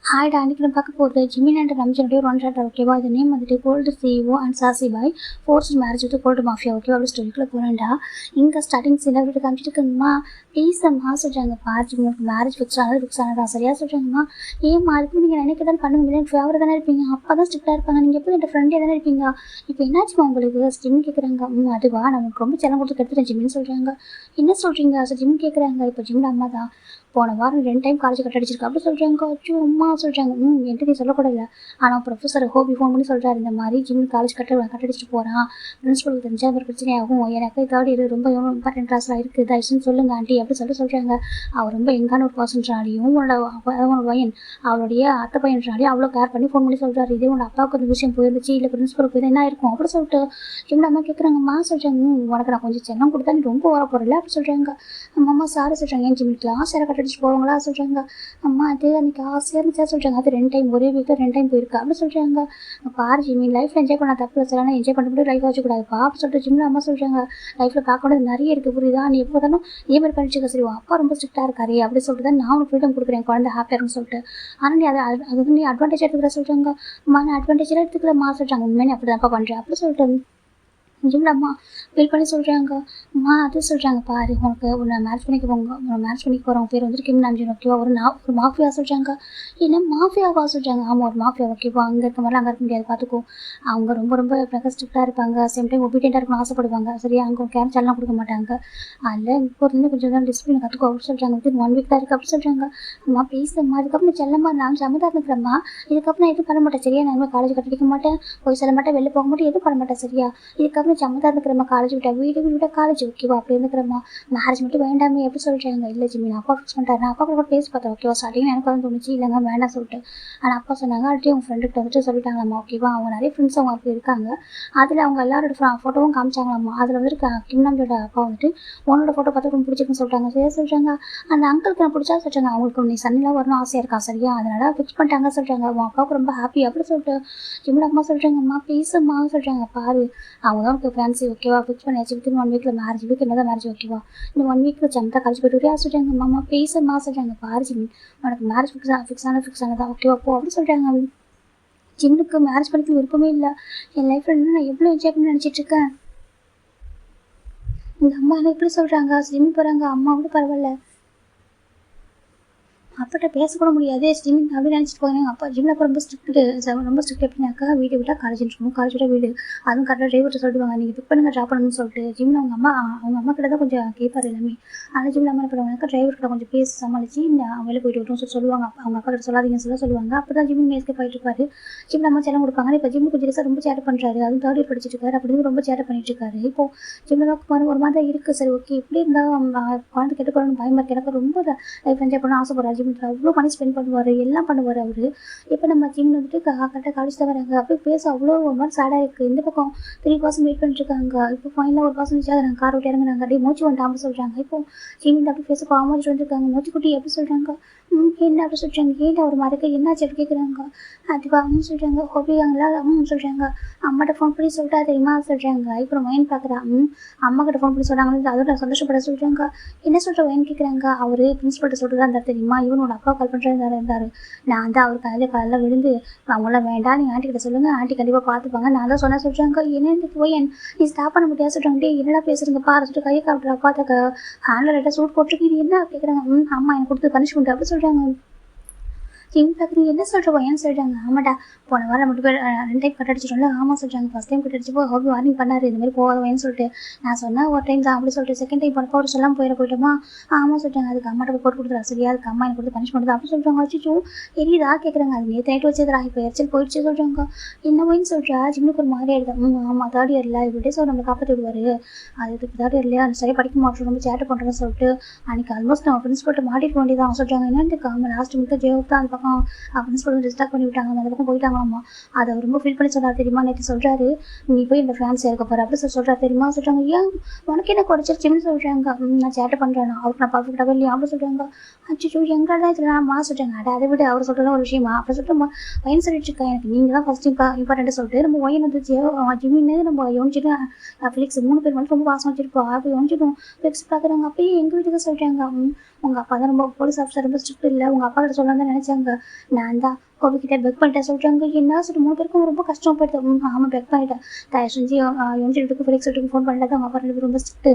ஹாய்டா! அன்னைக்கு நம்ம பார்க்க போறது ஜிமின் அண்ட் ரம்ஜனுடைய ஒரு ஒன் ஷாட் ஓகேவா? இது நேம் வந்துட்டு கோல்டு சிஇஓ அண்ட் சாசி boy forced marriage with gold mafia ஓகேவா? அப்படி ஸ்டோரிக்குள்ள போகிறேன்டா. இங்கே ஸ்டார்டிங் சீனில் வீட்டு காமிச்சிட்டு இருக்குங்கம்மா ப்ளீஸ் அம்மா சொல்கிறாங்க. பாரு உங்களுக்கு மேரேஜ் ஃபிக்ஸ் ஆனதா சரியாக சொல்கிறாங்கம்மா. ஏம்மா அதுக்கு நீங்கள் நினைக்கதான் பண்ணுவீங்க, எனக்கு ஃபேவரட் தானே இருப்பீங்க, அப்பா தான் ஸ்ட்ரிக்டாக இருப்பாங்க, நீங்கள் எப்போ என் ஃப்ரெண்டே தானே இருப்பீங்க, இப்போ என்னாச்சுமா உங்களுக்கு ஜிம் கேட்குறாங்க. அதுவா நான் உங்களுக்கு ரொம்ப செல்லம் கொடுத்து கெடுத்துட்டேன் ஜிம்னு சொல்கிறாங்க. என்ன சொல்கிறீங்க ஜிம் கேட்குறாங்க. இப்போ ஜிம்ல அம்மா தான் போன வாரம் 2 டைம் காலேஜ் கட் அடிச்சிருக்கா அப்படி சொல்கிறாங்க. அச்சோ அம்மா சொல்கிறாங்க. என்கிட்ட நீ சொல்லக்கூடாது. ஆனால் ப்ரொஃபஸர் ஹோபி ஃபோன் பண்ணி சொல்கிறாரு, இந்த மாதிரி ஜிம் காலேஜ் கட்டடிச்சிட்டு போகிறான், பிரின்ஸ்பல் தெரிஞ்சால் ஒரு பிரச்சனையாகும், எனக்கு தேர்ட் இயர் ரொம்ப இம்பார்ட்டன்ட் கிளாஸ்லாம் இருக்குது, தயவுசெய்து சொல்லுங்க ஆண்டி அப்படி சொல்கிறாங்க. அவர் ரொம்ப எங்கான ஒரு பர்சன்ட்ராலையும் உன்னோட பையன் அவளுடைய அத்தை பையன்றாலையும் அவ்வளோ கேர் பண்ணி ஃபோன் பண்ணி சொல்கிறாரு. இதே உன்னோட அப்பாவுக்கு அந்த விஷயம் போயிருந்துச்சு, இல்லை பிரின்ஸ்பல் போய் என்ன இருக்கும் அப்படி சொல்லிட்டு ஜிம்ல அம்மா கேட்குறாங்கம்மா சொல்கிறாங்க. உனக்கு நான் கொஞ்சம் செல்லம் கொடுத்தா நீ ரொம்ப வர போகிறல அப்படி சொல்கிறாங்க. அம்மா சாரி சொல்கிறாங்க. ஏன் ஜிம் கிளாஸ் யாரை கட்டடிச்சு போவாங்களா சொல்கிறாங்க. அம்மா அது அன்றைக்கி ஆசையாக இருந்துச்சா சொல்கிறாங்க. அது 2 டைம் ஒரே வீக்கில் 2 டைம் போயிருக்கா அப்படி சொல்கிறாங்க. பாரு ஜிம்மி லைஃப்பில் என்ஜாய் பண்ண தப்பு இல்லை, என்ஜாய் பண்ணிட்டு லைஃப் வச்சுக்கூடாதுப்பா அப்படி சொல்லிட்டு ஜிம்ல அம்மா சொல்கிறாங்க. லைஃப்பில் பார்க்கக்கூடாது நிறைய இருக்குது புரியுதா, நீ எப்போ தானே இதே மாதிரி பண்ணிச்சுக்க சரி, அப்பா ரொம்ப ஸ்ட்ரிக்டாக இருக்காரு அப்படி சொல்லிட்டு தான் நான் உனக்கு ஃப்ரீடம் கொடுக்குறேன் குழந்தை ஹாப்பியாக இருக்குன்னு சொல்லிட்டு. ஆனால் நீ அது வந்து நீ அட்வான்டேஜ் எடுத்துக்கிற சொல்கிறாங்க. அம்மா நான் அட்வான்டேஜாக எடுத்துக்கலம்மா சொல்கிறாங்க. உண்மையை அப்படி தான்ப்பா பண்ணுறேன் அப்படி சொல்லிட்டு ஜிம்ல அம்மா ஃபீல் பண்ணி சொல்கிறாங்க. அம்மா அது சொல்கிறாங்க. பாரு உனக்கு உன்னை மேரேஜ் பண்ணிக்க போகிறவங்க பேர் வந்துட்டு கிம் நாம்ஜின் ஓகேவா? ஒரு மாஃபியா சொல்கிறாங்க. என்ன மாஃபியாவா சொல்கிறாங்க. ஆமாம் ஒரு மாஃபியா ஓகேவா? அங்கே இருக்க மாதிரிலாம் அங்கே இருக்க முடியாது பார்த்துக்கோ. அவங்க ரொம்ப ஸ்ட்ரிக்டாக இருப்பாங்க, சேம் டைம் ஒபீடியண்ட்டாக இருக்கணும்னு ஆசைப்படுவாங்க சரியா? அங்கே கேரக்டர்லாம் கொடுக்க மாட்டாங்க. அதில் இப்போ இருந்து கொஞ்சம் தான் டிசிப்ளின் கற்றுக்கோ அப்படின்னு சொல்கிறாங்க. வித்தின் 1 வீக் தான் இருக்குது அப்படி சொல்கிறாங்க. அம்மா ப்ளீஸ் அம்மா இதுக்கப்புறம் செல்லம்மா நான் சமதாக இருக்கிறம்மா, இதுக்கப்புறம் நான் எதுவும் பண்ண மாட்டேன் சரியா? நான் காலேஜ் கட்டிக்க மாட்டேன், போய் சொல்ல மாட்டேன், வெளில போக மாட்டேன், எதுவும் பண்ண மாட்டேன் சரியா? இதுக்கப்புறம் சம்மந்தா இருக்கிறம்மா, காலேஜ் விட்டா வீடு காலேஜ் ஓகேவா? அப்படி இருந்துக்கிறம்மா, மேரேஜ் மட்டும் வேண்டாமே எப்படி சொல்கிறாங்க. இல்லை ஜிம்மி நான் அப்பா ஃபிக்ஸ் பண்ணிட்டாரு, நான் அப்பா கூட பேசி பார்த்தேன் ஓகேவா? ஸ்டார்டிங் எனக்கு வந்து தோணுச்சு இல்லைங்க வேண்டாம் சொல்லிட்டு. ஆனால் அப்பா சொன்னாங்க ஆல்ரெடி அவங்க ஃப்ரெண்டுகிட்ட வந்துட்டு சொல்லிட்டாங்களாம்மா ஓகேவா? அவங்க நிறைய ஃப்ரெண்ட்ஸ் அவங்க அப்படி இருக்காங்க. அதில் அவங்க எல்லாரோட ஃபோட்டோவும் காமிச்சாங்களாம்மா. அதில் வந்துட்டு கிம்னாம்ஜோட அப்பா வந்துட்டு உன்னோட ஃபோட்டோ பார்த்து ரொம்ப பிடிச்சிருக்குன்னு சொல்கிறாங்க. சரியா சொல்கிறாங்க. அந்த அங்கிளுக்கு நான் பிடிச்சா சொல்கிறாங்க. அவங்களுக்கு நீ சன்னிலாம் வரணும் ஆசையாக இருக்கா சரியா? அதனால ஃபிக்ஸ் பண்ணிட்டாங்க சொல்கிறாங்க. அவங்க அப்பாவுக்கு ரொம்ப ஹாப்பி அப்படி சொல்லிட்டு ஜிம்மோட அம்மா சொல்கிறாங்க. அம்மா ப்ளீஸ் அம்மா சொல்கிறாங்க. பாரு அவங்க தான் உங்களுக்கு ஃபேன்சி ஓகேவா? ஃபிக்ஸ் பண்ணியாச்சு, வித்தின் 1 வீக்கில் மேரேஜ். வீக் என்ன தான் மேரேஜ் ஓகேவா? இந்த 1 வீக்கில் சமத்தா காலேஜ் போய்ட்டு வரையா சொல்கிறாங்க. அம்மா ப்ளீஸ் அம்மா சொல்கிறாங்க. பாரு ஜிம்மி உனக்கு மேரேஜ் ஃபிக்ஸ் ஆனதா ஓகேவா போ அப்படி சொல்கிறாங்க. ஜிம்முக்கு மேரேஜ் பண்ணிக்க விருப்பமே இல்லை, என் லைஃப்பில் நான் எவ்வளோ என்ஜாய் பண்ணி நினச்சிட்டு இருக்கேன். எங்கள் அம்மா என்ன இப்படி சொல்கிறாங்க, ஜிம்மி போகிறாங்க, அம்மா கூட பரவாயில்ல, அப்பாட்ட பேசக்கூட முடியாது ஜிம் அப்படி நினச்சிட்டு போங்க. எங்கள் அப்பா ஜிம்மில் ரொம்ப ஸ்ட்ரிக்ட் எப்படின்னாக்கா வீடு விட்டால் காலேஜ் இருக்கணும், காலேஜ் விட்டால் வீடு, அதுவும் கரெக்டாக டிரைவர்கிட்ட சொல்லிடுவாங்க நீங்கள் பிக் பண்ணுங்க ட்ராப் பண்ணணும்னு சொல்லிட்டு. ஜிம்மில் அவங்க அம்மா கிட்ட தான் கொஞ்சம் கேட்பார் எல்லாமே. ஆனால் ஜிம்மில் அம்மா என்ன பண்ணுவாங்கனாக்கா டிரைவர்கிட்ட கொஞ்சம் பேசி சமாளித்து வெளியே போயிட்டு வரணும்னு சொல்லுவாங்க. அவங்க அப்பா கிட்ட சொல்லாதீங்கன்னு சொல்லுவாங்க. அப்போ தான் ஜிம்மி மேஸ்க்கே போயிட்டு இருப்பாரு. ஜிம்மில் அம்மா செல்லம் கொடுப்பாங்க. இப்போ ஜிம்மு கொஞ்சம் ரீசாக ரொம்ப சேட்டை பண்ணுறாரு, அதுவும் 3rd இயர் படிச்சுட்டு இருக்காரு, அப்படி ரொம்ப சேட்டை பண்ணிட்டு இருக்காரு. இப்போ ஜிம்மில் ஒரு மாதிரி தான் இருக்குது. சரி ஓகே இப்படி இருந்தால் குழந்தை கெட்டு போகணும்னு பயமாக இருக்குது. எனக்கு ரொம்ப லைஃப் என்ஜாய் பண்ண ஆசைப்படுறாரு. ஜிம்மில் அவ்வளோ மணி ஸ்பெண்ட் பண்ணுவார், எல்லாம் பண்ணுவார் அவர். இப்போ நம்ம ஜிம் வந்துட்டு கரெக்டாக காலேஜ் தான் வராங்க, அப்படியே பேச அவ்வளோ ஒரு மாதிரி சேடாக இருக்குது. இந்த பக்கம் 3% வெயிட் பண்ணிட்டு இருக்காங்க. இப்போ ஃபைனலாக 1% ஆகுறாங்க, கார் விட்டு இறங்குறாங்க, அப்படியே மூச்சு வந்துட்டு சொல்கிறாங்க. இப்போ ஜிம் அப்படி பேச பாமாச்சு வந்துருக்காங்க. மூச்சு குட்டி எப்படி சொல்கிறாங்க. என்ன அப்படி சொல்கிறாங்க. ஏன்டா ஒரு மாதிரி என்னாச்சு அப்படி கேட்குறாங்க. அதுவா சொல்கிறாங்க. ஹோபியாங்களா சொல்கிறாங்க. அம்மாட்ட ஃபோன் பண்ணி சொல்லிட்டா தெரியுமா சொல்கிறாங்க. இப்போ மைன் பார்க்குறா. அம்மா கிட்ட ஃபோன் பண்ணி சொல்கிறாங்க, அதோட சந்தோஷப்பட சொல்கிறாங்க. என்ன சொல்கிற வைன் கேட்குறாங்க. அவர் பிரின்ஸ்பல்கிட்ட சொல்லிட்டு தான் இருந்தார் தெரியுமா, இவனோட அப்பா கால் இருந்தார். நான் தான் அவர் காலையில் விழுந்து அவங்களாம் வேண்டாம் நீங்கள் ஆண்டி கிட்ட சொல்லுங்கள், ஆண்டி கண்டிப்பாக பார்த்துப்பாங்க, நான் தான் சொன்ன சொல்கிறாங்க. என்ன போய் நீ ஸ்டாப் பண்ண முடியாது சொல்கிறாங்க. டே என்னடா பேசுகிறீங்க பாரு சொல்லிட்டு கையை காட்டுறா. பார்த்தாக்க ஹேண்டில் லைட்டாக சூட் போட்டிருக்கு. என்ன கேட்குறாங்க. அம்மா எனக்கு கொடுத்து பனிஷ்மெண்ட் அப்படி சொல்கிறாங்க. ஜிம் பார்க்குறீங்க என்ன சொல்கிறோம் ஏன்னு சொல்கிறாங்க. ஆமாடா போன வாரம் மட்டும் பேர் 2 டைம் கட் அடிச்சிட்டோம்ல. ஆமாம் சொல்கிறாங்க. ஃபஸ்ட் டைம் கட் அடிச்சப்போ ஹோபி வார்னிங் பண்ணார், இந்த மாதிரி போகாதவேன்னு சொல்லிட்டு. நான் சொன்னால் ஒரு டைம் தான் அப்படி சொல்லிட்டு செகண்ட் டைம் போனப்போ அவர் சொல்லாமல் போயிட்டோமா. ஆமாம் சொல்கிறாங்க. அதுக்கு அம்மாட்ட போய் போட்டு கொடுத்துறா சரியா, அதுக்கு அம்மா எனக்கு கொடுத்து பனிஷ்மெண்ட் தான் அப்படி சொல்கிறாங்க. வச்சுச்சோ தெரியுதா கேட்குறாங்க. அது நேற்று நைட்டு வச்சதுரா, இப்போ எரிச்சல் போயிடுச்சு சொல்கிறாங்க. என்னவோன்னு சொல்கிறா. ஜிம்முக்கு ஒரு மாதிரி ஆகிடுது. ஆமாம் 3rd இயரில் இப்படி சார் நம்மளை காப்பாற்றி விடுவார், அது 3rd இயர்லையா அந்த சரியாக படிக்க மாட்டோம், ரொம்ப சேட்டை பண்ணுறோன்னு சொல்லிட்டு அன்றைக்கி ஆல்மோஸ்ட் நம்ம பிரின்ஸ்பல்கிட்ட மாட்டிட்டு வேண்டியதான் சொல்கிறாங்க. என்னன்னு ஆமாம் லாஸ்ட் மினிட் ஜெயவுக்கு தான் அந்த பக்கம் அப்படின்னு சொல்லி டிஸ்டார்ட் பண்ணி விட்டாங்க, அந்த பக்கம் போயிட்டாங்களாம்மா. அதை அவர் ரொம்ப ஃபீல் பண்ணி சொல்கிறார் தெரியுமா. நேற்று சொல்கிறாரு நீ போய் இந்த ஃபேன்ஸ் இருக்க போகிற அப்படி சொல்கிறார் தெரியுமா சொல்கிறாங்க. ஏன் உனக்கு என்ன குறைச்சிருச்சுன்னு சொல்கிறாங்க. நான் சேட்டை பண்ணுறேன், அவருக்கு நான் பர்ஃபெக்டாகவே இல்லையா அப்படி சொல்கிறாங்க. அச்சோ எங்கடா இதில் நான் சொல்கிறாங்க. அதை விட அவர் சொல்கிறதா ஒரு விஷயமா அப்படி சொல்லிட்டு வயன் சொல்லிட்டு இருக்கா. எனக்கு நீங்கள் தான் ஃபஸ்ட் இம்பார்ட்டண்ட்டாக சொல்லிட்டு நம்ம ஒயின் வந்து ஜிம்மின்னு நம்ம யோனிச்சிட்டு ஃபிலிக்ஸ் 3 பேர் மட்டும் ரொம்ப வாசம் வச்சுருப்போம். அப்போ யோனிச்சிட்டோம் ஃபிலிக்ஸ் பார்க்குறாங்க. அப்படியே எங்கள் வீட்டுக்கு சொல்கிறாங்க. உங்கள் அப்பா தான் ரொம்ப போலீஸ் ஆஃபீஸர் ரொம்ப ஸ்ட்ரிக்ட் இல்லை, உங்கள் அப்பா கிட்ட சொல்லலாம் தான் நினச்சாங்க, நான் தான் கோபிக்கிட்ட பெக் பண்ணிட்டேன் சொல்கிறாங்க. என்ன சொல்லிட்டு 3 பேருக்கும் ரொம்ப கஷ்டம் போயிடுது. ஆமாம் பெக் பண்ணிட்டேன், தயவு செஞ்சு எம்ஜிட்டுக்கு ஃபிலிக்ஸ் வீட்டுக்கு ஃபோன் பண்ணிட்டு அவங்க அப்பா 2 பேரும் ரொம்ப ஸ்ட்ரிக்ட்டு.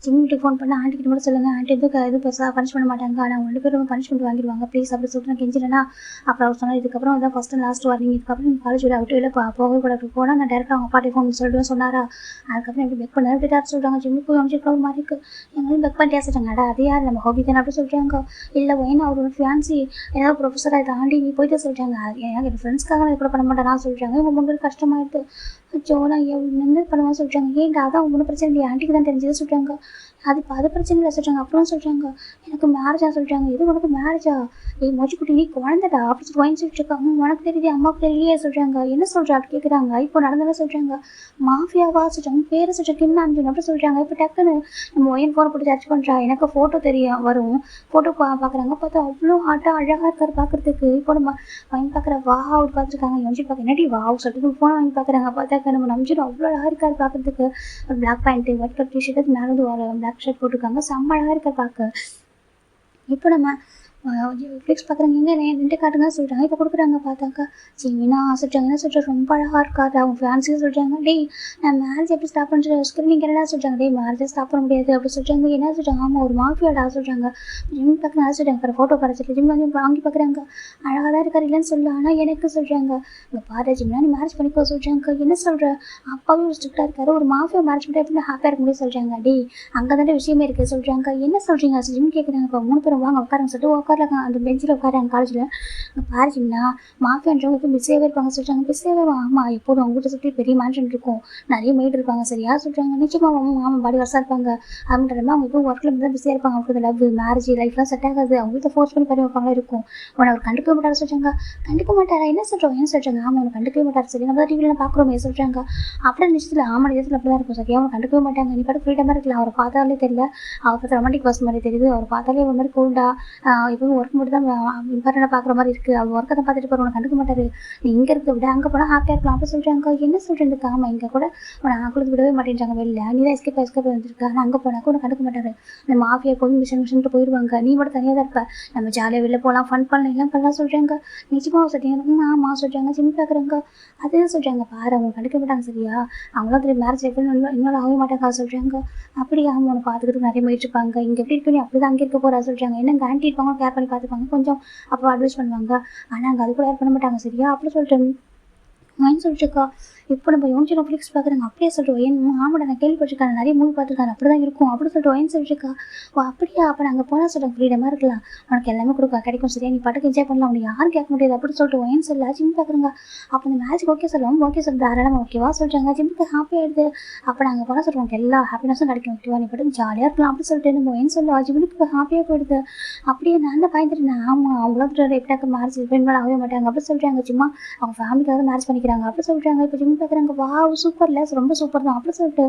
ஜிம்மிட்டு ஃபோன் பண்ணி ஆண்டிக்கிட்ட மட்டும் சொல்லுங்கள், ஆண்டி எதுவும் பெருசாக பனிஷ் பண்ண மாட்டாங்க, ஆனால் அவங்க 2 பேரும் பனிஷ்மெண்ட் வாங்கிடுவாங்க ப்ளீஸ் அப்படி சொல்லிட்டு நான் கெஞ்சினா. அப்புறம் அவர் சொன்னார், இதுக்கப்புறம் தான் ஃபஸ்ட் அண்ட் லாஸ்ட் வார்னிங், இதுக்கப்புறம் நீங்கள் காலேஜ் விட விட்டு வெளில போகக்கூடாது போனால் நான் டேரெக்டாக அவங்க பாட்டி ஃபோன் சொல்லிட்டு சொன்னாரா. அதுக்கப்புறம் எப்படி பெக் பண்ணாரு அப்படி யார் சொல்கிறாங்க, ஜிம்முக்கு எம்ஜிக்கு ஒரு மாதிரி இருக்குது, எங்களையும் பெக் பண்ணிட்டு சொல்கிறாங்க. அது யார் நம்ம ஹாபி தானே அப்படி சொல்கிறாங்க. இல்லை ஒயின் அவரோட ஃபியான்சி ஏதாவது ப்ரொஃபஸராக இதை ஆண்டி நீ போயிட்டு சொல்கிறாங்க, எனக்கு என் ஃப்ரெண்ட்ஸ்க்காக நான் கூட பண்ண மாட்டேன் நான் சொல்கிறாங்க. இவங்க 3 பேர் கஷ்டமாயிடுது. அச்சோ நான் என்ன பண்ணுவோம் சொல்கிறாங்க. ஏன்டா அதான் ஒன்றும் பிரச்சனை இல்லையா, ஆண்டிக்கு தான் தெரிஞ்சது சொல்கிறாங்க. அது பிரச்சனை இல்லை சொல்கிறாங்க. அப்புறம் சொல்கிறாங்க எனக்கு மேரேஜா சொல்கிறாங்க. எது உனக்கு மேரேஜா, மொச்சிக்குட்டி நீ குழந்தைடா அப்படி சொல்லி வாங்கி சொல்லிட்டுருக்காங்க. உனக்கு தெரியுது அம்மாவுக்கு தெரியலையே சொல்கிறாங்க. என்ன சொல்கிறா அப்படி கேட்குறாங்க. இப்போ நடந்ததான் சொல்கிறாங்க. மாஃபியாவா சொல்கிறாங்க, பேரை சொல்கிற கிம் அஞ்சு அப்படி சொல்கிறாங்க. இப்போ டக்குன்னு நம்ம ஒயின் ஃபோனை போட்டு சர்ச் பண்ணுறா, எனக்கு ஃபோட்டோ தெரியும் வரும், ஃபோட்டோ பார்க்குறாங்க, பார்த்தா அவ்வளோ ஹாட்டாக அழகாக இருக்கார் பார்க்குறதுக்கு. இப்போ நம்ம வாங்கி பார்க்குற வா அப்படி பார்த்துருக்காங்க. எம்ஜி பார்க்க என்னடி வா சொல்லிட்டு ஃபோனை வாங்கி பார்க்குறாங்க. பார்த்தாக்க நம்ம நம்பிச்சிடும் அவ்வளோ அழகாக இருக்கார் பார்க்குறதுக்கு. ஒரு black pant white colour T shirt மேலே வந்து ஒரு பிளாக் ஷர்ட் போட்டிருக்காங்க. செம்ம அழகாக இருக்கார் பார்க்க. இப்போ நம்ம ஃப்ளிக்ஸ் பார்க்குறாங்க, எங்கே ரெண்டு காட்டுங்க சொல்கிறாங்க. இப்போ கொடுக்குறாங்க பார்த்தாக்கா சீனா சொல்கிறாங்க. என்ன சொல்கிறாங்க, ரொம்ப அழகாக இருக்காது அவங்க ஃபேன்ஸியும் சொல்கிறாங்க. டேய் நான் மேரேஜ் எப்படி ஸ்டாப் பண்ணுறது ஸ்கிரீனிங் என்ன சொல்கிறாங்க. டேய் மேரேஜை ஸ்டாப் பண்ண முடியாது அப்படி சொல்கிறாங்க. என்ன சொல்கிறாங்க, ஆமாம் ஒரு மாஃபியாடா சொல்கிறாங்க. ஜிம் பார்க்குறாங்க சொல்கிறாங்க, ஃபோட்டோ கிடச்சிட்டு ஜிம் வந்து வாங்கி பார்க்குறாங்க. அழகாக தான் இருக்கார் இல்லைன்னு சொல்லலாம், ஆனால் எனக்கு சொல்கிறாங்க இங்கே பாரு ஜிம்னா நீ மேரேஜ் பண்ணிக்கோ சொல்கிறாங்க. என்ன சொல்கிற, அப்பாவே ஒரு ஸ்ட்ரிக்டாக இருக்காரு, ஒரு மாஃபியா மேரேஜ் பண்ணி எப்படி ஹாப்பியாக இருக்க முடியும் சொல்கிறாங்க. டேய் அங்கே தானே விஷயமே இருக்குது சொல்கிறாங்க. என்ன சொல்கிறீங்க ஜிம் கேட்குறாங்க. இப்போ 3 பேரும் வாங்க உட்காருங்க சொல்லிட்டு உட்காருங்க அந்த பெஞ்சில் உட்காராங்க காலேஜில். பாரு ஜிம்னா மாஃபியான்றவங்க பிஸியாகவே இருப்பாங்க சொல்கிறாங்க. பிஸியாகவே ஆமாம் எப்போதும் அவங்க வீட்டை சுற்றி பெரிய மேன்ஷன் இருக்கும், நிறைய மெய்டு இருப்பாங்க சரியா சொல்கிறாங்க. நிச்சயமாக ஆமாம் பாடி வருஷம் இருப்பாங்க அப்படின்றமா அவங்க இப்போ ஒர்க்கில் இருந்து தான் பிஸியாக இருப்பாங்க. அவங்களுக்கு லவ் மேரேஜ் லைஃப்லாம் செட் ஆகாது, அவங்க வீட்டை ஃபோர்ஸ் பண்ணி பண்ணி வைப்பாங்க இருக்கும். உன்னை அவர் கண்டுக்கவே மாட்டார் சொல்கிறாங்க. கண்டுக்க மாட்டாரா என்ன சொல்கிறோம் என்ன சொல்கிறாங்க. ஆமாம் அவனை கண்டுக்கவே மாட்டார் சரி, நம்ம தான் டிவியில் பார்க்குறோமே சொல்கிறாங்க. அப்படியே நிச்சயத்தில் ஆமாம் நிஜத்தில் அப்படி தான் இருக்கும் சரியா, அவங்க கண்டுக்கவே மாட்டாங்க. நீ பாட்டு ஃப்ரீடமாக இருக்கலாம், அவரை பார்த்தாலே தெரியல, அவர் பார்த்து ரொமான்டிக் பர்சன் மாதிரி தெரியுது, அவர் பார்த்தாலே ஒரு மாதிரி கூல்டா எப்பவும் ஒர்க் மட்டும் தான் இம்பார்ட்டண்டாக பார்க்குற மாதிரி இருக்குது, அவர் ஒர்க்கை தான் பார்த்துட்டு போகிற உனக்கு கண்டுக்க மாட்டார், நீ இங்கே இருக்க விட அங்கே போனால் ஹாப்பியாக இருக்கலாம் அப்படி சொல்கிறாங்க. என்ன சொல்கிறதுக்கு, ஆமாம் இங்கே கூட உன்னை கொடுத்து விடவே மாட்டேன்றாங்க வெளில, நீ தான் எஸ்கேப் வந்துருக்கா, ஆனால் அங்கே போனாக்க உனக்கு கண்டுக்க மாட்டார், இந்த மாஃபியா போய் மிஷன்ட்டு போயிடுவாங்க, நீ மட்டும் தனியாக தான் இருப்ப, நம்ம ஜாலியாக வெளில போகலாம் ஃபன் பண்ணலாம் எல்லாம் பண்ணலாம் சொல்கிறாங்க. நிச்சயமாக சொல்கிறீங்க ஆமாம் சொல்கிறாங்க. ஜிம் பார்க்குறாங்க அதே சொல்கிறாங்க. பாரு அவங்க கண்டுக்க மாட்டாங்க சரியா, அவங்களாம் திரும்பி மேரேஜ் எப்படி இன்னொரு ஆகவே மாட்டாங்க சொல்கிறாங்க. அப்படியே அவங்க உன்னை பார்த்துக்கிட்டு நிறைய போயிட்டு இருப்பாங்க, இங்கே எப்படி இருப்பேன் அப்படி தான் அங்கே இருக்க போகிறா சொல்கிறாங்க. என்ன ஆண்டி இருப்பாங்க கேர் பண்ணி பார்த்துப்பாங்க கொஞ்சம் அப்போ அட்வைஸ் பண்ணுவாங்க, ஆனால் அங்கே அது கூட யார் பண்ண மாட்டாங்க சரியா அப்படி சொல்லிட்டு மைண்ட் சொல்லிட்டுருக்கா. இப்போ நம்ம யோசிச்சு ஃபிளிக்ஸ் பார்க்குறாங்க. அப்படியே சொல்லிட்டு ஒயன் ஆமாடா நான் கேள்விப்பட்டிருக்கேன், நிறைய மூவி பார்த்துருக்காரு அப்படி தான் இருக்கும் அப்படி சொல்லிட்டு ஒயன் சொல்லிட்டுருக்கா. ஓ அப்படியா, அப்போ நாங்கள் போனால் சொல்கிறேன் ஃப்ரீடமாக இருக்கலாம், உனக்கு எல்லாமே கிடைக்கும் சரியா, நீ பாட்டுக்கு என்ஜாய் பண்ணலாம், உனக்கு யாரும் கேட்க முடியாது அப்படி சொல்லிட்டு ஒயன் சொல்ல ஜிம் பார்க்குறாங்க. அப்போ அந்த மேட்ச்க்கு ஓகே சொல்லுவோம், ஓகே சொல்லி தாராளமாக ஓகேவா சொல்கிறாங்க. ஜிம்முக்கு ஹாப்பி ஆகிடுது. அப்போ நாங்கள் போனால் சொல்லுவோம் எல்லா ஹாப்பினஸும் கிடைக்கும் ஓகேவா, நீ பாட்டுக்கு ஜாலியாக இருக்கலாம் அப்படி சொல்லிட்டு நம்ம ஒயன் சொல்லுவா. ஜிம்முக்கு இப்போ ஹாப்பியாக போயிடுது. அப்படியே நான் தான் பயந்துட்டேன், ஆமாம் அவங்களும் எப்படியாக்க மேரேஜ் ஃப்ரெண்ட் மேலே ஆகவே மாட்டாங்க அப்படி சொல்கிறாங்க. சும்மா அவங்க ஃபேமிலிக்காக மேரேஜ் பண்ணிக்கிறாங்க அப்படி சொல்கிறாங்க. இப்போ ஜிம் பார்க்குறாங்க. வா சூப்பர் இல்லை ரொம்ப சூப்பர் தான் அப்படி சொல்லிட்டு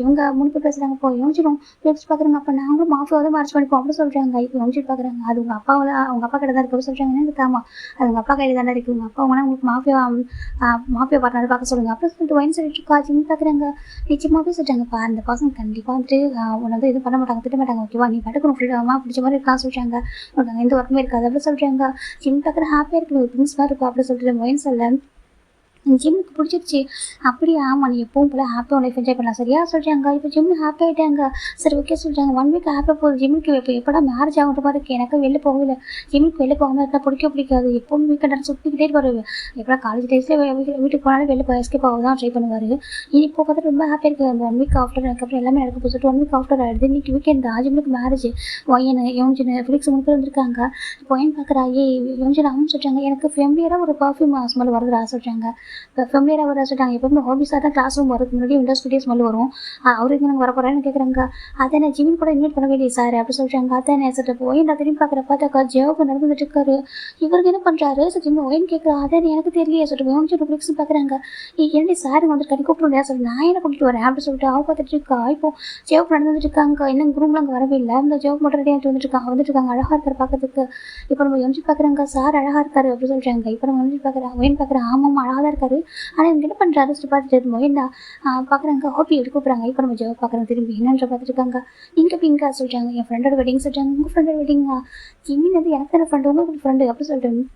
இவங்க 3 பேர் பேசுகிறாங்க. இப்போ யோசிச்சிடும் ஃப்ளிக்ஸ் பார்க்குறாங்க. அப்போ நாங்களும் மாஃபியாவது மேரேஜ் பண்ணிப்போம் அப்படி சொல்கிறாங்க. இப்போ யோசிச்சுட்டு பார்க்குறாங்க. அது உங்கள் அப்பாவில் அவங்க அப்பா கிட்ட தான் இருக்குது அப்படி சொல்கிறாங்க. என்ன ஆமாம் அது உங்கள் அப்பா கையில் தானே இருக்குது, உங்கள் அப்பா உங்கன்னா உங்களுக்கு மாஃபியா பார்ட்னர் பார்க்க சொல்லுங்கள் அப்படி சொல்லிட்டு ஒயின் சொல்லிட்டு இருக்கா. ஜிம் பார்க்குறாங்க. நிச்சயமாகவே சொல்கிறாங்க. பா அந்த பசங்க கண்டிப்பாக வந்துட்டு உன்னை வந்து எதுவும் பண்ண மாட்டாங்க திட்ட மாட்டாங்க ஓகேவா, நீ பாட்டுக்கு உனக்கு ஃப்ரீடமாக பிடிச்ச மாதிரி இருக்கலாம் சொல்கிறாங்க. உனக்கு எந்த ஒர்க்குமே இருக்காது அப்படி சொல்கிறாங்க. ஜிம் பார்க்குற ஹாப்பியாக இருக்குது ஒரு பிரின்ஸ் மாதிரி இருக்கும் அப்படி சொல்லிட்டு ஒயின் சொல்ல ஜிம்முக்கு பிடிச்சிருச்சு. அப்படியே ஆமாம் நீ எப்பவும் போல ஹாப்பியாக லைஃப் என்ஜாய் பண்ணலாம் சரியா சொல்கிறாங்க. இப்போ ஜிம்மு ஹாப்பி ஆகிட்டாங்க. சரி ஓகே சொல்கிறாங்க. 1 வீக் ஹாப்பியாக போகுது. ஜிம்முக்கு இப்போ எப்படா மேரேஜ் ஆகிற மாதிரி இருக்குது, எனக்கு வெளில போகல, ஜிம்முக்கு வெளில போகாமல் இருந்தால் பிடிக்காது, எப்பவும் வீக்கெண்ட் சுற்றிக்கிட்டே இருப்பார், எப்படா காலேஜ் டேஸில் வீட்டுக்கு போனாலும் வெளில போய் எஸ்கேப் ஆக தான் ட்ரை பண்ணுவார். இப்போ பார்த்து ரொம்ப ஹாப்பியாக இருக்குது. 1 வீக் ஆஃப்டர் அதுக்கப்புறம் எல்லாமே நடக்க போச்சுட்டு 1 வீக் ஆஃப்டர் ஆகிடுது. இன்றைக்கி வீக்கெண்ட் தான். ஜிம்முக்கு மேரேஜ் ஒயன் யோஞ்சின் ஃபிளிக்ஸ் 3 பேர் வந்திருக்காங்க. இப்போ ஒயன் பார்க்குறா யோஞ்சின் ஆகும் சொல்கிறாங்க. எனக்கு ஃபேமிலியாக ஒரு பர்ஃப்யூம் ஸ்மெல் வருதுடா சொல்கிறாங்க. இப்போ ஃபேமிலியாக வர சொல்லிட்டாங்க. எப்பவுமே ஹாபிஸாக தான் கிளாஸ் ரூம் வரதுக்கு முன்னாடி விண்டோஸ் கிட்டே ஸ்மெல் வரும், அவருக்கு நாங்கள் வர போகிறேன்னு கேட்குறாங்க. அதை நான் ஜிமின் கூட இன்வைட் பண்ண வேண்டிய சார் அப்படி சொல்கிறாங்க. அதை நான் சொல்லிட்டு போய் நான் திரும்பி பார்க்குற பார்த்தாக்கா ஜேவுக்கு நடந்துட்டு இருக்காரு. இவருக்கு என்ன பண்ணுறாரு ஜிம் ஒயின் கேட்குறா. அதை எனக்கு தெரியலையே சொல்லிட்டு யோசிச்சு ஃபிளிக்ஸ் பார்க்குறாங்க. என்னடி சாருங்க வந்து கட்டி கூப்பிட்டு சொல்லி நான் என்ன கூப்பிட்டு வரேன் அப்படி சொல்லிட்டு அவ பார்த்துட்டு இருக்கா. இப்போ ஜேவுக்கு நடந்துட்டு இருக்காங்க. என்ன ரூம்ல அங்கே வரவே இல்லை, இந்த ஜேவுக்கு மட்டும் ரெடி ஆகிட்டு வந்துட்டு இருக்காங்க அழகாக இருக்காரு பார்க்கறதுக்கு. இப்போ நம்ம யோசிச்சு பார்க்குறாங்க. சார் அழகாக இருக்காரு அப்படி சொல்கிறாங்க. இப்போ நம்ம யோசிச்சு பார்க்குறேன் ஒயின் பார்க்குறேன். ஆமாம் அழகாக தான் இருக்காரு இருக்காரு. ஆனால் இவங்க என்ன பண்ணுறாரு சொல்லி பார்த்துட்டு மொயின்டா பார்க்குறாங்க. ஹோப்பி எடுக்க போகிறாங்க. இப்போ நம்ம ஜெவ பார்க்குறாங்க. திரும்பி என்னன்ற பார்த்துட்டு இருக்காங்க. இங்கே பிங்கா சொல்லிட்டாங்க. என் ஃப்ரெண்டோட வெட்டிங் சொல்லிட்டாங்க. உங்கள் ஃப்ரெண்டோட வெட்டிங்கா? ஜிமின் வந்து எனக்கு தானே ஃப்ரெண்டு, உங்களுக்கு ஃப்ரெண்டு அப்படி சொல்லிட்டு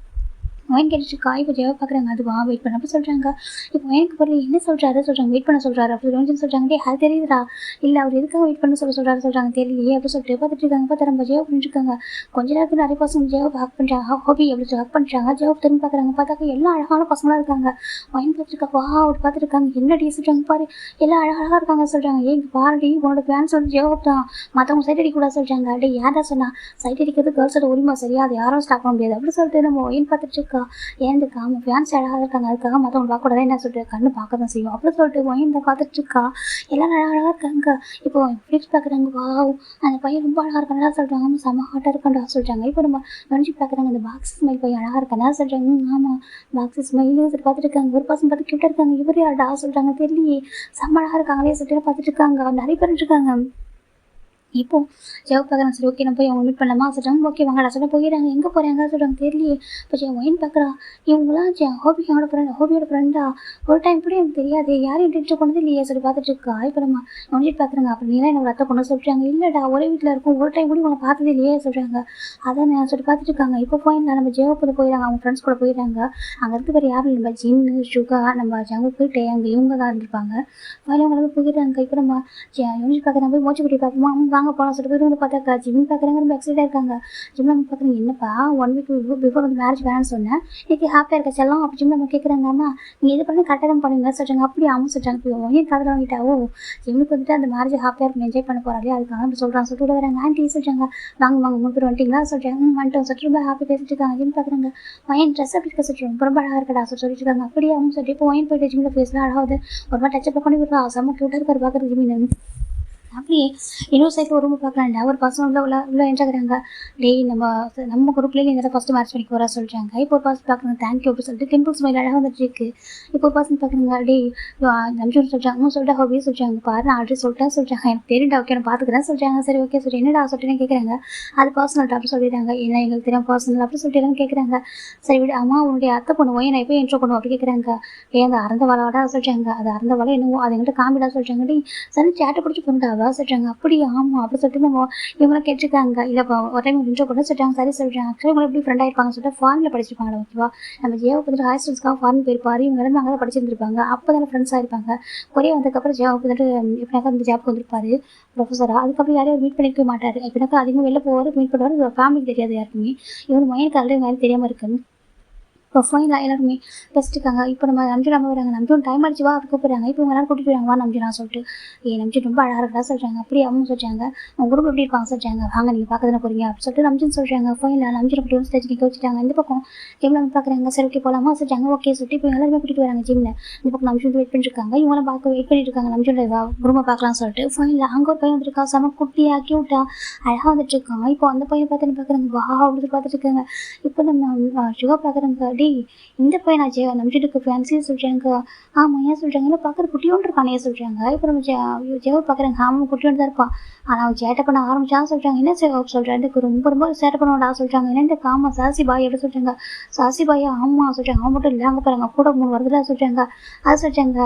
ஒயின் கேட்டுட்டு இப்போ ஜெவ பார்க்குறாங்க. அதுவா வெயிட் பண்ண அப்படி சொல்கிறாங்க. இப்போ ஒயினுக்கு பொருள் என்ன சொல்கிறாரு சொல்கிறாங்க. வெயிட் பண்ண சொல்கிறாரு அப்படி சொல்கிறாங்க. டே அது தெரியுதுடா. இல்லை அவர் எதுக்காக வெயிட் பண்ண சொல்கிறாரு தெரியலையே அப்படி சொல்லிட்டு பார்த்துட்டு இருக்காங்க. பார்த்தா நம்ம ஜெவ பண்ணிட்டுருக்காங்க. கொஞ்ச நேரத்தில் நிறைய பசங்க ஜெவ ஹக் பண்ணுறாங்க. ஹோபி அப்படி ஹக் பண்ணுறாங்க. ஜெவ திரும்பி பார்க்குறாங்க. பார்த்தாக்க எல்லாம் அழகான பசங்களாக இருக்காங்க. ஒயின் பார்த்துருக்கா. வா அப்படி பார்த்துருக்காங்க. என்ன டீ சொல்கிறாங்க பாரு, எல்லாம் அழகாக இருக்காங்க சொல்கிறாங்க. ஏங்க பாருடி உன்னோட ஃபேன்ஸ் வந்து ஜெவ தான், மற்றவங்க சைட் அடிக்கூடாது சொல்கிறாங்க. டே யாரா சொன்னா சைட் அடிக்கிறது கேர்ள்ஸோட உரிமை, சரியா? அது யாரும் ஸ்டாப் பண்ண முடியாது அப்படி சொல்லிட்டு நம்ம ஒயின் பார்த்துட்டு இருக்கா. ஏந்துக்கா அவங்க ஃபேன்ஸ் அழகாக இருக்காங்க, அதுக்காக மற்றவங்க பார்க்கக்கூடாது என்ன சொல்லிட்டு கண்ணு பார்க்க தான் செய்யும் அப்படி சொல்லிட்டு ஒயின் பார்த்துட்டு இருக்கா. எல்லாம் அழகாக இருக்காங்க. இப்போ ஃப்ளிப்ஸ் பார்க்குறாங்க. வா அந்த பையன் ரொம்ப அழகாக இருக்கானா சொல்கிறாங்க. ஆமாம் செம்ம ஹாட்டாக இருக்காண்டா சொல்கிறாங்க. இப்போ நம்ம நினச்சி பார்க்குறாங்க. அந்த பாக்ஸ் ஸ்மைல் பையன் அழகாக இருக்கானா சொல்கிறாங்க. ஆமாம் பாக்ஸ் ஸ்மைல் பார்த்துட்டு இருக்காங்க. ஒரு பசங்க பார்த்து கிட்ட இருக்காங்க. இவர் யாருடா சொல்கிறாங்க. தெரியலையே செம்ம அழகாக இருக்காங்களே சொல்லிட்டு பார்த்துட்டு இருக்காங்க. நிறைய பேர் இருக்காங்க. இப்போ ஜெவ பார்க்குறாங்க. சரி ஓகே நம்ம போய் அவங்க மீட் பண்ணலாமா சொல்கிறாங்க. ஓகே வாங்கடா சொல்ல போயிடறாங்க. எங்கே போகிறாங்க சொல்கிறாங்க. தெரியலையே. இப்போ ஒயின் பார்க்குறா. இவங்களாம் ஹோபியோட ஃப்ரெண்டா? ஒரு டைம் கூட எனக்கு தெரியாது, யாரும் இன்ட்ரெஸ்ட் கொண்டது இல்லையே சொல்லி பார்த்துட்டு இருக்கா. இப்போ நம்ம நோண்டிட்டு பார்க்குறாங்க. அப்புறம் நீலாம் எனக்கு ரத்த கொண்டு சொல்கிறாங்க. இல்லைடா ஒரே வீட்டில் இருக்கும், ஒரு டைம் கூட உங்களை பார்த்தது இல்லையே சொல்கிறாங்க. அதான் நான் சொல்லி பார்த்துட்டு இருக்காங்க. இப்போ போயிடலாம் நம்ம ஜெவ கூட போயிடறாங்க. அவங்க ஃப்ரெண்ட்ஸ் கூட போயிடறாங்க. அங்கே இருக்க பேர் யாரும் இல்லை, ஜின்னு சுகா நம்ம ஜங்குக்கு டேயாங் இவங்க தான் இருந்திருப்பாங்க. அவங்க போயிடுறாங்க. இப்போ நம்ம நோண்டிட்டு பார்க்குறாங்க. போய் மோச்சு குட்டி பார்ப்போமா வாங்க போகலாம் சொல்லிட்டு போய் வந்து பார்த்தாக்கா ஜிம் பார்க்குறாங்க. ரொம்ப எக்ஸைட்டாக இருக்காங்க. ஜிம்ல நம்ம பார்க்குறாங்க. என்னப்பா 1 வீக் பிஃபோர் வந்து மேரேஜ் வேணும்னு சொன்னேன், இன்னைக்கு ஹாப்பியாக இருக்க செல்லம் அப்படி ஜிம் நம்ம கேட்குறாங்க. அம்மா நீங்கள் இது பண்ணி கரெக்டாக தான் பண்ணுவீங்க சொல்கிறாங்க. அப்படி அவங்க சொல்கிறாங்க. இப்போ ஏன் காதில் வாங்கிட்டாவோ ஜிம்முக்கு வந்துட்டு அந்த மேரேஜ் ஹாப்பியாக இருக்கும் என்ஜாய் பண்ண போகிறாங்களே அதுக்காக நம்ம சொல்கிறாங்க சொல்லிட்டு வராங்க. ஆண்டி சொல்கிறாங்க. வாங்க 3 பேர் வந்துட்டீங்களா சொல்கிறாங்க. வந்துட்டோம் சொல்லிட்டு ரொம்ப ஹாப்பி பேசிட்டு இருக்காங்க. ஜிம் பார்க்குறாங்க. ஒயின் ட்ரெஸ் அப்படி இருக்க சொல்லிட்டு ரொம்ப அழகாக இருக்கடா சொல்லிட்டு இருக்காங்க. அப்படியே அவங்க சொல்லிட்டு இப்போ ஒயின் போயிட்டு ஜிம்மில் ஃபேஸ்லாம் அழகாவது ஒரு மாதிரி டச்சப் பண்ணி விடுறா. செம்ம க்யூட்டாக இருக்காரு பார்க்குறது ஜிம்மின். அப்படியே இன்னொரு சைடில் ஒரு ரூம் பார்க்கலாம்டா. ஒரு பசங்க உள்ள என்ட்ராகிறாங்க. டேய் நம்ம குரூப்லேயே இந்த ஃபஸ்ட்டு மேட்ச் பண்ணிக்கு வரா சொல்கிறாங்க. இப்போ ஒரு பசங்க பார்க்குறாங்க. தேங்க்யூ அப்படி சொல்லிட்டு டெம்பிள் ஸ்மைல் அழகாக வந்துட்டு இருக்கு. இப்போ ஒரு பசங்க பார்க்குறாங்க. டேய் நம்ஜூன் சொல்கிறாங்க. சொல்லிட்டு ஹோபியே சொல்கிறாங்க. பாரு நான் ஆல்ரெடி சொல்கிறாங்க. எனக்கு தெரியும்டா ஓகே நான் பார்த்துக்கிறேன் சொல்கிறாங்க. சரி ஓகே சொல்லி என்னடா சொல்லிட்டு கேட்குறாங்க. அது பர்சனல் அப்படி சொல்லிடுறாங்க. என்ன எங்களுக்கு தெரியும் பர்சனல் அப்படி சொல்லிட்டு கேட்குறாங்க. சரி விட அம்மா உன்னுடைய அத்தை பொண்ணு ஓய் நான் எப்போ இன்ட்ரோ பண்ணுவோம் அப்படி கேட்குறாங்க. அந்த அறந்த வளவாடா சொல்கிறாங்க. அது அறந்த வளம் என்னவோ அது எங்கிட்ட காமிடா சொல்கிறாங்க. டேய் சரி சேட்டை பிடிச்சி பொண்ணுடா சொல்கிறாங்க. அப்படி ஆமாம் அப்படி சொல்லிட்டு நம்ம இவங்களாம் கேட்டிருக்காங்க. இல்லைப்பா ஒரு டைம் இன்ட்ரோ கூட சொல்கிறாங்க. சரி சொல்கிறாங்க. ஆக்சுவலி இவங்க எப்படி ஃப்ரெண்ட் ஆகிருப்பாங்கன்னு சொல்லிட்டு ஃபாரினில் படிச்சிருப்பாங்க. ஓகேவா நம்ம ஜேவை வந்துட்டு ஹாஸ்டல்ஸ்க்காக ஃபாரின் போயிருப்பாரு. இவங்க எல்லாமே அங்கே தான் படிச்சிருந்துருப்பாங்க. அப்போ தானே ஃப்ரெண்ட்ஸ் ஆகிருப்பாங்க. கொரியா வந்ததுக்கப்புறம் ஜேவை வந்துட்டு எப்படினாக்கா அந்த ஜாப்க்கு வந்திருப்பாரு ப்ரொஃபஸராக. அதுக்கப்புறம் யாரையும் மீட் பண்ணிக்க மாட்டார். எப்படினாக்கா அதிகமாக வெளில போவார் மீட் பண்ணுவார். ஃபேமிலிக்கு தெரியாது யாருக்குமே. இவன் மயனுக்கு ஆல்ரெடி யாரும் தெரியாமல் இருக்குன்னு இப்போ ஃபைனலாக எல்லாருமே பேசிட்டுருக்காங்க. இப்போ நம்ம நம்ஜூன் அம்மா வராங்க. நம்ஜூன் டைம் அடிச்சு வா அதுக்கு போகிறாங்க. இப்போ இவங்க எல்லாரும் கூட்டிட்டு போயிறாங்க. வா நம்ஜூன் சொல்லிட்டு நம்ஜூன் ரொம்ப அழகாக இருக்கா சொல்கிறாங்க. அப்படியே அவங்க சொல்கிறாங்க. உங்கள் குரூப் எப்படி இருப்பாங்க சொல்கிறாங்க. வாங்க நீங்கள் பார்க்க தானே போகிறீங்க அப்படின்னு சொல்லிட்டு நம்ஜூன் சொல்கிறாங்க. ஃபைனலாக நம்ஜூன் அப்படி வந்து ஸ்டேஜ் நிற்க வச்சுட்டாங்க. இந்த பக்கம் ஜிம்மில் வந்து பார்க்குறாங்க. சரி ஓகே போகலாமா சொல்கிறாங்க. ஓகே சொல்லிட்டு இப்போ எல்லாருமே கூட்டிகிட்டு வராங்க ஜிம்மில். இந்த பக்கம் நம்ஜூன் வெயிட் பண்ணிருக்காங்க. இவங்களாம் பார்க்க வெயிட் பண்ணிட்டு இருக்காங்க. நம்ஜூன் குரூப்பை பார்க்கலாம்னு சொல்லிட்டு ஃபைனலாக அங்கே ஒரு பையன் வந்துருக்கா. செம குட்டியாக க்யூட்டாக அழகாக வந்துட்டு இருக்காங்க. இப்போ அந்த பையன் பார்க்குறாங்க. வா அப்படின்னு பார்த்துட்டு இருக்காங்க. இப்போ நம்ம சுகா பார்க்குறாங்க. டே இந்த பையன் நம்ஜூனுக்கு ஃபேன்ஸியே சொல்கிறாங்க. ஆமாம் ஏன் சொல்கிறாங்க. இல்லை பார்க்குற குட்டியோண்டு இருக்கானே சொல்கிறாங்க. இப்போ நம்ம ஜெவ பார்க்குறாங்க. ஆமாம் குட்டியோண்டு தான் இருப்பான். ஆனால் அவன் சேட்டை பண்ண ஆரம்பிச்சான்னு சொல்கிறாங்க. என்ன சொல்கிறாங்க. எனக்கு ரொம்ப சேட்டை பண்ணுவாடா சொல்கிறாங்க. என்ன இந்த காமா சாசி பாய் எப்படி சொல்கிறாங்க. சாசி பாயா ஆமாம் சொல்கிறாங்க. அவன் மட்டும் இல்லை அங்கே பாருங்க கூட 3 வருதுல சொல்கிறாங்க. அது சொல்கிறாங்க.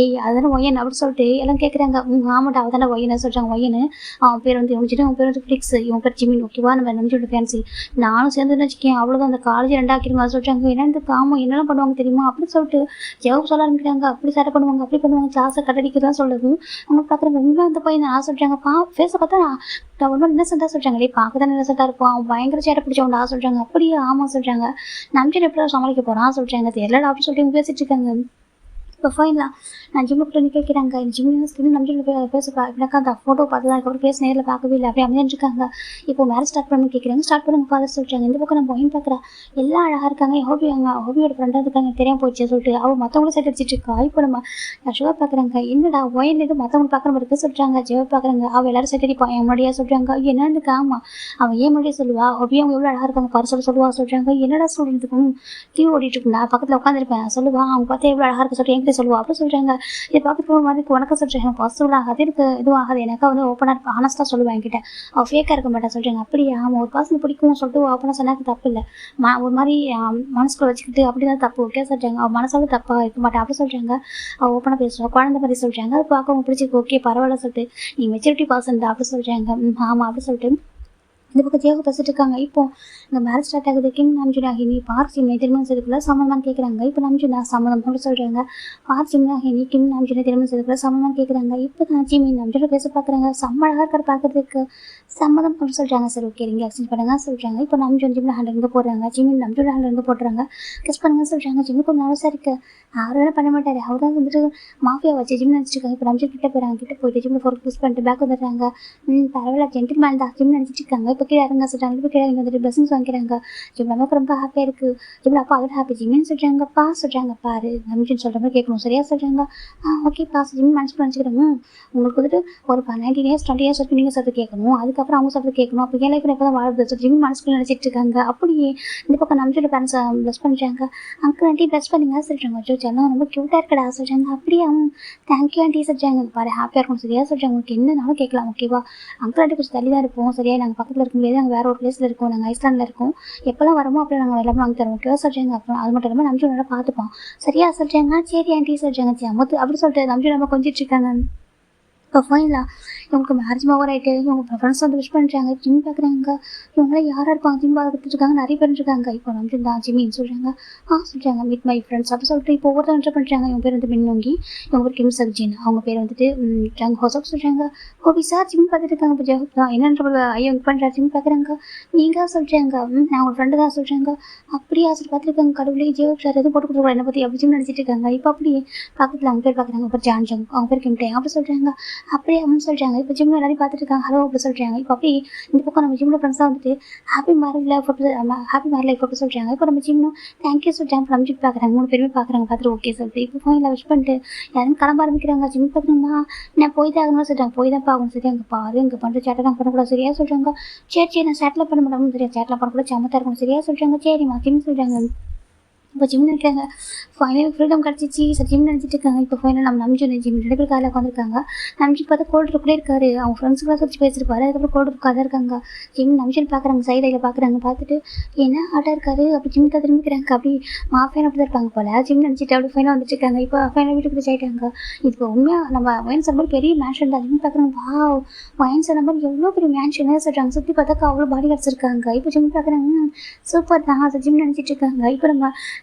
ஏய் அதுதானே ஒய்யன் அப்படி சொல்லிட்டு எல்லாம் கேட்குறாங்க. ஆமாட்டா அவள் தானே ஒய்யன்னு சொல்கிறாங்க. ஒய்யன்னு அவன் பேர் வந்து இவங்க அவன் பேர் வந்து ஃபிளிக்ஸ் இவன் பேர் ஜிமின். ஓகேவா நம்ம நம்ஜூன் ஃபேன்ஸி நானும் சேர்ந்துன்னு வச்சுக்கேன். அவ்வளோதான் அந்த காலேஜ் 2 ஆக்கிடுங்க சொல்கிறாங்க. என்ன இந்த காமம் என்னெல்லாம் பண்ணுவாங்க தெரியுமா அப்படின்னு சொல்லிட்டு ஜெவப் சொல்ல ஆரம்பிக்கிறாங்க. அப்படி சேட்டை பண்ணுவாங்க அப்படி பண்ணுவாங்க கிளாஸை கட்டடிக்கிறதா சொல்லுது. அவங்க பார்க்குறாங்க. உண்மையாக அந்த பையன் நான் சொல்கிறாங்க. ஃபேஸை பார்த்தா நான் ஒரு மாதிரி இன்னசென்ட்டாக சொல்கிறாங்க. டே பார்க்க தான் இன்னசென்ட்டாக இருப்பான். அவன் பயங்கர சேட்டை பிடிச்சவன்டா சொல்கிறாங்க. அப்படியே ஆமாம் சொல்கிறாங்க. நம்ஜூன் எப்படி சமாளிக்க போகிறான் சொல்கிறாங்க. தெரியலடா அப்படின்னு சொல்லிட்டு இவங்க பேசிட்டு இருக்காங்க. இப்போ ஃபைனலாக நான் ஜிம்மில் கூட்டு கேட்குறாங்க. ஜிம்மில் ஸ்கிரீன் நம்ஜூன் பேசுப்பா இப்படினாக்கா அந்த ஃபோட்டோ பார்த்து தான் அதுக்கப்புறம் பேச நேரில் பார்க்கவே இல்லை அப்படி அமைஞ்சிருக்காங்க. இப்போ மேரேஜ் ஸ்டார்ட் பண்ணி கேட்குறாங்க. ஸ்டார்ட் பண்ணுங்க ஃபாதர் சொல்கிறாங்க. இந்த பக்கம் நம்ம ஒயின் பார்க்குறா. எல்லாம் அழகாக இருக்காங்க. ஹோபியோட ஃப்ரெண்டாக இருக்காங்க தெரியாமல் போச்சு சொல்லிட்டு அவள் மற்றவங்களும் சைட் அடிச்சிட்டு இருக்கா. இப்போ நம்ம சுகர் பார்க்குறாங்க. என்னடா ஒயின் இது மற்றவங்க பார்க்குற மாதிரி இருக்குது சொல்கிறாங்க. ஜெவ பார்க்குறாங்க. அவள் எல்லாரும் சைட் அடிப்பான் என் முன்னாடியா சொல்கிறாங்க. என்னன்னு ஆமாம் அவன் ஏன் முன்னாடியே சொல்லுவா. ஹோபி அவங்க எவ்வளோ அழகாக இருக்காங்க பாரு சொல்லுவா சொல்கிறாங்க. என்னடா சொல்லிட்டுருக்கும் டிவி ஓடிட்டு இருக்குண்ணா பக்கத்தில் உட்காந்துருப்பேன் சொல்லுவா. அவங்க பார்த்தா எவ்வளோ அழகாக இருக்க சொல்லிட்டு என்கிட்ட போய் சொல்லுவா அப்படி சொல்கிறாங்க. இதை பார்க்க ஒரு மாதிரி உனக்கு சொல்கிறேன் எனக்கு பாசிபிள் ஆகாது, எனக்கு இதுவும் ஆகாது, எனக்கு வந்து ஓப்பனாக ஆனஸ்ட்டாக சொல்லுவேன் என்கிட்ட, அவள் ஃபேக்காக இருக்க மாட்டேன் சொல்கிறாங்க. அப்படியா அவன் ஒரு பர்சன் பிடிக்கும்னு சொல்லிட்டு ஓப்பனாக சொன்னாக்க தப்பு இல்லை, ஒரு மாதிரி மனசுக்குள்ள வச்சுக்கிட்டு அப்படி தான் தப்பு ஓகே சொல்கிறாங்க. அவள் மனசால தப்பாக இருக்க மாட்டேன் அப்படி சொல்கிறாங்க. அவள் ஓப்பனாக பேசுவாள் குழந்தை மாதிரி சொல்கிறாங்க. அது பார்க்க அவங்க பிடிச்சிருக்கு ஓகே பரவாயில்ல சொல்லிட்டு நீ மெச்சூரிட்டி பர்சன் தான் அப்படி சொல்கிறாங்க. ஆமாம் அப்படி சொல்லிட்டு இந்த பக்கம் ஜியோவை பேசிட்டு இருக்காங்க. இப்போ இந்த மேரேஜ் ஸ்டார்ட் ஆகுது. கிம் நாம்ஜுனாஹினி பார்சிம்னை திருமணம் செய்துக்குள்ள சம்மதமானு கேட்குறாங்க. இப்போ நாம்ஜுனா சம்மதம் அப்படின்னு சொல்கிறாங்க. பார்சிம்னாஹினி கிம் நாம்ஜுனை திருமணம் செய்துக்குள்ள சம்மதமானு கேட்குறாங்க. இப்போ தான் ஜிமி நாம்ஜுனை பேச பார்க்குறாங்க. செம்ம அழகாக இருக்கிற பார்க்கறதுக்கு சம்மதம் அப்படின்னு சொல்கிறாங்க. சரி ஓகே நீங்கள் எக்ஸ்சேஞ்ச் பண்ணுங்க சொல்கிறாங்க. இப்போ நாம்ஜுன் ஜிம்ல ஹேண்ட் இருந்து போடுறாங்க. ஜிமி நாம்ஜுன் ஹேண்ட் இருந்து போடுறாங்க. கிஸ் பண்ணுங்க சொல்கிறாங்க. ஜிம்மி கொஞ்சம் நர்வஸாக இருக்குது, அவர் வேலை பண்ண மாட்டார், அவர் தான் வந்துட்டு மாஃபியா வச்சு ஜிம் நினச்சிருக்காங்க. இப்போ நாம்ஜுன் கிட்ட போகிறாங்க. கிட்ட போயிட்டு ஜிம்மில் ஃபோர் கிஸ் பண்ணிட்டு பேக் வந்துடுறாங்க. பரவாயில்ல ஜென்டில் மேன் தான் ஜிம் நினச்சிட்டு இருக்காங்க. இப்போ கீழே இறங்க சொல்கிறாங்க. இப்போ கீழே இறங்கி வந்துட்டு பிளஸிங்ஸ் வாங்கிக்கிறாங்க. ஜிம் நமக்கு ரொம்ப ஹாப்பியாக இருக்குது. ஜிம்ல அப்பா அவர் ஹாப்பி ஜிம்மின்னு சொல்கிறாங்கப்பா சொல்கிறாங்க. பாரு நாம்ஜுன் சொல்கிற மாதிரி கேட்கணும் சரியா சொல்கிறாங்க. ஓகேப்பா ஜிம் மனசுக்கு நினச்சிக்கிறோம். உங்களுக்கு வந்துட்டு ஒரு 19 இயர்ஸ் 20 இயர்ஸ் வரைக்கும் நீங்கள் சொல்கிறது கேட்கணும், அதுக்கப்புறம் அவங்க சொல்கிறது கேட்கணும். அப்போ என் லைஃப்பில் எப்போ தான் வாழ்றது சொல்லி ஜிம் மனசுக்குள்ள நினச்சிட்டு இருக்காங்க. அப்படியே இந்த பக்கம் நாம்ஜுன் பேரண்ட்ஸ் ப்ளஸ் பண்ணுறாங்க. அங்கிள் ஆண்டி ப்ளஸ் பண்ணிங்க சொல்கிறாங்க. அச்சோ செல்லம் ரொம்ப க்யூட்டாக இருக்கடா சொல்கிறாங்க. அப்படியே தேங்க்யூ ஆண்டி சொல்கிறாங்க. பாரு ஹாப்பியாக இருக்கும் சரியா சொல்கிறாங்க. உங்களுக்கு என்னன்னாலும் கேட்கலாம் ஓகேவா. அங்கிள் ஆண்டி கொஞ்சம் தள்ளி தான் இருப்போம் சரியா, நாங்கள் பக்கத்தில் இருக்க முடியாது, நாங்கள் வேறு ஒரு பிளேஸில் இருக்கோம், நாங்கள் ஐஸ்லாண்டில் இருக்கோம், எப்போல்லாம் வரமோ அப்போ நாங்கள் எல்லாமே வாங்கி தரோம் ஓகேவா சொல்கிறாங்க. அப்புறம் அது மட்டும் இல்லாமல் நம்ஜு நல்லா பார்த்துப்போம் சரியா சொல்கிறாங்க. சரி ஆண்டி சொல்கிறாங்க. சரி அம்மத்து அப்படி சொல்லிட்டு நம்ஜு நம்ம கொஞ்சிட்டு இருக்காங்க. இப்போ ஃபைனலாக இவங்களுக்கு மேரேஜ் ஓவர் ஆகிட்டு இவங்க ஃப்ரெண்ட்ஸ் வந்து விஷ் பண்ணுறாங்க. ஜிம் பார்க்குறாங்க. இவங்களாம் யாராக இருப்பாங்க ஜிம் பார்த்துட்டு இருக்காங்க, நிறைய பேர் இருக்காங்க. இப்போ நம்ம தான் ஜிம்மின்னு சொல்கிறாங்க. சொல்கிறாங்க மீட் மை ஃப்ரெண்ட்ஸ் அப்படி சொல்லிட்டு இப்போ ஒவ்வொருத்தர் என்ட்ரு பண்ணுறாங்க. இவங்க பேர் வந்து மின்னோங்கி, இவங்க பேர் கிம் சக்ஜின், அவங்க பேர் வந்துட்டு ஜங் ஹோசப் சொல்கிறாங்க. ஓபி சார் ஜிம் பார்த்துட்டு இருக்காங்க. இப்போ ஜஹப் தான் என்னன்ற ஐயோ இங்கே பண்ணுறாரு ஜிம் பார்க்குறாங்க. நீங்கள் சொல்கிறாங்க நான் உங்கள் ஃப்ரெண்டு தான் சொல்கிறாங்க. அப்படியே ஆசை பார்த்துருக்காங்க. கடவுளே ஜெயப் சார் எதுவும் போட்டு கொடுத்துருவாங்க என்னை பற்றி அப்படி ஜிம் நினச்சிட்டு இருக்காங்க. இப்போ அப்படியே பக்கத்தில் அவங்க பேர் பார்க்குறாங்க. இப்போ ஜான் ஜங், அவங்க பேர் கிம்டே அப்படி சொல்கிறாங்க. அப்படியே அவங்க சொல்கிறாங்க. இப்போ ஜிம்மில் எல்லாரும் பார்த்துட்டு இருக்காங்க. ஹலோ அப்படி சொல்கிறாங்க. இப்போ அப்படியே இந்த பக்கம் நம்ம ஜிம்மில் ஃப்ரெண்ட்ஸாக வந்துட்டு ஹாப்பி மேரேஜ் லைஃப் அப்படி சொல்கிறாங்க. இப்போ நம்ம ஜிம்னும் தேங்க்யூ சொல்கிறாங்க. இப்போ நம்ம ஜிம் பார்க்குறாங்க. 3 பேருமே பார்க்குறாங்க. பார்த்துட்டு ஓகே சொல்லிட்டு இப்போ ஃபோனில் விஷ் பண்ணிட்டு யாரும் கிளம்ப ஆரம்பிக்கிறாங்க. ஜிம் பார்க்கணுமா நான் போய் தான் ஆகணும்னு சொல்கிறாங்க. போய் தான் பார்க்கணும் சரியா. அங்கே பாரு இங்கே பண்ணுற சேட்டை தான் பண்ணக்கூடாது சரியா சொல்கிறாங்க. சரி நான் சேட்டில் பண்ண மாட்டோம்னு சரியா, சேட்டில் பண்ணக்கூடாது சமத்தாக இருக்கணும் சரியா சொல்கிறாங்க. சரிம்மா ஜிம் சொல்கிறாங்க. இப்போ ஜிம் நினைக்கிறாங்க. ஃபைனல் ஃப்ரீடம் கிடச்சிச்சு சார் ஜிம் நினச்சிட்டு இருக்காங்க. இப்போ ஃபைனல் நம்ம நம்ஜுன் ஜிம் 2 பேர் காலையில் உட்காந்துருக்காங்க. நம்ஜுன் பார்த்தா கோல்டு கூட இருக்காரு. அவங்க ஃப்ரெண்ட்ஸுக்குலாம் சொல்லி பேசியிருப்பாரு. அதுக்கப்புறம் கோல்டு இருக்காக இருக்காங்க. ஜிம் நம்ஜுன் பார்க்குறாங்க. சைடில் பார்க்குறாங்க. பார்த்துட்டு என்ன ஆட்டாக இருக்காரு அப்படி ஜிம் தான் திரும்பிக்கிறாங்க. அப்படி மாஃபியான அப்படி தான் இருப்பாங்க போல. ஜிம் நினச்சிட்டு அப்படி ஃபைனல் வந்துட்டு இருக்காங்க. இப்போ ஃபைனல் வீட்டுக்கு போய் ஆகிட்டாங்க. இப்போ உண்மையாக நம்ம வயன்ஸ் அந்த மாதிரி பெரிய மேன்ஷன் தான். ஜிம் பார்க்குறாங்க. வயன்ஸ் அந்த மாதிரி எவ்வளோ பெரிய மேன்ஷன் சொல்கிறாங்க. சுற்றி பார்த்தாக்கா அவ்வளோ பாடி கிடச்சிருக்காங்க. இப்போ ஜிம் பார்க்குறாங்க. சூப்பர் தான் ஜிம் நினச்சிட்டு இருக்காங்க. இப்போ நம்ம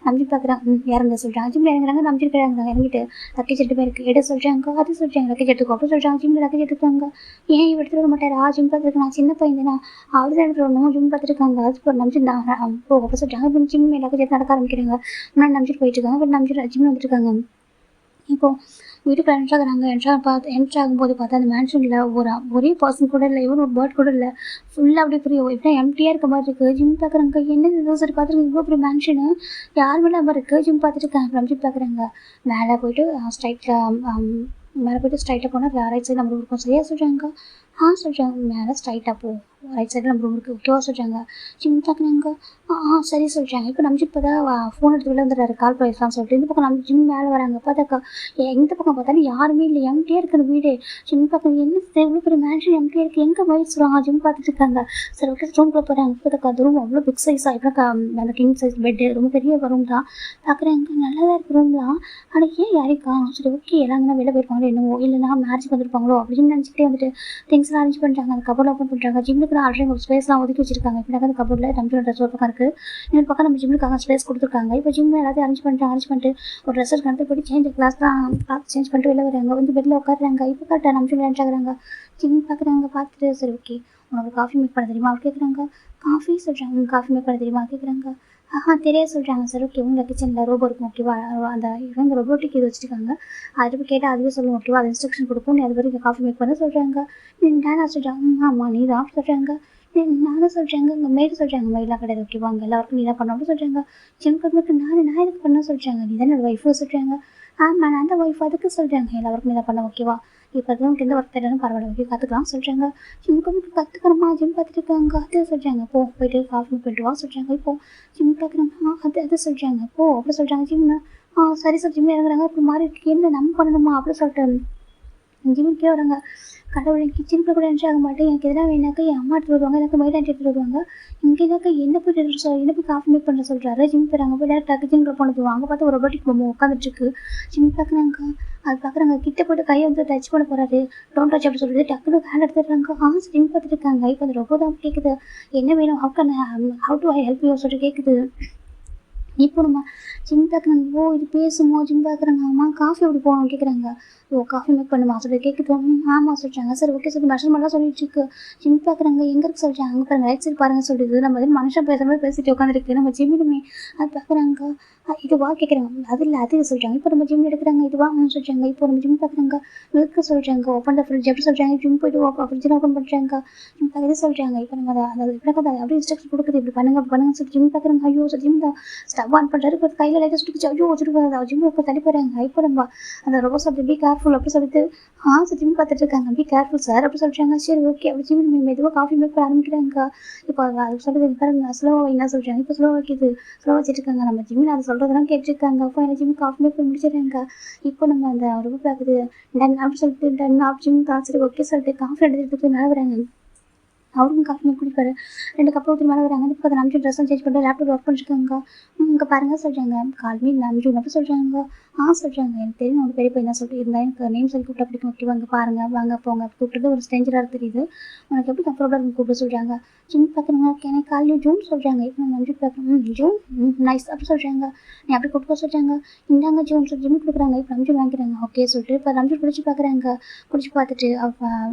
பார்க்குறாங்க. இறங்க சொல்கிறாங்க. ஜிம்மில் இறங்குறாங்க. நம்ம இறங்கிட்டு லக்கேஜ் 2 பேருக்கு எடு சொல்கிறாங்க. அது சொல்கிறாங்க லக்கேஜ் எடுத்துக்கோ அப்படி சொல்கிறாங்க. ஜிம்மில் லக்கேஜ் எடுத்துக்காங்க. ஏன் இவ எடுத்துகிட்டு வர மாட்டார் ஜிம் பார்த்துருக்கு நான் சின்ன பையன் தானே அவர் தான் எடுத்துகிட்டு வரணும் ஜிம் பார்த்துருக்காங்க. அது நம்ம தான் அப்போ சொல்கிறாங்க. இப்போ ஜிம் லக்கேஜ் எடுத்து நடக்க ஆரம்பிக்கிறாங்க. முன்னாடி நம்பிட்டு போயிட்டு இருக்காங்க. இப்போ நம்ம ஜிம் வந்துட்டு இருக்காங்க. இப்போது வீட்டுக்குள்ள என்ட்ரு ஆகும்போது பார்த்தா அந்த மேன்ஷனில் ஒரே பர்சன் கூட இல்லை, இவன் ஒரு பேர்ட் கூட இல்லை, ஃபுல்லாக அப்படியே பெரிய எப்படின்னா எம்டியாக இருக்க மாதிரி இருக்குது. ஜிம் பார்க்குறாங்க. என்ன சரி பார்த்துருக்கு இவ்வளோ பெரிய மேன்ஷனு யாருமே இல்லாமல் இருக்குது. ஜிம் பார்த்துட்டு இருக்காங்க. ஜிம் பார்க்குறாங்க. மேலே போயிட்டு ஸ்ட்ரைட்டாக போனால் ரைட் சைடு நம்ம இருக்கும் சரியா சொல்கிறாங்க. சொல்கிறாங்க. மேலே ஸ்ட்ரைட்டாக போ ரைட் சைடில் நம்ம ரூம் இருக்குது ஓகேவா சொல்கிறாங்க. ஜிம் பார்க்குறாங்க. சரி சொல்கிறாங்க. இப்போ நம்ம இப்போ தான் ஃபோன் எடுத்து வெளில வந்துடுறாரு கால் பேசலாம்னு சொல்லிட்டு. இந்த பக்கம் நம்ம ஜிம் மேலே வராங்க. பார்த்தாக்கா எந்த பக்கம் பார்த்தாலும் யாருமே இல்லை, எம்டியாக இருக்குது வீடு. ஜிம் பார்க்குறாங்க. என்ன எவ்வளோ பெரிய மேன்ஷன் எம்டியாக இருக்குது எங்கே போய் சொல்லுவாங்க. ஜிம் பார்த்துட்டு இருக்காங்க. சரி ஓகே ரூம்குள்ளே போகிறாங்க. பார்த்தாக்கா அது ரூம் அவ்வளோ பிக் சைஸாக இப்போ அந்த கிங் சைஸ் பெட்டு ரொம்ப பெரிய ரூம் தான். பார்க்குறாங்க நல்லா தான் இருக்குது ரூம்லாம். ஆனால் ஏன் யாரையும் காணும். சரி ஓகே எல்லாருமே வெளில போயிருப்பாங்களோ என்னவோ இல்லைனா மேரேஜுக்கு வந்துருப்பாங்களோ அப்படின்னு நினச்சிட்டே வந்துட்டு திங்ஸ்லாம் அரேஞ்ச் பண்ணுறாங்க. அந்த கபோர்டில் ஓப்பன் பண்ணுறாங்க. ஜிம்முக்கு ஆல்ரெடி ஒரு ஸ்பேஸ்லாம் ஒதுக்கி வச்சிருக்காங்க. இப்போ அந்த கபோர்டில் நம்ம ட்ரெஸ் ஒரு பக்கம் இருக்குது, இன்னொரு பக்கம் நம்ம ஜிம்முக்காக ஸ்பேஸ் கொடுத்துருக்காங்க. இப்போ ஜிம் எல்லாத்தையும் அரேஞ்ச் பண்ணிட்டு ஒரு ட்ரெஸ்ஸர் கண்டு போய் கிளாஸ்லாம் சேஞ்ச் பண்ணிட்டு வெளில வராங்க. வந்து பெட்டில் உட்காடுறாங்க. இப்போ கரெக்டாக நம்ம ஜிம் லேண்ட் ஆகுறாங்க. ஜிம் பார்க்குறாங்க. பார்த்துட்டு சரி ஓகே உனக்கு காஃபி மேக் பண்ண தெரியுமா அவர் கேட்குறாங்க. காஃபி சொல்கிறாங்க. காஃபி மேக் பண்ண தெரியுமா கேட்குறாங்க. தெரியாது சொல்கிறாங்க. சரி ஓகே உங்கள் கிச்சனில் ரோபோ இருக்கும் ஓகேவா, அந்த இவங்க ரொபோட்டிக் இது வச்சுருக்காங்க, அது போய் கேட்டால் அதுவே சொல்லுவோம் ஓகேவா, அது இன்ஸ்ட்ரக்ஷன் கொடுக்கும் நீ அது வரைக்கும் காஃபி மேக் பண்ண சொல்கிறாங்க. நான் சொல்கிறாங்க. ஆமாம் நீ தான் சொல்கிறாங்க. நானும் சொல்கிறாங்க. உங்கள் மேடு சொல்கிறாங்க. மெயிலாம் கிடையாது ஓகேவா, அங்கே எல்லாருக்கும் நீ தான் பண்ணணும்னு சொல்கிறாங்க. ஜிம்க்கு நான் எதுக்கு பண்ண சொல்கிறாங்க. நீ தானே ஒய்ஃபு சொல்கிறாங்க. ஆமாம் நான் அந்த ஒய்ஃப் அதுக்கு சொல்கிறாங்க. எல்லாருக்கும் நீ தான் பண்ண ஓகேவா, இப்போ உங்களுக்கு எந்த ஒர்க் தெரியணும் பரவாயில்ல ஓகே கற்றுக்கலாம் சொல்கிறாங்க. ஜிம்க்கு கற்றுக்கணுமா ஜிம் பார்த்துட்டு இருக்காங்க. அது சொல்கிறாங்க. போயிட்டு காஃபி போயிட்டு வா சொல்கிறாங்க. இப்போது ஜிம் பார்க்குறாங்க. அது சொல்கிறாங்க. அப்படி சொல்கிறாங்க. ஜிம்னா சரி சார் ஜிம்மில் இறங்குறாங்க. இப்போ மாதிரி இருக்கு, என்ன நம்ம பண்ணணுமா அப்படின்னு சொல்லிட்டு ஜிம்மின் கீழே வராங்க. கடவுளை கிச்சனுக்குள்ள கூட என்ட்ரி ஆக மாட்டேன். எனக்கு எதனா வேணாக்கா என் அம்மா எடுத்துட்டு வருவாங்க, எனக்கு மைண்ட் எடுத்துட்டு வருவாங்க. இங்கே எதாக்கா என்ன போய் என்ன போய் காஃபி மேக் பண்ண சொல்கிறாரு. ஜிம் போயிறாங்க. போய் டேரக்டாக கிச்சனுக்குள்ள போனது அங்கே பார்த்தா ஒரு ரொபோட்டிக் பொம்மை உட்காந்துட்டுருக்கு. ஜிம் பார்க்குறாங்க. அது பார்க்குறாங்க. கிட்ட போய்ட்டு கையை வந்து டச் பண்ண போகிறாரு. டோன்ட் டச் அப்படி சொல்லிட்டு டக்குனு ஹேண்ட் எடுத்துடுறாங்க. ஜிம் பார்த்துட்டு இருக்காங்க. இப்போ அந்த ரொபோ தான் கேட்குது, என்ன வேணும், how to I help you சொல்லிட்டு கேட்குது. இப்போ நம்ம ஜிம் பார்க்குறாங்க. இது பேசுமோ ஜிம் பார்க்குறாங்க. அம்மா காஃபி எப்படி போகணும் கேட்குறாங்க. காஃபி மேக் பண்ணுமா சொல்லி கேட்குது. ஆமாம் சொல்கிறாங்க. சரி ஓகே சொல்லி மெஷர்மெண்ட்லாம் சொல்லிட்டு இருக்கு. ஜிம் பார்க்குறாங்க. எங்கே இருக்கு சொல்கிறாங்க. அங்கே பாருங்க, ரைட் சைடு பாருங்க சொல்லிடுது. நம்ம வந்து மனுஷன் பேசுகிற மாதிரி பேசிட்டு உட்காந்துருக்கு நம்ம ஜிம்மிலுமே. அது பார்க்குறாங்க. இதுவா கேட்குறாங்க. அது இல்லை அது சொல்கிறாங்க. இப்போ நம்ம ஜிம் எடுக்கிறாங்க. இதுவா சொல்கிறாங்க. இப்போ நம்ம ஜிம் பார்க்குறாங்க. மில்க்கு சொல்கிறாங்க. ஓப்பன் த ஃப்ரிட்ஜ் எப்படி சொல்கிறாங்க. ஜிம் போய்ட்டு ஃப்ரிட்ஜில் ஓப்பன் பண்ணுறாங்க. ஜிம் பார்க்க இது சொல்கிறாங்க. இப்போ நம்ம அதை இப்படி அப்படியே இன்ஸ்ட்ரக்ஷன் கொடுக்குது. இப்படி பண்ணுங்க அப்படி பண்ணுங்க சொல்லி ஜிம் பார்க்குறாங்க. ஐயோ ஜிம் தான் ஸ்டவ் ஆன் பண்ணுறாரு. இப்போ கையில் லைட்டாக சுட்டுக்குச்சு. ஐயோ சுட்டு ஜிம் இப்போ தள்ளி போகிறாங்க. இப்போ நம்ம அந்த ரொம்ப சொல்லிட்டு பி கேர்ஃபுல் அப்படி சொல்லிட்டு ஜிம் பார்த்துட்டு இருக்காங்க. பி கேர்ஃபுல் சார் அப்படி சொல்கிறாங்க. சரி ஓகே அப்படி ஜிம் மெதுவாக காஃபி மேக் பண்ண ஆரம்பிக்கிறாங்க. இப்போ அது சொல்கிறது பாருங்க, ஸ்லோவாக என்ன சொல்கிறாங்க. இப்போ ஸ்லோவாக வைக்கிது, ஸ்லோவாக வச்சுட்டு இருக்காங்க. நம்ம ஜிம்மில் அதை சொல்கிறதெல்லாம் கேட்டுருக்காங்க. அப்போ என்ன ஜிம் காஃபி மேக் பண்ணி முடிச்சிடுறாங்க. இப்போ நம்ம அந்த ரொம்ப பார்க்குது டன் அப்படி சொல்லிட்டு டன் ஆப் ஜிம் தான். சரி ஓகே சொல்லிட்டு காஃபி எடுத்துகிட்டு மேலே வராங்க. அவருக்கும் காஃபி மேக் குடிப்பாரு. 2 கப் ஊற்றி மேலே வராங்க. இப்போ அதை நம்பிச்சு ட்ரெஸ்ஸும் சேஞ்ச் பண்ணிட்டு லேப்டாப் ஒர்க் பண்ணிருக்காங்க. இங்கே பாருங்க சொல்கிறாங்க. கால்மீ நம்பிச்சு அப்படி சொல்கிறாங்க. சொல்கிறாங்க. எனக்கு தெரியும் அவங்க பெரிய பையன் தான் சொல்லிட்டு இருந்தால் எனக்கு நேம் சொல்லி கூப்பிட்டா பிடிக்கும். ஓகே வாங்க பாருங்க வாங்க போங்க கூப்பிட்டது ஒரு ஸ்ட்ரேஞ்சராக தெரியுது. உனக்கு எப்படி கம்ஃபர்டபுளாக இருக்கும் கூப்பிட சொல்கிறாங்க. ஜிம் பார்க்குறாங்க. எனக்கு காலையில் ஜூன் சொல்கிறாங்க. இப்போ நான் நம்பி பார்க்குறேன். ஜூன் நைஸ் அப்படி சொல்கிறாங்க. நீ அப்படி கொடுக்க சொல்கிறாங்க. இந்தாங்க ஜூன் சொல்லி ஜிம் கொடுக்குறாங்க. இப்போ நம்பி வாங்கிக்கிறாங்க. ஓகே சொல்லிட்டு இப்போ நம்பி பிடிச்சி பார்க்குறாங்க. பிடிச்சி பார்த்துட்டு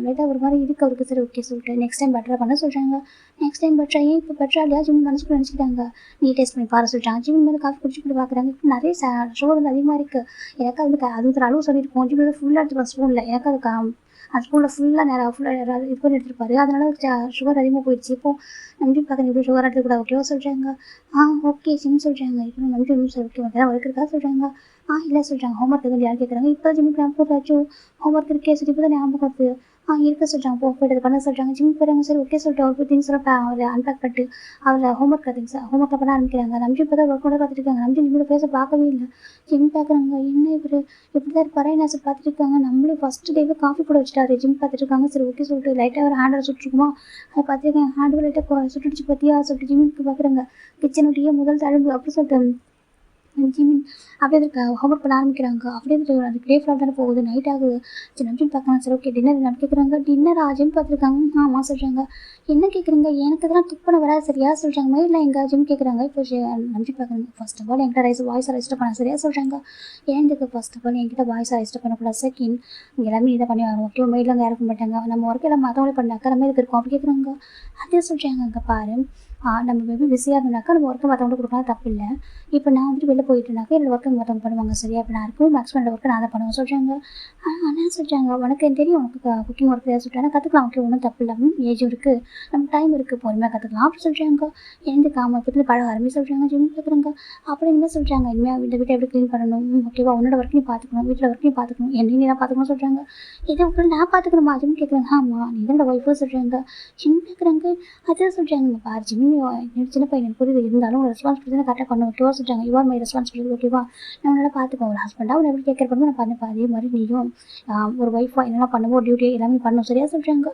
லைட்டாக ஒரு மாதிரி இதுக்கு அவருக்கு சரி ஓகே சொல்லிட்டு நெக்ஸ்ட் டைம் பெட்டராக பண்ண சொல்கிறாங்க. நெக்ஸ்ட் டைம் பெட்டரா ஏன் இப்போ பெட்டரா இல்லையா ஜிம் மனசுக்குள்ள நினச்சிக்கிட்டாங்க. நீ டேஸ்ட் பண்ணி பாரு சொல்கிறாங்க. ஜிம் மேலே காஃபி குடிச்சு போட்டு பார்க்குறாங்க. இப்போ நிறைய சுகர் வந்து அதிகமாக இருக்குது. எனக்கு அது ஒரு அளவு சொல்லியிருப்போம். ஜிம் ஃபுல்லாக எடுத்துருப்பேன் ஸ்பூனில். எனக்கு அது அந்த ஸ்பூனில் ஃபுல்லாக இது பண்ணி எடுத்துருப்பாரு. அதனால சுகர் அதிகமாக போயிடுச்சு. இப்போ நம்பி பார்க்குறேன் எப்படி சுகர் எடுத்துக்கூடாது ஓகேவா சொல்கிறாங்க. ஓகே ஜிம் சொல்கிறாங்க. இப்போ நம்பி ஓகே வேறு ஒர்க் இருக்கா சொல்கிறாங்க. இல்லை சொல்கிறாங்க. ஹோம்ஒர்க் எதுவும் யார் கேட்குறாங்க. இப்போ ஜிம்முக்கு ஞாபகம் போட்டாச்சும் ஹோம்ஒர்க் இருக்கே சரி இப்போ தான் ஞாபகம் வருது. இருக்க சொல்கிறாங்க. போய்ட்டு பண்ண சொல்கிறாங்க. ஜிம் போகிறாங்க. சரி ஓகே சொல்லிட்டு அவர் திங்ஸ் எல்லாம் அவர் அன்பேக் பண்ணிட்டு அவர் ஹோம்ஒர்க் ஹோம்ஒர்க்கில் பண்ண ஆரம்பிக்கிறாங்க. நம்பி இப்போ தான் ஒர்க் கூட பார்த்துட்டு இருக்காங்க. நம்பி ஜிம்மோட பேச பார்க்கவே இல்லை. ஜிம் பார்க்குறாங்க. என்ன இவர் இப்படி தான் இருப்பாரா என்ன பார்த்துட்டு இருக்காங்க. நம்மளே ஃபஸ்ட்டு டேவே காஃபி போட வச்சுட்டாரு. ஜிம் பார்த்துட்டு இருக்காங்க. சரி ஓகே சொல்லிட்டு லைட்டாக ஒரு ஹேண்டில் சுட்டுருக்குமா அதை பார்த்துருக்கேன். ஹேண்டில் லைட்டாக சுட்டுடுச்சு பார்த்தியா சொல்லிட்டு ஜிம்முக்கு பார்க்குறாங்க. கிச்சனுடைய முதல் தழும்பு அப்படி சொல்லிட்டு ஜிம் அப்படியே இருக்க ஹோம்ஒர்க் பண்ண ஆரம்பிக்கிறாங்க. அப்படியே அது டே ஃபுல்லாக தானே போகுது. நைட் ஆகுது. சரி நம்பின்னு பார்க்கலாம். சரி ஓகே டின்னர் என்ன கேட்குறாங்க. டின்னரா ஜிம் பார்த்துருக்காங்க. ஆமாம் சொல்கிறாங்க. என்ன கேட்குறீங்க. எனக்கு இதெல்லாம் குக் பண்ண வராது சரியா சொல்கிறாங்க. மைடில் எங்கே ஜிம் கேட்குறாங்க. இப்போ நம்பி பார்க்குறாங்க. ஃபர்ஸ்ட் ஆஃப் ஆல் என்கிட்ட வாய்ஸை ரெஜிஸ்டர் பண்ண சரியா சொல்கிறாங்க. ஏன்துக்கு ஃபர்ஸ்ட் ஆஃப் ஆல் என்கிட்ட வாய்ஸை ரெஜிஸ்டர் பண்ணக்கூடாது. செகண்ட் எல்லாமே இதை பண்ணி ஆகும் ஓகே. மைடில் அங்கே இறக்க மாட்டாங்க. நம்ம ஒர்க் எல்லாம் மற்றவங்களே பண்ணாக்கா நம்ம இதுக்கு இருக்கோம் அப்படி கேட்குறாங்க. அதே சொல்கிறாங்க. அங்கே பாரு நம்ம மேபி பிஸியாக இருந்தாக்கா நம்ம ஒர்க்கை மற்றவங்களுக்கு கொடுக்கலாம் தப்பு இல்லை. இப்போ நான் வந்துட்டு வெளில போயிட்டுனாக்கா என்னோட ஒர்க்கு மற்றவங்க பண்ணுவாங்க சரியா. இப்போ நான் இருக்கும் மேக்ஸிமம் என்னோட ஒர்க்கை நான் தான் பண்ணுவேன் சொல்கிறாங்க. ஆனால் சொல்கிறாங்க உனக்கு எனக்கு தெரியும் உனக்கு குக்கிங் ஒர்க் ஏதாவது சொல்லிட்டாங்க கற்றுக்கலாம் ஓகே ஒன்றும் தப்பு இல்லாமல் ஏஜும் இருக்குது நம்ம டைம் இருக்குது பொறுமையாக கற்றுக்கலாம் அப்படி சொல்கிறாங்க. எழுந்து காம பற்றி பழக ஆரம்பி சொல்கிறாங்க. ஜிம் பார்க்குறாங்க. அப்புறம் என்ன சொல்கிறாங்க. இனிமேல் இந்த வீட்டை எப்படி க்ளீன் பண்ணணும் ஓகேவா. உன்னோட ஒர்க்கையும் பார்த்துக்கணும் வீட்டில் ஒர்க்கையும் பார்த்துக்கணும் என்னையும் நீ தான் பார்த்துக்கணும் சொல்கிறாங்க. இதை உங்களுக்கு நான் பார்த்துக்கணுமா ஜிம் கேட்குறாங்க. ஆமாம் நீ தான் ஒய்ஃபு சொல்கிறாங்க. ஜிம் கேட்குறாங்க. அதான் சொல்கிறாங்க. பாரு ஜிம் சின்ன பையன் புரியுது இருந்தாலும் ஒரு ரெஸ்பான்சிபிலிட்டி கரெக்டாக பண்ணணும் ஓகேவா சொல்கிறாங்க. யுவர் மை ரெஸ்பான்சிபிலிட்டி ஓகேவா. நான் உன்னால் பார்த்துப்பேன் ஒரு ஹஸ்பண்டாக உன்னை எப்படி டேக் கேர் பண்ணுவோம் நான் பார்த்துப்பேன். அதே மாதிரி நீயும் ஒரு ஒய்ஃபாக என்னெல்லாம் பண்ணுவோம் டியூட்டி எல்லாமே பண்ணணும் சரியா சொல்கிறாங்க.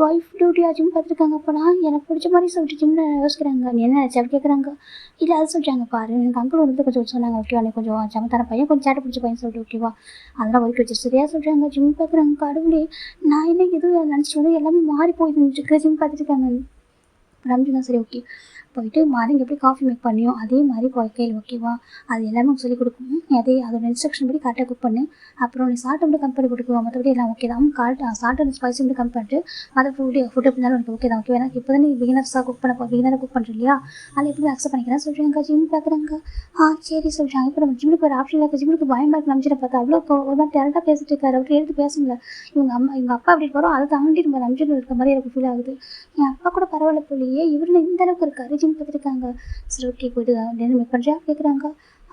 ஒய்ஃப் டியூட்டியாக ஜிம் பார்த்துருக்காங்க. அப்போ நான் எனக்கு பிடிச்ச மாதிரி சொல்லிட்டு ஜிம்மில் யோசிக்கிறாங்க. நீ என்ன நினச்சி அப்படி கேட்குறாங்க. இல்லை அது சொல்கிறாங்க. பாரு எனக்கு அங்கிள் வந்து கொஞ்சம் சொன்னாங்க ஓகேவா நீ கொஞ்சம் சமத்தான பையன் கொஞ்சம் சேட்டை பிடிச்ச பையன் சொல்லிட்டு ஓகேவா அதெல்லாம் ஒதுக்கி வச்சு சரியா சொல்கிறாங்க. ஜிம் பார்க்குறாங்க. கடவுளே நான் என்ன எதுவும் நினச்சிட்டு வந்து எல்லாமே மாறி போயிட்டு ஜிம் பார்த்துட்டு இருக்காங்க. ரம்ஜி தான் சரி ஓகே போயிட்டு மார்னிங் எப்படி காஃபி மேக் பண்ணியோ அதே மாதிரி கையில் ஓகேவா அது எல்லாமே சொல்லிக் கொடுக்கும். அதே அதோட இன்ஸ்ட்ரக்ஷன் படி கரெக்டாக குக் பண்ணு. அப்புறம் நீ சால்ட் மட்டும் கம்பெனி கொடுக்குவோம் மற்றபடி எல்லாம் ஓகே தான். சால்ட் அண்ட் ஸ்பைசி மட்டும் கம்பெனி பண்ணிட்டு மற்ற ஃபுட் இருந்தாலும் எனக்கு ஓகே தான் ஓகே. எனக்கு இப்போ தான் நீ பிகினர்ஸாக பிகினராக குக் பண்ணுற இல்லையா அதில் எப்படி அக்செப்ட் பண்ணிக்கிறேன் சொல்கிறாங்க. ஜிம் பார்க்குறாங்க. சரி சொல்கிறாங்க. இப்போ நம்ம ஜிம்முக்கு ஒரு ஆப்ஷன் இருக்குது. ஜிம்முக்கு பயமாக இருக்கு நம்பிச்சிட பார்த்தா அவ்வளோ ஒரு மாதிரி டேரக்டாக பேசிட்டு இருக்காரு. அவருக்கு எடுத்து பேசுங்களேன். இவங்க அப்பா அப்படி போகிறோம் அதை தாண்டி நம்ம நம்பிச்சிட்டு இருக்க மாதிரி எனக்கு ஃபீல் ஆகுது. என் அப்பா கூட பரவாயில்ல போலியே இவரில் இந்த அளவுக்கு இருக்காரு. ஜிம் பார்த்துருக்காங்க. சரி ஓகே போய்ட்டு டின்னர் மேக் பண்ணுறியா கேட்குறாங்க.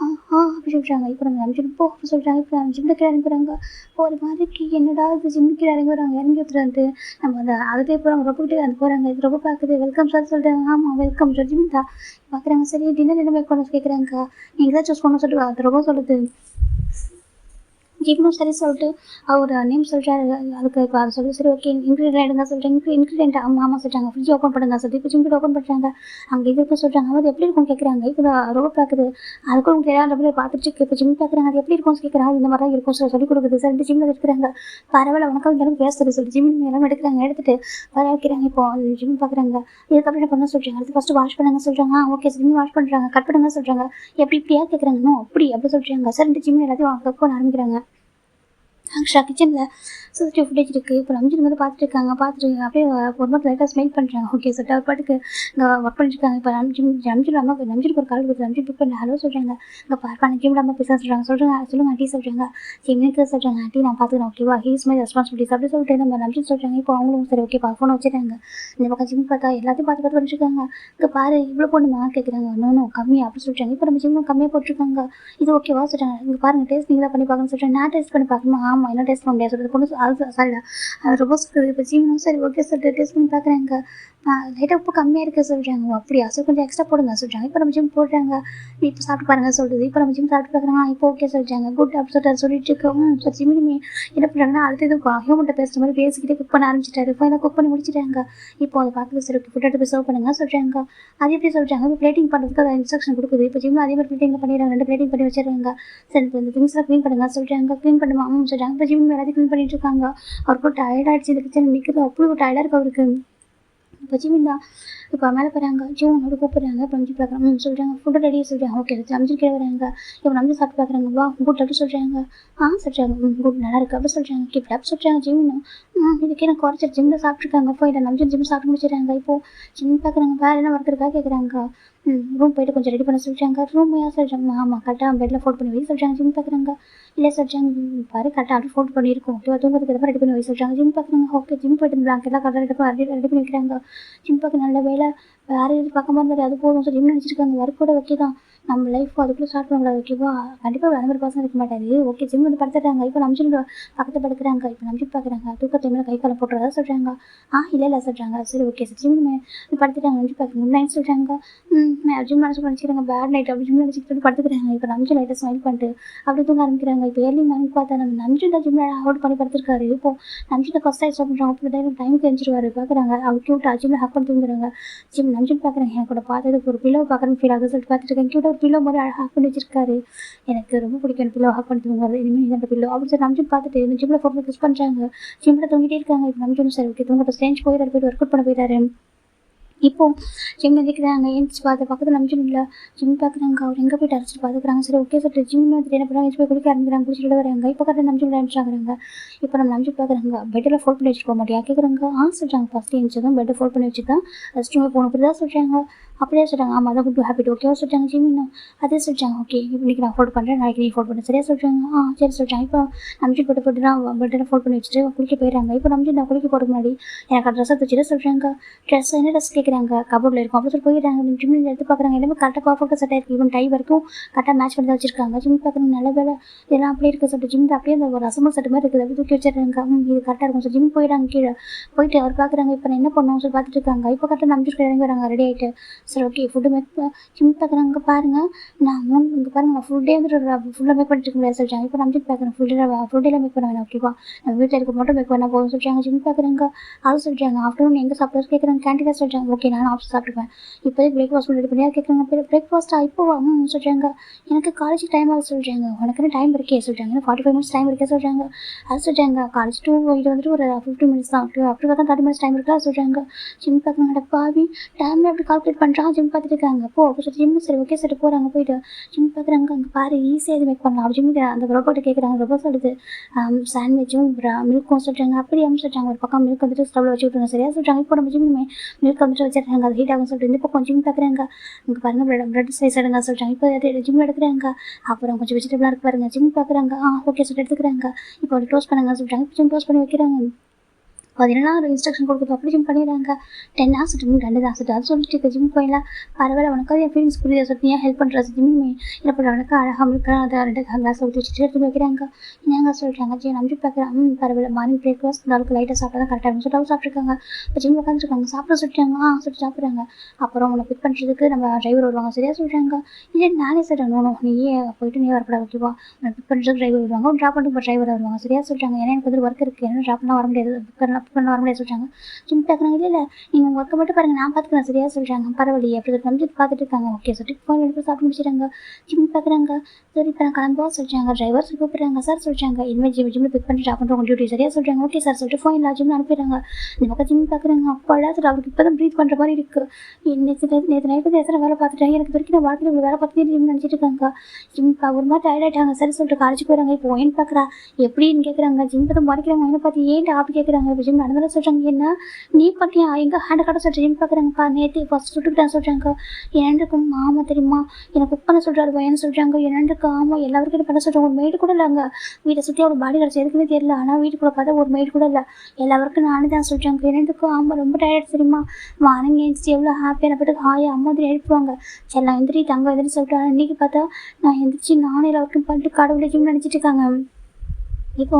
அப்படி சொல்கிறாங்க. இப்போ நம்ம அனுப்பிச்சு போ அப்படி சொல்கிறாங்க. இப்போ நம்ம ஜிம்மில் கீழே இறங்குறாங்க. ஒரு மாதிரிக்கு என்னடா இது ஜிம்மில் கீழே இறங்கி வராங்க. இறங்கி வந்துட்டு நம்ம அந்த அதுலேயே போகிறாங்க. ரொம்ப கிட்டே அது போகிறாங்க. இது ரொம்ப பார்க்குது. வெல்கம் சார் சொல்கிறாங்க. ஆமாம் வெல்கம் சார் ஜிம் தான் பார்க்குறாங்க. சரி டின்னர் என்ன மேக் பண்ண கேட்குறாங்க. நீங்கள் தான் சூஸ் பண்ண சொல்லிட்டு அது ரொம்ப சொல்லுது. ஜிம்மும் சரி சொல்லிட்டு அவர் நேம் சொல்கிறாரு. அதுக்கு இப்போ அதை சொல்லி சரி ஓகே இன்க்ரீடியன்ட் எடுங்க சொல்கிறேன். இன்க்ரீடியன்ட் ஆமாம் சொல்கிறாங்க. ஃப்ரிட்ஜ் ஓப்பன் பண்ணுங்க சொல்லிட்டு இப்போ ஜிம் ஓப்பன் பண்ணுறாங்க. அங்கே இது இருக்கும் சொல்கிறாங்க. அது எப்படி இருக்கும் கேட்குறாங்க. இப்போ ரொம்ப பார்க்குது. அதுக்கும் உங்களுக்கு எல்லாரும் பார்த்துட்டு இருக்கு. இப்போ ஜிம் பார்க்குறாங்க. அது எப்படி இருக்கும்னு கேட்குறாங்க. இந்த மாதிரி தான் இருக்கும் சொல்லி கொடுக்குது. சரிட்டு ஜிம்மில் எடுக்கிறாங்க. பரவாயில்ல உனக்கு இந்த அளவுக்கு பேசுறது சொல்லி ஜிம் எல்லாம் எடுக்கிறாங்க. எடுத்துட்டு வர வைக்கிறாங்க. இப்போ ஜிம் பார்க்குறாங்க. இதுக்கப்புறம் என்ன பண்ண சொல்கிறாங்க. அடுத்து ஃபஸ்ட்டு வாஷ் பண்ணுங்க சொல்கிறாங்க. ஓகே ஜிம் வாஷ் பண்ணுறாங்க. கட் பண்ணுங்க சொல்கிறாங்க. எப்படி இப்படியா கேட்குறாங்க. அப்படி சொல்கிறாங்க. சரிட்டு ஜிம் எல்லாத்தையும் கட் பண்ண ஆரம்பிக்கிறாங்க. ஆக்சுவலாக கிச்சனில் சிசிடிவி ஃபுட்டேஜ் இருக்குது. இப்போ ரம்ஜன் வந்து பார்த்துட்டு இருக்காங்க. பார்த்துட்டு அப்படியே ஒரு மாதிரி லைட்டாக ஸ்மெல் பண்ணுறாங்க. ஓகே சார் அவர் பாட்டுக்கு இங்கே ஒர்க் பண்ணிட்டுருக்காங்க. இப்போ ரம்ஜன் ரம்ஜனுக்கு ஒரு கால் கொடுத்து ரம்ஜன் பிக் பண்ணி ஹலோ சொல்கிறாங்க. இங்கே பார்ப்பான ஜிம் அம்மா பேச சொல்கிறாங்க. சொல்லுங்கள் ஆண்டி சொல்கிறாங்க. ஜிம்முக்கு சொல்கிறாங்க. ஆண்டி நான் பார்த்துக்கிறேன் ஓகேவா ஹீஸ் மை ரெஸ்பான்சிபிலிட்டிஸ் அப்படி சொல்லிட்டு நம்ம ரம்ஜன் சொல்கிறாங்க. இப்போ அவங்களும் சரி ஓகே ஃபோனை வச்சுருக்காங்க. இந்த பக்கம் ஜிம் பார்த்தா எல்லாத்தையும் பார்த்து பண்ணிட்டுருக்காங்க. இங்கே பாரு இவ்வளோ பொண்ணுமா கேட்குறாங்க. நோ கம்மியாக அப்படி சொல்கிறாங்க. இப்போ நம்ம ஜிம்மும் கம்மியாக போட்டிருக்காங்க. இது ஓகேவா சொல்கிறாங்க. இங்கே பாருங்கள் டேஸ்ட் நீங்கள் தான் பண்ணி பார்க்கணும்னு சொல்கிறேன். நான் டேஸ்ட் பண்ணி பார்க்கணுமா. ஆமாம் என்ன டேஸ்ட் பண்ண முடியாது சொல்கிறது பொண்ணு அது சாரிடா அது ரொம்ப சொல்லுது. இப்போ ஜீவனும் சரி ஓகே சொல்லிட்டு டேஸ்ட் பண்ணி பார்க்குறாங்க. லைட்டாக உப்பு கம்மியாக இருக்குது சொல்கிறாங்க. அப்படியா சார் கொஞ்சம் எக்ஸ்ட்ரா போடுங்க சொல்கிறாங்க. இப்போ நம்ம ஜிம் போடுறாங்க. இப்போ சாப்பிட்டு பாருங்க சொல்லுது. இப்போ நம்ம ஜிம் சாப்பிட்டு பார்க்குறாங்க. இப்போ ஓகே சொல்கிறாங்க. குட் அப்படி சொல்லிட்டு இருக்கோம். சார் ஜிம்மினுமே என்ன பண்ணுறாங்கன்னா அடுத்து இது ஹியூமன்ட்ட பேசுகிற மாதிரி பேசிக்கிட்டே குக் பண்ண ஆரம்பிச்சிட்டாரு. ஃபைனலாக குக் பண்ணி முடிச்சிட்டாங்க. இப்போ அதை பார்க்குறது சரி ஃபுட் எடுத்து போய் சர்வ் பண்ணுங்க சொல்கிறாங்க. அது எப்படி சொல்கிறாங்க. இப்போ பிளேட்டிங் பண்ணுறதுக்கு அதை இன்ஸ்ட்ரக்ஷன் கொடுக்குது. இப்போ ஜிம்மில் அதே மாதிரி பிளேட்டிங் பண்ணிடுறாங்க. 2 பிளேட்டிங் பண்ணி வச்சிடுறாங்க. சரி இப்போ இந்த திங்ஸ்லாம் க்ளீன் பண்ணுங்க சொல்கிறாங்க. க்ளீன் பண்ணுமா சொல்கிறாங்க. இப்போ ஜிம் எல்லாத்தையும் க்ளீன் பண்ணிட்டு இருக்காங்க. அவருக்கு டயர்டாகிடுச்சு. இந்த கிச்சன் நிற்கிறது அப்படி ஒரு டயர்டாக இருக்குது அவருக்கு. இப்போ ஜிமின் தான் இப்போ மேலே போகிறாங்க. ஜூனோட கூப்பிட்றாங்க. இப்போ நம்பி பார்க்குறாங்க. சொல்கிறாங்க ஃபுட்டு ரெடியாக சொல்கிறாங்க. ஓகே நம்பி கீழே வராங்க. இப்போ நம்பி சாப்பிட்டு பார்க்குறாங்க. வா குட் அப்படி சொல்கிறாங்க. சொல்கிறாங்க குட் நல்லா இருக்குது அப்படி சொல்கிறாங்க. கீப் அப்படி சொல்கிறாங்க. ஜிம்மினும் இதுக்கே நான் குறைச்சி ஜிம்மில் சாப்பிட்ருக்காங்க. போய் இதை நம்பி ஜிம் சாப்பிட்டு முடிச்சிடுறாங்க. இப்போது ஜிம் பார்க்குறாங்க. வேறு என்ன ஒர்க் இருக்கா கேட்குறாங்க. ரூம் போய்ட்டு கொஞ்சம் ரெடி பண்ண சொல்கிறாங்க. ரூம் ஏன் சொல்கிறாங்க. ஆமாம் கரெக்டாக பெட்டில் ஃபோல்ட் பண்ணி வை சொல்கிறாங்க. ஜிம் பார்க்குறாங்க. இல்லை சொல்கிறாங்க பாரு கரெக்டாக அப்படி ஃபோல்ட் பண்ணியிருக்கோம். ஓகேவா தூங்குறதுக்கு ரெடி பண்ணி வை சொல்கிறாங்க. ஜிம் பார்க்குறாங்க. ஓகே ஜிம் போய்ட்டு பிளாங்கெல்லாம் கரெக்டாக ரெடி பண்ணி வைக்கிறாங்க. ஜிம் பார்க்க நல்ல வேலை வேறு எது பக்கமாக இருந்தாரு அது போதும் சொல்லி ஜிம் நினச்சிருக்காங்க. ஒர்க் கூட ஓகே தான் நம்ம லைஃப் அதுக்குள்ளே ஸ்டார்ட் பண்ணக்கூடாது ஓகேவா. கண்டிப்பாக அந்த மாதிரி பர்சன் இருக்க மாட்டாரு. ஓகே ஜிம் வந்து படுத்துட்டாங்க. இப்போ நம்ஜின் பக்கத்தில் படுக்கிறாங்க. இப்போ நம்பி பார்க்குறாங்க. தூக்க டைமில் கை காலம் போட்டுறதா சொல்கிறாங்க. இல்லை சொல்கிறாங்க. சரி ஓகே சார் ஜிம் படுத்துட்டாங்க. நம்பி பார்க்குறாங்க. குட் நைட் சொல்கிறாங்க. ஜிம் நினச்சி நினச்சிக்கிறாங்க. பேட் நைட் அப்படி ஜிம் நினச்சிக்கிட்டு படுத்துக்கிறாங்க. இப்போ நம்ஜின் லைட்டாக ஸ்மைல் பண்ணிட்டு அப்படி தூங்க ஆரம்பிக்கிறாங்க. இப்போ ஏர்லி மார்னிங் பார்த்தா நம்ம நம்ஜின் தான் ஜிம்மில் அவுட் பண்ணி படுத்துருக்காரு. இப்போ நம்ஜின் ஃபஸ்ட் டைம் ஸ்டார்ட் பண்ணுறாங்க. அப்படி தான் டைமுக்கு எழுந்திருவாரு. பார்க்குறாங்க அவர் க்யூட்டாக ஜிம்மில் ஹக் பண்ணி தூங்குறாங்க. ஜிம் நம்ஜின் பார்க்குறாங்க. எனக்கு கூட பார்த்ததுக்கு ஒரு பில்லோ பார்க்குறேன்னு ஃபீல் ஆகுது சொல்லிட்டு பார்த்துட்டு இருக்கேன். க்யூட்டாக ஒரு பில்லோ மாதிரி அழகாக ஹக் பண்ணி வச்சிருக்காரு. எனக்கு ரொம்ப பிடிக்கும் அந்த பில்லோ ஹக் பண்ணி தூங்குறது. இனிமேல் இந்த பில்லோ அப்படின்னு சொல்லி நம்ஜின் பார்த்துட்டு ஜிம்மில் ஃபோட்டோ கிஸ் பண்ணுறாங்க. ஜிம்மில் தூங்கிட்டே இருக்காங்க. இப்போ நம்ஜின் சரி ஓகே தூங்கிட்டு ஸ்டேஞ்ச் போயிட்டு ஒர்க் அவுட் பண்ண போயிட்டாரு. இப்போ ஜிம் நிற்கிறாங்க. ஏஞ்சி பார்த்து பக்கத்தில் நம்ஜின் இல்லை. ஜிம் பார்க்குறாங்க. அவர் எங்கே போய்ட்டு அரைச்சிட்டு பார்த்துக்கிறாங்க. சரி ஓகே சார் ஜிம் வந்துட்டு என்ன பண்ணுறாங்க. போய் குடிக்க ஆரம்பிக்கிறாங்க. குடிச்சிட்டு வராங்க. இப்போ கரெக்டாக நம்ஜின் ஆரம்பிச்சாங்க. இப்போ நம்ம நம்ஜின் பார்க்குறாங்க. பெட்டில் ஃபோல்ட் பண்ணி வச்சுட்டு போக மாட்டியா கேட்குறாங்க. சொல்கிறாங்க. ஃபஸ்ட்டு எழுந்ததும் பெட்டை ஃபோல்ட் பண்ணி வச்சு தான் ரெஸ்ட் ரூமே போகணும் புரியுதா சொல்கிறாங்க. அப்படியே சொல்கிறாங்க. ஆமாம் அதான் குட் ஹேபிட் ஓகேவா சொல்கிறாங்க. ஜிம்மினும் அதே சொல்கிறாங்க. ஓகே இன்றைக்கி நான் ஃபோல்ட் பண்ணுறேன் நாளைக்கு நீ ஃபோல்ட் பண்ண சரியா சொல்கிறாங்க. சரி சொல்கிறாங்க. இப்போ நம்ஜின் போட்டு தான் பெட்டில் ஃபோல்ட் பண்ணி வச்சுட்டு குளிக்க போயிடறாங்க. இப்போ நம்ஜின் நான் குளிக்க போகிறதுக்கு முன்னாடி எனக்கு ட்ரெஸ்ஸை தச்சுட்டு சொல்கிறாங்க. ட்ரெஸ் என்ன ட்ரெஸ் கேட்குறாங்க. கபோர்டில் இருக்கும் அப்படி சொல்லி போயிடுறாங்க. ஜிம்மில் எடுத்து பார்க்குறாங்க. எல்லாமே கரெக்டாக பர்ஃபெக்டாக செட் ஆயிருக்கு. ஈவன் டை வரைக்கும் கரெக்டாக மேட்ச் பண்ணி தான் வச்சிருக்காங்க. ஜிம் பார்க்குறாங்க. நல்ல வேலை இதெல்லாம் அப்படியே இருக்குது சொல்லிட்டு ஜிம் அப்படியே அந்த ஒரு அசம்பல் செட் மாதிரி இருக்குது. அப்படி தூக்கி வச்சிடுறாங்க. இது கரெக்டாக இருக்கும் சார். ஜிம் போயிடறாங்க. கீழே போயிட்டு அவர் பார்க்குறாங்க. இப்போ நான் என்ன பண்ணணும்னு சொல்லி பார்த்துட்டு இருக்காங்க. இப்போ கரெக்டாக நம்ஜின் இறங்கி வராங்க ரெடி ஆகிட்டு. சரி ஓகே ஃபுட்டு மேக் ஜிம் பார்க்குறாங்க. பாருங்கள் நான் இங்கே பாருங்கள் நான் ஃபுட்டே வந்துட்டு ஃபுல்லாக மேக் பண்ணிட்டு இருக்க முடியாது சொல்லிட்டாங்க. இப்போ நம்ஜின் பார்க்குறேன் ஃபுட்டெல்லாம் மேக் பண்ண வேணாம் ஓகேவா நம்ம வீட்டில் இருக்க மட்டும் மேக் பண்ணால் போதும் சொல்லிட்டாங்க. ஜிம் பார்க்குறாங்க. அது சொல்லிட்டாங்க. ஆஃப்டர்நூன் எங்கே சாப்பிட்றது கேட்குறாங்க. கேண்டீனாக சொல்லிட்டாங்க. ஓகே நான் ஆஃபீஸ் சாப்பிட்டுப்பேன். இப்போதைக்கு பிரேக்ஃபாஸ்ட் ரெடி பண்ணியா கேட்குறாங்க. பிரேக்ஃபாஸ்ட்டாக இப்போவா சொல்கிறாங்க. எனக்கு காலேஜ் டைம் ஆகுது சொல்கிறாங்க. உனக்குன்னு டைம் இருக்கே சொல்கிறாங்க. 45 மினிட்ஸ் டைம் இருக்கே சொல்கிறாங்க. அது சொல்கிறாங்க. காலேஜ் இது வந்துட்டு ஒரு 50 மினிட்ஸ் தான் அப்படி பார்த்தா 30 மினிட்ஸ் டைம் இருக்கா சொல்கிறாங்க. ஜிம் பார்க்குறாங்க. பாவி டைமில் எப்படி கால்குலேட் பண்ணுறாங்க. ஜிம் பார்த்துட்டு இருக்காங்க. அப்படி சொல்லி ஜிம் சரி ஓகே சரி போகிறாங்க. போயிட்டு ஜிம் பார்க்குறாங்க. அங்கே பாரு ஈஸியாக இது மேக் பண்ணலாம். அப்படி ஜிம் அந்த ரோபோட்டை கேட்குறாங்க. ரொம்ப சொல்லுது சாண்ட்விச்சும் மில்க்கும் சொல்கிறாங்க. அப்படி சொல்கிறாங்க. ஒரு பக்கம் மில்க் வந்துட்டு ஸ்டவ்வில் வச்சு விட்ருங்க சரியா சொல்கிறாங்க. இப்போ நம்ம ஜிம்மே மில்க் வந்துட்டு வச்சிடுறாங்க. அது ஹீட் ஆகும் சொல்லிட்டு இந்த பக்கம் ஜிம் பார்க்குறாங்க. இங்கே பாருங்கள் ப்ரெட் ஸ்லைஸ் எடுங்க சொல்கிறாங்க. இப்போ ஜிம் எடுக்கிறாங்க. அப்புறம் கொஞ்சம் வெஜிடபிளாக இருக்கு பாருங்கள். ஜிம் பார்க்குறாங்க. ஓகே சொல்லிட்டு எடுத்துக்கிறாங்க. இப்போ டோஸ்ட் பண்ணுங்க சொல்கிறாங்க. ஜிம் டோஸ்ட் பண்ணி வைக்கிறாங்க. பதினெல்லாம் இன்ஸ்ட்ரக்ஷன் கொடுக்குறது அப்படி ஜிம் பண்ணிடுறாங்க. 10 ஹார்ஸ் ஜிம் 2 தான் சொல்லிட்டு அது சொல்லிட்டு இருக்க ஜிம் போயிடலாம். பரவாயில்ல உனக்கு என் ஃபீலிங்ஸ் புரியுது சொல்லிட்டு ஏன் ஹெல்ப் பண்ணுறது ஜிம் என்ன பண்ணுறவனுக்கு அழகாக முழுக்க அதை 2 கிளாஸ் ஊற்றி வச்சுட்டு எடுத்து வைக்கிறாங்க. என்னங்க சொல்கிறாங்க ஜி நம்பி பார்க்குறேன். பரவாயில்ல மார்னிங் பிரேக்ஃபாஸ்ட் நாளுக்கு லைட்டாக சாப்பிட்டா தான் கரெக்டாக இருக்கும் சொல்லிட்டு சாப்பிட்ருக்காங்க. இப்போ ஜிம் உட்காந்துருக்காங்க சாப்பிட சொல்லிட்டாங்க. சொல்லிட்டு சாப்பிட்றாங்க. அப்புறம் உன்னை பிக் பண்ணுறதுக்கு நம்ம டிரைவர் வருவாங்க சரியாக சொல்கிறாங்க. இல்லை நானே சொல்கிறேன் நீயே போயிட்டு நீ வரக்கூடாது ஓகேவா உன்னை பிக் பண்ணுறதுக்கு டிரைவர் வருவாங்க ட்ராப் பண்ணிட்டு இப்போ டிரைவர் வருவாங்க சரியாக சொல்கிறாங்க. ஏன்னா எனக்கு வந்து ஒர்க் இருக்குது என்ன ட்ராப் பண்ணால் வர முடியாது பிக் பண்ண வர முடியாது சொல்கிறாங்க. ஜிம் பார்க்குறாங்க இல்லை நீங்கள் உங்கள் ஒர்க்கை மட்டும் பாருங்கள் நான் பார்த்துக்கிறேன் சரியாக சொல்கிறாங்க. பரவாயில்லையே அப்படி நம்பி பார்த்துட்டு இருக்காங்க. ஓகே சொல்லிட்டு ஃபோன் எடுத்து சாப்பிட்டு முடிச்சிட்டாங்க. ஜிம் பார்க்குறாங்க. சரி இப்போ நான் கிளம்புவா சொல்கிறாங்க. டிரைவர் கூப்பிட்றாங்க சார் சொல்கிறாங்க. இனிமேல் ஜிம்மில் பிக் பண்ணி ட்ராப் பண்ணுறோம் உங்கள் டியூட்டி சரியாக சொல்கிறாங்க. ஓகே சார் சொல்லிட்டு ஃபோன் ஜிம்மில் அனுப்பிடுறாங்க. இந்த பக்கம் ஜிம் பார்க்குறாங்க. அப்போல்லாம் சார் அவருக்கு இப்போ தான் ப்ரீத் பண்ணுற மாதிரி இருக்குது. நேற்று நைட்டு எத்தனை வேலை பார்த்துட்டாங்க எனக்கு வரைக்கும் நான் வாழ்க்கையில் இப்படி வேலை பார்த்துட்டு ஜிம் நினச்சிட்டு இருக்காங்க. ஜிம் ஒரு மாதிரி டயர்ட் ஆகிட்டாங்க சரி சொல்லிட்டு காலேஜ் போகிறாங்க. இப்போ ஒயின் பார்க்குறா எப்படின்னு கேட்குறாங்க. ஜிம் பார்த்து மறைக்கிறாங்க. ஒயினை பார்த்து ஏன்ட்டு அப்படி கேட்குறாங்க. இப்போ ஜிம் நடந்தாலும் சொல்கிறாங்க. என்ன நீ பார்த்தியா எங்கே ஹேண்டை காட்ட சொல்கிறேன். ஜிம் பார்க்குறாங்கப்பா நேற்று ஃபஸ்ட் சுட்டுக்கிட்டான்னு சொல்கிறாங்க. என்னண்டுக்கும் ஆமாம் தெரியுமா எனக்கு குக் பண்ண சொல்கிறாரு பையன்னு சொல்கிறாங்க. என்னண்டுக்கு ஆமாம் எல்லாருக்கும் பண்ண சொல்கிறாங்க. ஒரு மெய்டு கூட இல்லைங்க வீட்டை சுற்றி ஒரு பாடி கிடச்சி எதுக்குமே தெரியல. ஆனால் வீட்டுக்குள்ளே பார்த்தா ஒரு மெய்டு கூட இல்லை எல்லாருக்கும் நானே தான் சொல்கிறாங்க. என்னண்டுக்கு ஆமாம் ரொம்ப டயர்ட் தெரியுமா மார்னிங் எழுந்துச்சு எவ்வளோ ஹாப்பியான பட்டுக்கு ஹாயாக அம்மா வந்து எழுப்புவாங்க எல்லாம் எந்திரி தங்க எதிரி சொல்லிட்டு. இன்றைக்கி பார்த்தா நான் எந்திரிச்சு நானே எல்லாருக்கும் பண்ணிட்டு கடவுளை ஜிம் நினச்சிட்டு இருக்காங்க. இப்போ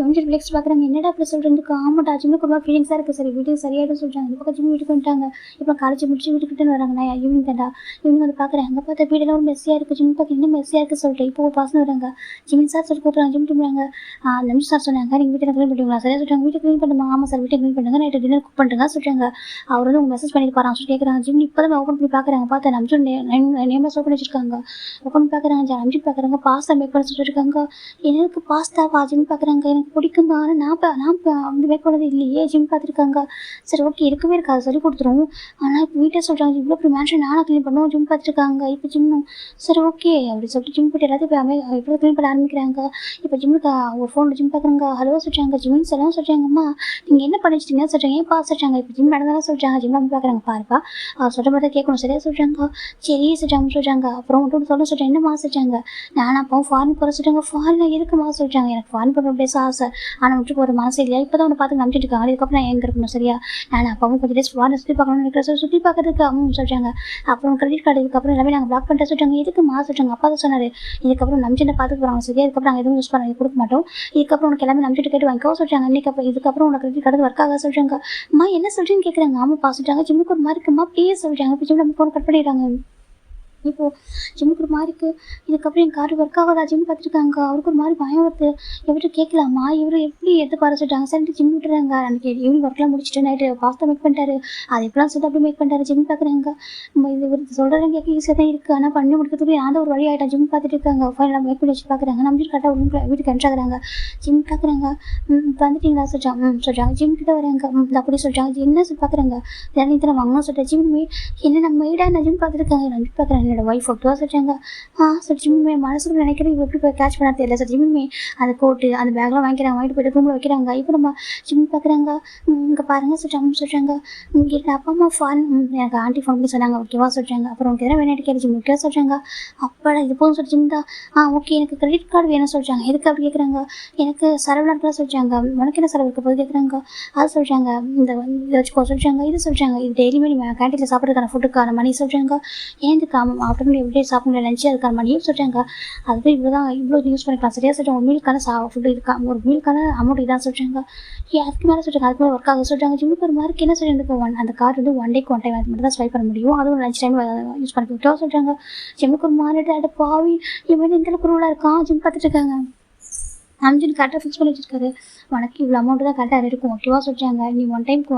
எம்ஜி ரிலாக்ஸ் பார்க்குறாங்க. என்னடா அப்படி சொல்கிறதுக்கு ஆமாட்டா ஜிம்முக்கு ரொம்ப ஃபீலிங்ஸாக இருக்குது சரி வீட்டுக்கு சரியாயிடும் சொல்கிறாங்க. இந்த பக்கம் ஜிம் வீட்டுக்கு வந்துட்டாங்க. இப்போ காலேஜ் முடிச்சு வீட்டுக்கிட்டே வராங்க. நான் ஈவினிங் தாண்டா ஈவினிங் வந்து பார்க்குறேன். அங்கே பார்த்தா வீடெல்லாம் ஒரு மெஸ்ஸியாக இருக்குது. ஜிம் பார்க்க இன்னும் மெஸ்ஸியாக இருக்குது சொல்லிட்டு இப்போ ஒரு பசங்க வராங்க. ஜிம் சார் சொல்லி கூப்பிட்றாங்க. ஜிம் பண்ணுறாங்க. நம்பி சார் சொன்னாங்க நீங்கள் வீட்டில் க்ளீன் பண்ணுவீங்களா சரியாக சொல்கிறாங்க. வீட்டை க்ளீன் பண்ணுமா ஆமாம் சார் வீட்டை க்ளீன் பண்ணுங்க நைட்டு டின்னர் குக் பண்ணுறங்க சொல்கிறாங்க. அவர் வந்து உங்கள் மெசேஜ் பண்ணிட்டு போகிறாங்க சொல்லி கேட்குறாங்க. ஜிம் இப்போ தான் ஓப்பன் பண்ணி பார்க்குறாங்க. பார்த்தா நம்பி நேம்லாம் ஓப்பன் வச்சிருக்காங்க. ஓப்பன் பண்ணி பார்க்குறாங்க. நம்பி பார்க்குறாங்க பாஸ்தா மேக் பண்ண சொல்லிட்டு இருக்காங்க. எனக்கு பாஸ்தாவா ஜிம் பார்க்குறாங்க. எனக்கு பிடிக்கும் தான் ஆனால் நான் வந்து மேக் பண்ணது இல்லையே ஜிம் பார்த்துருக்காங்க. சரி ஓகே இருக்கவே இருக்காது சொல்லி கொடுத்துருவோம். ஆனால் இப்போ வீட்டை சொல்கிறாங்க இவ்வளோ இப்படி மேன்ஷன் நானும் க்ளீன் பண்ணுவோம் ஜிம் பார்த்துருக்காங்க. இப்போ ஜிம்னும் சரி ஓகே அப்படி சொல்லிட்டு ஜிம் போட்டு எல்லாத்தையும் இப்போ க்ளீன் பண்ண ஆரம்பிக்கிறாங்க. இப்போ ஜிம்முக்கு ஒரு ஃபோனில் ஜிம் பார்க்குறாங்க. ஹலோ சொல்கிறாங்க. ஜிம்னு சொல்லலாம் சொல்கிறாங்கம்மா நீங்கள் என்ன பண்ணிச்சிட்டிங்கன்னு சொல்கிறாங்க. ஏன் சொல்கிறாங்க. இப்போ ஜிம் நடந்தாலும் சொல்கிறாங்க. ஜிம் வந்து பார்க்குறாங்க பாருப்பா அவர் சொல்கிற மாதிரி கேட்கணும் சரியாக சொல்கிறாங்க. சரி சொல்கிறாங்க. அப்புறம் மட்டும் சொல்ல சொல்கிறேன் என்னம்மா சொல்கிறாங்க. நான் அப்போ ஃபாரின் போகிற சொல்கிறாங்க. ஃபாரின் எதுக்குமா சொல்கிறாங்க. எனக்கு ஃபாரின் போகிற அப்படியே ஆசை ஆனால் விட்டு போகிற மனசு இல்லையா இப்போ தான் ஒன்று பார்த்து நம்பிட்டு இருக்காங்க. அதுக்கப்புறம் நான் எங்கே இருக்கணும் சரியா நான் அப்பாவும் கொஞ்சம் டேஸ் ஃபாரின் சுற்றி பார்க்கணும்னு நினைக்கிறேன் சுற்றி பார்க்கறதுக்கு சொல்கிறாங்க. அப்புறம் கிரெடிட் கார்டு இதுக்கப்புறம் எல்லாமே நாங்கள் பிளாக் பண்ணிட்டு சொல்கிறாங்க. எதுக்குமா சொல்கிறாங்க. அப்பா தான் சொன்னார் இதுக்கப்புறம் நம்பிச்சு பார்த்துட்டு போகிறாங்க சரியா இதுக்கப்புறம் நாங்கள் எதுவும் யூஸ் பண்ண கொடுக்க மாட்டோம். இதுக்கப்புறம் உனக்கு எல்லாமே நம்பிட்டு கேட்டு வாங்கிக்கோ சொல்கிறாங்க. இதுக்கப்புறம் உனக்கு கிரெடிட் கார்டு ஒர்க் ஆக சொல்கிறாங்க. அம்மா என்ன சொல்கிறேன்னு கேட்குறாங்க. ஆமாப்பா சொல்கிறாங்க. ஜிம்முக்கு ஒரு மாதிரி இருக்குமா ப்ளீஸ் சொல்கிறாங்க. இப்போ ஜிம் நம்ம ஃபோன் கட் பண்ணிடுறாங்க. இப்போது ஜிம்முக்கு ஒரு மாதிரி இருக்குது. இதுக்கப்புறம் என் கார்டு ஒர்க் ஆகாதா ஜிம் பார்த்துருக்காங்க. அவருக்கு ஒரு மாதிரி பயம் வருது. இவர்கிட்ட கேட்கலாமா இவர் எப்படி எடுத்து வர சொல்லிட்டாங்க சரிட்டு ஜிம் விட்டுறாங்க. அன்றைக்கி ஈவினிங் ஒர்க்லாம் முடிச்சுட்டு நைட்டு பாஸ்தா மேக் பண்ணிட்டாரு. அது எப்படிலாம் சொல்லி அப்படி மேக் பண்ணிட்டாரு. ஜிம் பார்க்குறாங்க. இது ஒரு சொல்கிறேன் கேட்க ஈஸியாக தான் இருக்குது. ஆனால் பண்ணி முடிக்கிறதுக்கு நான் தான் ஒரு வழி ஆகிட்டேன். ஜிம் பார்த்துட்டு இருக்காங்க. ஃபைனலாக மேக் பண்ணி வச்சு பார்க்குறாங்க. நம்ம கரெக்டாக வீட்டுக்கு என்ட்ராகிறாங்க. ஜிம் பார்க்குறாங்க. வந்துட்டீங்களா சொல்கிறாங்க. ஜிம் கிட்ட வராங்க. அப்படி சொல்கிறாங்க. என்ன சொல்லி பார்க்குறாங்க. இதெல்லாம் இத்தனை வாங்கணும் சொல்லிட்டு ஜிம் என்ன நம்ம மெய்டாக நான் ஜிம் பார்த்துருக்காங்க. நம்பி பார்க்குறேன் என்னோட ஒய்ஃப் ஓகேவா சொல்கிறாங்க. சார் ஜிம்மே மனசுக்குள்ள நினைக்கிறேன் இவங்க எப்படி போய் கேட்ச் பண்ண தெரியல சார். ஜிம்மே அந்த கோட்டு அந்த பேக்லாம் வாங்கிக்கிறாங்க. வாங்கிட்டு போய்ட்டு ரூமில் வைக்கிறாங்க. இப்போ நம்ம ஜிம் பார்க்குறாங்க. இங்கே பாருங்கள் சொல்கிறாங்க. இங்கே அப்பா அம்மா ஃபான் எனக்கு ஆண்டி ஃபோன் பண்ணி சொன்னாங்க ஓகேவா சொல்கிறாங்க. அப்புறம் உங்களுக்கு எதாவது வேணும் கேட்க ஜிம் ஓகேவா சொல்கிறாங்க. அப்பாடா இது போதும் சொல்லி ஜிம் தான் ஓகே எனக்கு கிரெடிட் கார்டு வேணும் சொல்கிறாங்க. எதுக்கு அப்படி கேட்குறாங்க. எனக்கு செலவுலாம் சொல்கிறாங்க. உனக்கு என்ன செலவு இருக்க போது கேட்குறாங்க. அது சொல்கிறாங்க. இதை வச்சுக்கோ சொல்கிறாங்க. இது சொல்கிறாங்க. இது டெய்லியுமே நம்ம கேன்டீனில் சாப்பிட்றதுக்கான ஃபுட்டுக்கான மணி சொல்கிறாங்க. ஏந்துக்கு ஆஃப்டர்நூன் எவ்ரிடே சாப்பிட லஞ்சு அதுக்கான மணியும் சொல்கிறாங்க. அது இவ்வளோ யூஸ் பண்ணிக்கலாம் சரியாக சொல்கிறாங்க. ஒரு மீலுக்கான ஃபுட்டு இருக்கா ஒரு மீலுக்கான அமௌண்ட் இதான் சொல்கிறாங்க. அதுக்கு மேலே சொல்கிறாங்க. அதுக்கு மேலே ஒர்க் ஆக சொல்கிறாங்க. ஜிம்முக்கு ஒரு மார்க் என்ன சொல்லிட்டு அந்த கார்டு வந்து 1 டேக்கு 1 டைம் அது மட்டும் தான் ஸ்வைப் பண்ண முடியும். அதுவும் லஞ்ச் டைம் யூஸ் பண்ணிக்கிட்டோ சொல்கிறாங்க. ஜிம்முக்கு ஒரு மாறிட்டு அட பாவி இவன் இந்த அளவுக்கு ரூலாக இருக்கான் ஜிம் பார்த்துட்டு இருக்காங்க. அம்ஜின் கரெக்டாக ஃபிக்ஸ் பண்ணி வச்சிருக்காரு. உனக்கு இவ்வளோ அமௌண்ட்டு தான் கரெக்டாக இருக்கும் ஓகேவா சொல்கிறாங்க. நீ 1 டேக்கு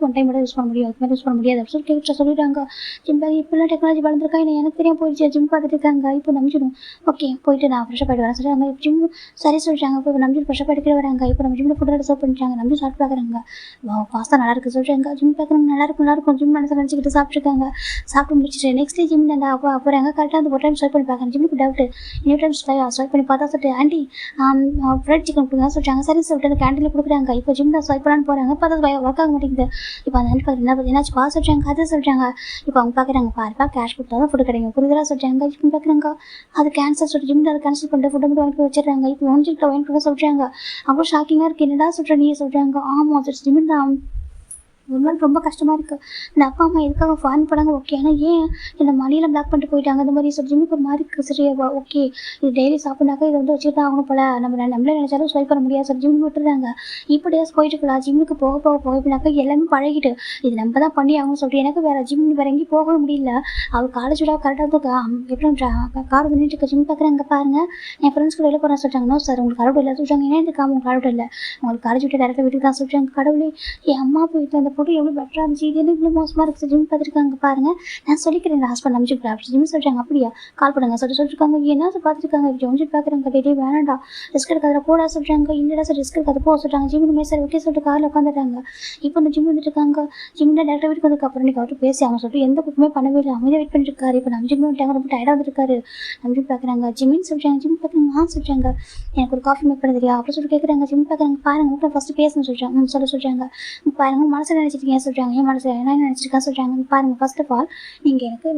1 டைம் மட்டும் யூஸ் பண்ண முடியும் அதுக்கு மேலே யூஸ் பண்ண முடியாது அப்படின்னு சொல்லி சொல்லிடுறாங்க. ஜிம் பேக் இப்போலாம் டெக்னாலஜி வளர்ந்துருக்கா இல்லை எனக்கு தெரியாமல் போயிடுச்சு. ஜிம் பார்த்துட்டு இருக்காங்க. இப்போ நம்பிச்சிடும் ஓகே போயிட்டு நான் ஃப்ரெஷ்ஷாக போய்ட்டு வரேன் சொல்கிறாங்க. ஜிம் சரி சொல்கிறாங்க. இப்போ நம்பி ஃப்ரெஷ்ஷாக போய்ட்டு வராங்க. இப்போ நம்ம ஜிம்மில் ஃபுட் சர்வ் பண்ணிட்டாங்க. நம்பி சாப்பிட்டு பார்க்குறாங்க. பாஸ்தா நல்லா இருக்குது சொல்கிறாங்க. ஜிம் பார்க்குறாங்க நல்லாயிருக்கும் ஜிம் மனசை நினச்சிக்கிட்டு சாப்பிட்ருக்காங்க. சாப்பிட்டு முடிச்சுட்டு நெக்ஸ்ட் டே ஜிம் போகிறாங்க. கரெக்டாக அந்த ஒரு டைம் ஸ்வைப் பண்ணி பார்க்குறேன். ஜிம்முக்கு டவுட்டு இன்னொரு டைம் ஸ்வைப் பண்ணி பார்த்தா சொல்லிட்டு ஆண்டி ஃப்ரைட் சிக்கன் கொடுங்க சொல்லிட்டாங்க. சரி சொல்லிட்டு அந்த கேண்டீனில் கொடுக்குறாங்க. இப்போ ஜிம்மில் ஸ்வைப் பண்ணலான்னு போகிறாங்க. இப்போ அது ஒர்க் ஆக மாட்டேங்குது. இப்போ அந்த பார்த்து என்னாச்சு பா சொல்லிட்டாங்க. அது சொல்லிட்டாங்க. இப்போ அவங்க பார்க்குறாங்க, பாருப்பா கேஷ் கொடுத்தா தான் ஃபுட்டு கிடைக்கும் புரியுதா சொல்லிட்டாங்க. இப்போ பார்க்குறாங்க அது கேன்சல் சொல்லிட்டு ஜிம்மில் அதை கேன்சல் பண்ணிட்டு ஃபுட்டை மட்டும் வாங்கி வச்சிடறாங்க. இப்போ ஒன்றில் வாங்கி கொடுக்க சொல்லிட்டாங்க. அப்புறம் ஷாக்கிங்காக இருக்குது, என்னடா சொல்கிறேன் நீ சொல்கிறாங்க. ஆமாம் ஜிம்மில் தான் ஒரு மாதிரி ரொம்ப கஷ்டமாக இருக்குது. இந்த அப்பா அம்மா எதுக்காக ஃபாரின் போனாங்க ஓகே, ஆனால் ஏன் என்னை மணியில் பிளாக் பண்ணிட்டு போயிட்டாங்க அந்த மாதிரி சொல்லி ஜிம்முக்கு ஒரு மாதிரி இருக்குது. சரி ஓகே, இது டெய்லி சாப்பிட்னாக்கா இதை வந்து வச்சுட்டு தான் ஆகணும் போல், நம்மளே நினச்சாலும் ஸ்வைப் பண்ண முடியாது சொல்லி ஜிம்முக்கு விட்டுறாங்க. இப்போ டேஸ் போயிட்டு இருக்கலாம். ஜிம்முக்கு போக போகனாக்கா எல்லாமே பழகிட்டு இது நம்ம தான் பண்ணி ஆகணும்னு சொல்லிட்டு எனக்கு வேறு ஜிம் வேறு எங்கேயும் போகவே முடியல. அவள் காலேஜ் விட கரெக்டாக எப்படி கார் வந்துட்டு இருக்க. ஜிம் பார்க்குறாங்க பாருங்கள், என் ஃப்ரெண்ட்ஸ் கூட வெளில போகிறேன் சொல்லிட்டாங்க. நோ சார் உங்களுக்கு கடவுள் இல்லை சொல்லிட்டாங்க. ஏன்னா இந்த உங்களுக்கு கடவுள் இல்லை, உங்களுக்கு காலேஜ் விட்டு டேரெக்டாக வீட்டுக்கு தான் சொல்லிட்டாங்க. கடவுளே என் அம்மா போயிட்டு அந்த போட்டு எவ்வளோ பெட்டராக இருந்துச்சு, இது என்ன இவ்வளோ மோசமாக இருக்குது. ஜிம் பார்த்துருக்காங்க பாருங்கள், நான் சொல்லிக்கிறேன் ஹாஸ்பிட்டல் அனுப்பிச்சுக்கிறேன் அப்படி ஜிம் சொல்லிட்டாங்க. அப்படியா கால் பண்ணுங்க சொல்லிருக்காங்க. என்ன பார்த்துருக்காங்க ஜோஞ்சி பார்க்குறாங்க. டெய்லி வேணாண்டா ரிஸ்க் எடுக்காத போடா சொல்லிட்டாங்க. இல்லைடா சார் ரிஸ்க் எடுக்காத போக சொல்லிட்டாங்க. ஜிம்முமே சார் ஓகே சொல்லிட்டு காரில் உட்காந்துட்டாங்க. இப்போ இந்த ஜிம் வந்துட்டு இருக்காங்க. ஜிம்மில் டேரக்டாக வீட்டுக்கு வந்ததுக்கப்புறம் நீங்கள் அவர்கிட்ட பேசி அவங்க சொல்லிட்டு எந்த குக்குமே பண்ணவே இல்லை, அமைதியாக வெயிட் பண்ணிருக்காரு. இப்போ நம்ம ஜிம் வந்துட்டாங்க, ரொம்ப டயர்டாக வந்துருக்காரு. நம்ம ஜிம் பார்க்குறாங்க. ஜிம்மின்னு சொல்லிட்டாங்க. ஜிம் பார்க்குறாங்க சொல்லிட்டாங்க. எனக்கு ஒரு காஃபி மேக் பண்ண தெரியா அப்படி சொல்லிட்டு கேட்குறாங்க. ஜிம் பார்க்குறாங்க பாருங்க உங்களுக்கு ஃபஸ்ட்டு பேசணும்னு சொல்லிட்டாங்க. சொல்லிட்டாங்க பாருங்க மனசில் நினச்சிருக்கீங்க சொல்லிட்டாங்க. என் மனசில் என்ன நினச்சிருக்கேன் சொல்லிட்டாங்க. பாருங்க ஃபர்ஸ்ட் ஆஃப் ஆல் நீங்கள் எனக்கு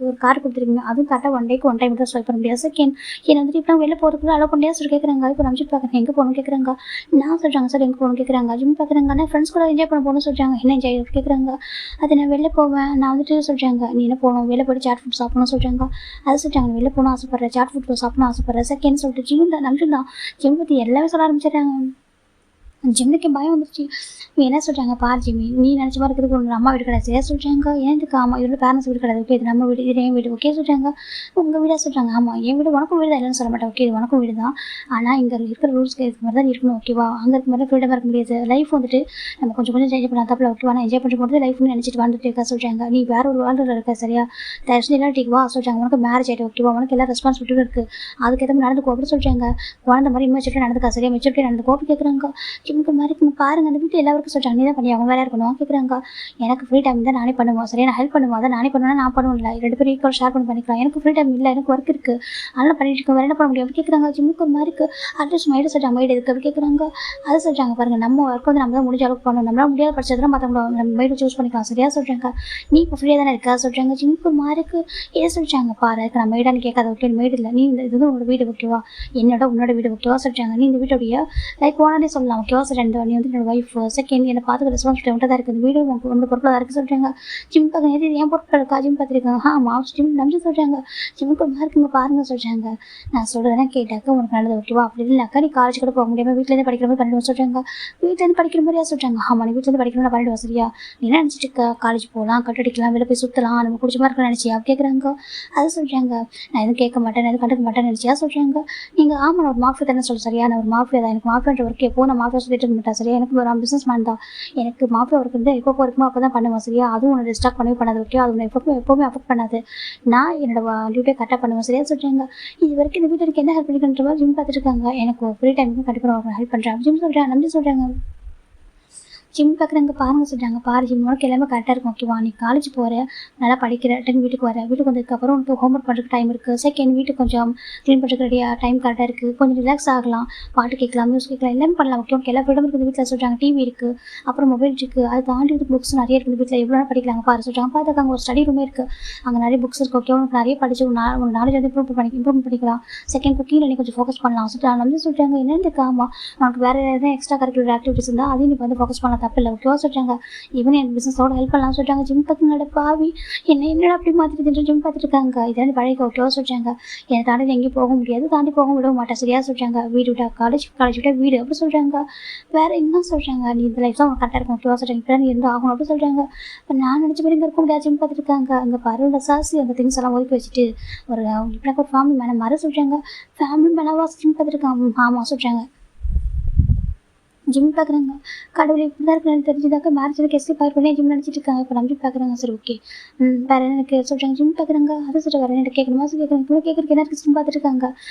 ஒரு கார் கொடுத்துருக்கீங்க, அதுவும் கரெக்டாக 1 டேக்கு 1 டைம் தான் ஸ்வைப் பண்ண முடியாது. செகண்ட் என்னை வந்துட்டு இப்போ வெளில போகிறதுக்குள்ள அலோ பண்ணியா சொல்லி கேட்குறாங்க. இப்போ நம்ம ஜிம் பார்க்குறேன் எங்கே போகணும்னு கேட்குறாங்க. நான் சொல்கிறாங்க சார் எங்கே போகணும்னு கேட்குறாங்க. ஜிம் பார்க்குறாங்க ஆனால் ஃப்ரெண்ட்ஸ் கூட என்ஜாய் பண்ண போகணும்னு சொல்கிறாங்க. என்ன என்ஜாய் கேட்குறாங்க. அது நான் வெளில போவேன், நான் வந்துட்டு சொல்கிறாங்க நீ என்ன போகணும் வெளில போய்ட்டு சாட் ஃபுட் சாப்பிடணும்னு சொல்கிறாங்க. அது சொல்லிட்டாங்க வெளில போகணும் ஆசைப்பட்றேன், சாட் ஃபுட் சாப்பிடணும் ஆசைப்பட்றேன். செகண்ட் சொல்லிட்டு ஜிம் தான் நம்ம தான் ஜிம் பற்றி எல்லாமே சொல்ல ஆரம்பிச்சிடுறாங்க. ஜிம்முக்கு பயம் வந்துருச்சு. என்ன சொல்கிறாங்க பார் ஜிம்மி, நீ நினச்ச மாதிரி இருக்கிறதுக்கு ஒன்று அம்மா வீடு கிடையாது. ஏன் சொல்கிறாங்க ஏன்துக்கு ஆமாம் இவரோட பேரண்ட்ஸ் வீடு கிடையாது. ஓகே இது நம்ம வீடு, இது என் வீடு. ஓகே சொல்கிறாங்க. உங்கள் வீடாக சொல்கிறாங்க. ஆமாம் என் வீடு, உனக்கும் வீடு தான் இல்லைன்னு சொல்ல மாட்டேன். ஓகே இது உனக்கும் வீடு தான், ஆனால் இங்கே இருக்கிற ரூல்ஸ்க்கு இதுக்கு மாதிரி தான் இருக்கணும் ஓகேவா. அங்கே இருக்க மாதிரி ஃப்ரீடமாக இருக்க முடியாது. லைஃப் வந்துட்டு நம்ம கொஞ்சம் என்ஜாய் பண்ணலாம் தப்பில் ஓகேவா. நான் என்ஜாய் பண்ணிட்டு போகிறது லைஃப்னு நினச்சிட்டு வந்துட்டு இருக்கா சொல்கிறாங்க. நீ வேறு ஒரு வாழ்க்கையில் இருக்க சரியா தயவுசெய்து இல்லாட்டிக்குவா சொல்கிறாங்க. உனக்கு மேரேஜ் ஆகிட்டு ஓகேவா, உனக்கு எல்லா ரெஸ்பான்சிபிலிட்டியும் இருக்குது, அதுக்கேற்ற மாதிரி நடந்துக்கோ அப்படி சொல்கிறாங்க. குழந்த மாதிரி மெச்சூரிட்டி நடந்துக்கா சரியா, மெச்சூரிட்டி நடந்துக்கோ கேட்குறாங்க. ஜிம்முக்கு மாதிரி பாருங்க அந்த வீட்டில் எல்லாருக்கும் சொல்கிறாங்க நீ தான் பண்ணி அவங்க வேறு இருக்கணும் கேட்குறாங்க. எனக்கு ஃப்ரீ டைம் தான் நானே பண்ணுவோம் சரியா, நான் ஹெல்ப் பண்ணுவோம், அதை நானே பண்ணுவேன் நான் பண்ணுவேன் 2 பேரும் ஈக்குவல் ஷேர் பண்ணிக்கலாம். எனக்கு ஃப்ரீ டைம் இல்லை, எனக்கு ஒர்க் இருக்குது, அதெல்லாம் பண்ணிட்டு இருக்கேன், வேறு என்ன பண்ண முடியும் அப்படி கேட்குறாங்க. ஜிம்முக்கு ஒரு மாதிரி இருக்குது. அட்லீஸ்ட் மைடு சொல்கிறாங்க மைடு இருக்குது அப்படி கேட்குறாங்க. அதை சொல்கிறாங்க பாருங்கள் நம்ம ஒர்க் வந்து நம்ம தான் முடிஞ்ச அளவுக்கு பண்ணணும், நம்மளால் முடியாத பட்சத்தில் மற்றவங்கள நம்ம மைடு சூஸ் பண்ணிக்கலாம் சரியா சொல்கிறாங்க. நீ இப்போ ஃப்ரீயாக தானே இருக்கா சொல்கிறாங்க. ஜிம்முக்கு ஒரு மாதிரி இருக்குது. எதை சொல்கிறாங்க பாரு அதுக்கு நான் மைடான்னு கேட்காத ஓகே மைடு இல்லை, நீ இந்த இது உன்னோட வீடு ஓகேவா, உன்னோட வீடு ஓகேவா சொல்கிறாங்க. நீ இந்த வீட்டோடைய லைக் ஓனரே சொல்லலாம் ஓகேவா சொல்கிறேன். நீ வந்து என்னோட ஒய்ஃப் செகண்ட் என்னை பார்த்துக்க ரெஸ்பான்சிபிலிட்டி மட்டும் தான் இருக்குது, வீடு உங்களோட பொருளாக தான் இருக்குது சொல்கிறாங்க. ஜிம் பார்க்க நேற்று என் பொருட்கள் இருக்கா ஜிம் பார்த்துருக்காங்க. ஆமாம் ஜிம் நம்பி சொல்கிறாங்க. ஜிம்முக்கு ஒரு இருக்குங்க பாருங்கள் சொல்கிறாங்க. நான் சொல்கிறதெல்லாம் கேட்டாக்க உனக்கு நல்லது ஓகேவா, அப்படி இல்லைனாக்கா நீ காலேஜ் கூட போக முடியாமல் வீட்டிலேருந்து படிக்கிற மாதிரி பண்ணிடுவோம் சொல்கிறாங்க. வீட்டிலேருந்து படிக்கிற மாதிரியா சொல்கிறாங்க. ஆமாம் நீ வீட்டிலேருந்து படிக்கிற மாதிரி பண்ணிடுவோம் சரியா, நீ என்ன நினச்சிட்டு இருக்க காலேஜ் போகலாம் கட்டடிக்கலாம் வெளில போய் சுற்றலாம் நம்ம பிடிச்ச மாதிரி இருக்க நினச்சியா கேட்குறாங்க. அது சொல்கிறாங்க. நான் எதுவும் கேட்க மாட்டேன், எதுவும் கண்டுக்க மாட்டேன்னு நினச்சியா சொல்கிறாங்க. நீங்கள் ஆமாம் நான் ஒரு மாஃபியா தானே சொல்ல சரியா, நான் ஒரு மாஃபியா தான், எனக்கு மாஃபியான்ற ஒர்க் எப்போ நான் மாஃபியா சொல்லிட்டு இருக்க மாட்டேன் சரியா, எனக்கு ஒரு பிஸ்னஸ் மேன் தான், எனக்கு மாஃபியா ஒர்க் வந்து எப்போ இருக்குமோ அப்போ தான் பண்ணுவேன் சரியா, அதுவும் உன்னை டிஸ்ட்ராக்ட் பண்ணவே பண்ணாது ஓகே, அது உன்னை எப்போவுமே அஃபெக்ட் பண்ணாது, நான் என்னோட டியூட்டியை கரெக்டாக பண்ணுவேன் சரியா சொல்கிறாங்க. இது வரைக்கும் இந்த வீட்டில் எனக்கு என்ன ஹெல்ப் பண்ணிக்கின்ற மாதிரி ஜிம் பார்த்துட்டு இருக்காங்க. எனக்கு ஃப்ரீ டைமுக்கு கண்டிப்பாக ஹெல்ப் பண்ணுறேன் ஜிம் சொல்கிறேன் நம்பி சொல்கிறாங்க. ஜிம் பார்க்குறவங்க பாருங்கள் சொல்கிறாங்க. பாரு ஜிம் உனக்கு எல்லாமே கரெக்டாக இருக்கும் ஓகேவா, நீ காலேஜ் போகிற நல்லா படிக்கிற டைம் வீட்டுக்கு வர, வீட்டுக்கு வந்ததுக்கப்புறம் உனக்கு ஹோம்ஒர்க் பண்ணுறதுக்கு டைம் இருக்குது. செகண்ட் வீட்டுக்கு கொஞ்சம் க்ளீன் பண்ணுறதுக்கு ரெடியாக டைம் கரெக்டாக இருக்குது, கொஞ்சம் ரிலாக்ஸ் ஆகலாம், பாட்டு கேட்கலாம் மியூசிக் கேட்கலாம் எல்லாமே பண்ணலாம் ஓகே. உனக்கு எல்லா ஃப்ரீடம் இருக்குது வீட்டில் சொல்கிறாங்க. டிவி இருக்குது, அப்புறம் மொபைல் இருக்குது, அது தாண்டி புக்ஸ் நிறைய இருக்குது வீட்டில் எவ்வளோ நேரம் படிக்கலாங்க பாரு சொல்கிறாங்க. பார்த்துக்க அங்கே ஒரு ஸ்டடி ரூமே இருக்குது, அங்கே நிறைய புக்ஸ் இருக்குது ஓகே, உனக்கு நிறைய படிச்சு உன் நாலேஜ் வந்து இம்ப்ரூவ் பண்ணிக்கலாம். செகண்ட் குக்கிங்கில் நீ கொஞ்சம் ஃபோக்கஸ் பண்ணலாம் சொல்லிட்டு நம்ம சொல்கிறாங்க. என்னென்னு இருக்காமா உனக்கு வேறு எதாவது எக்ஸ்ட்ரா கரிக்குலர் ஆக்டிவிட்டிஸ் இருந்தால் அதையும் நீ வந்து ஃபோக்கஸ் பண்ணலாம் தப்பு இல்லை ஓகேவா சொல்கிறாங்க. இவன் என் பிசினஸோட ஹெல்ப் பண்ணலாம் சொல்றாங்க. ஜிம் பார்த்துங்களோட பாவி என்னடா அப்படி மாத்திட்டு ஜிம் பார்த்துட்டு இருக்காங்க. இதெல்லாம் பழைய ஓகேவா சொல்றாங்க. என்னை தாண்டி எங்கேயும் போக முடியாது, தாண்டி போக விட மாட்டேன் சரியா சொல்றாங்க. வீடு விட்டா காலேஜ், காலேஜ் விட்டா வீடு அப்படி சொல்றாங்க. வேற என்ன சொல்றாங்க, நீ இந்த லைஃப் தான் உனக்கு கரெக்டாக இருக்கும் ஓகேவா சொல்றாங்க. இப்போ நீ இருந்து ஆகணும் அப்படி சொல்றாங்க. இப்போ நான் நினச்ச மாதிரி இங்கே இருக்க முடியாது ஜிம் பார்த்துட்டு இருக்காங்க. அங்கே பரவாயில்ல சாசி அந்த திங்ஸ் எல்லாம் ஒதுக்கி வச்சுட்டு ஒரு இப்போ ஒரு ஃபேமிலி மேனை மாதிரி சொல்றாங்க. ஃபேமிலி மேனவா ஜிம் பார்த்துட்டு இருக்காங்க. ஆமாம் சொல்றாங்க. ஜிம் பார்க்குறாங்க. கடவுளே இப்படி தான் இருக்குன்னு தெரிஞ்சுதாக்கா மேரேஜில் எஸ்கேப் ஆகி பண்ணி ஜிம் நினச்சிட்டு இருக்காங்க. இப்போ நம்ம ஜிம் பார்க்குறாங்க. சரி ஓகே. வேறு எனக்கு சொல்கிறாங்க ஜிம் பார்க்குறாங்க. அதை சொல்கிற வேறு என்ன கேட்கணுமா கேட்குறாங்க. இப்போ கேட்குறதுக்கு என்ன ஜிம் பார்த்துட்டு இருக்காங்க.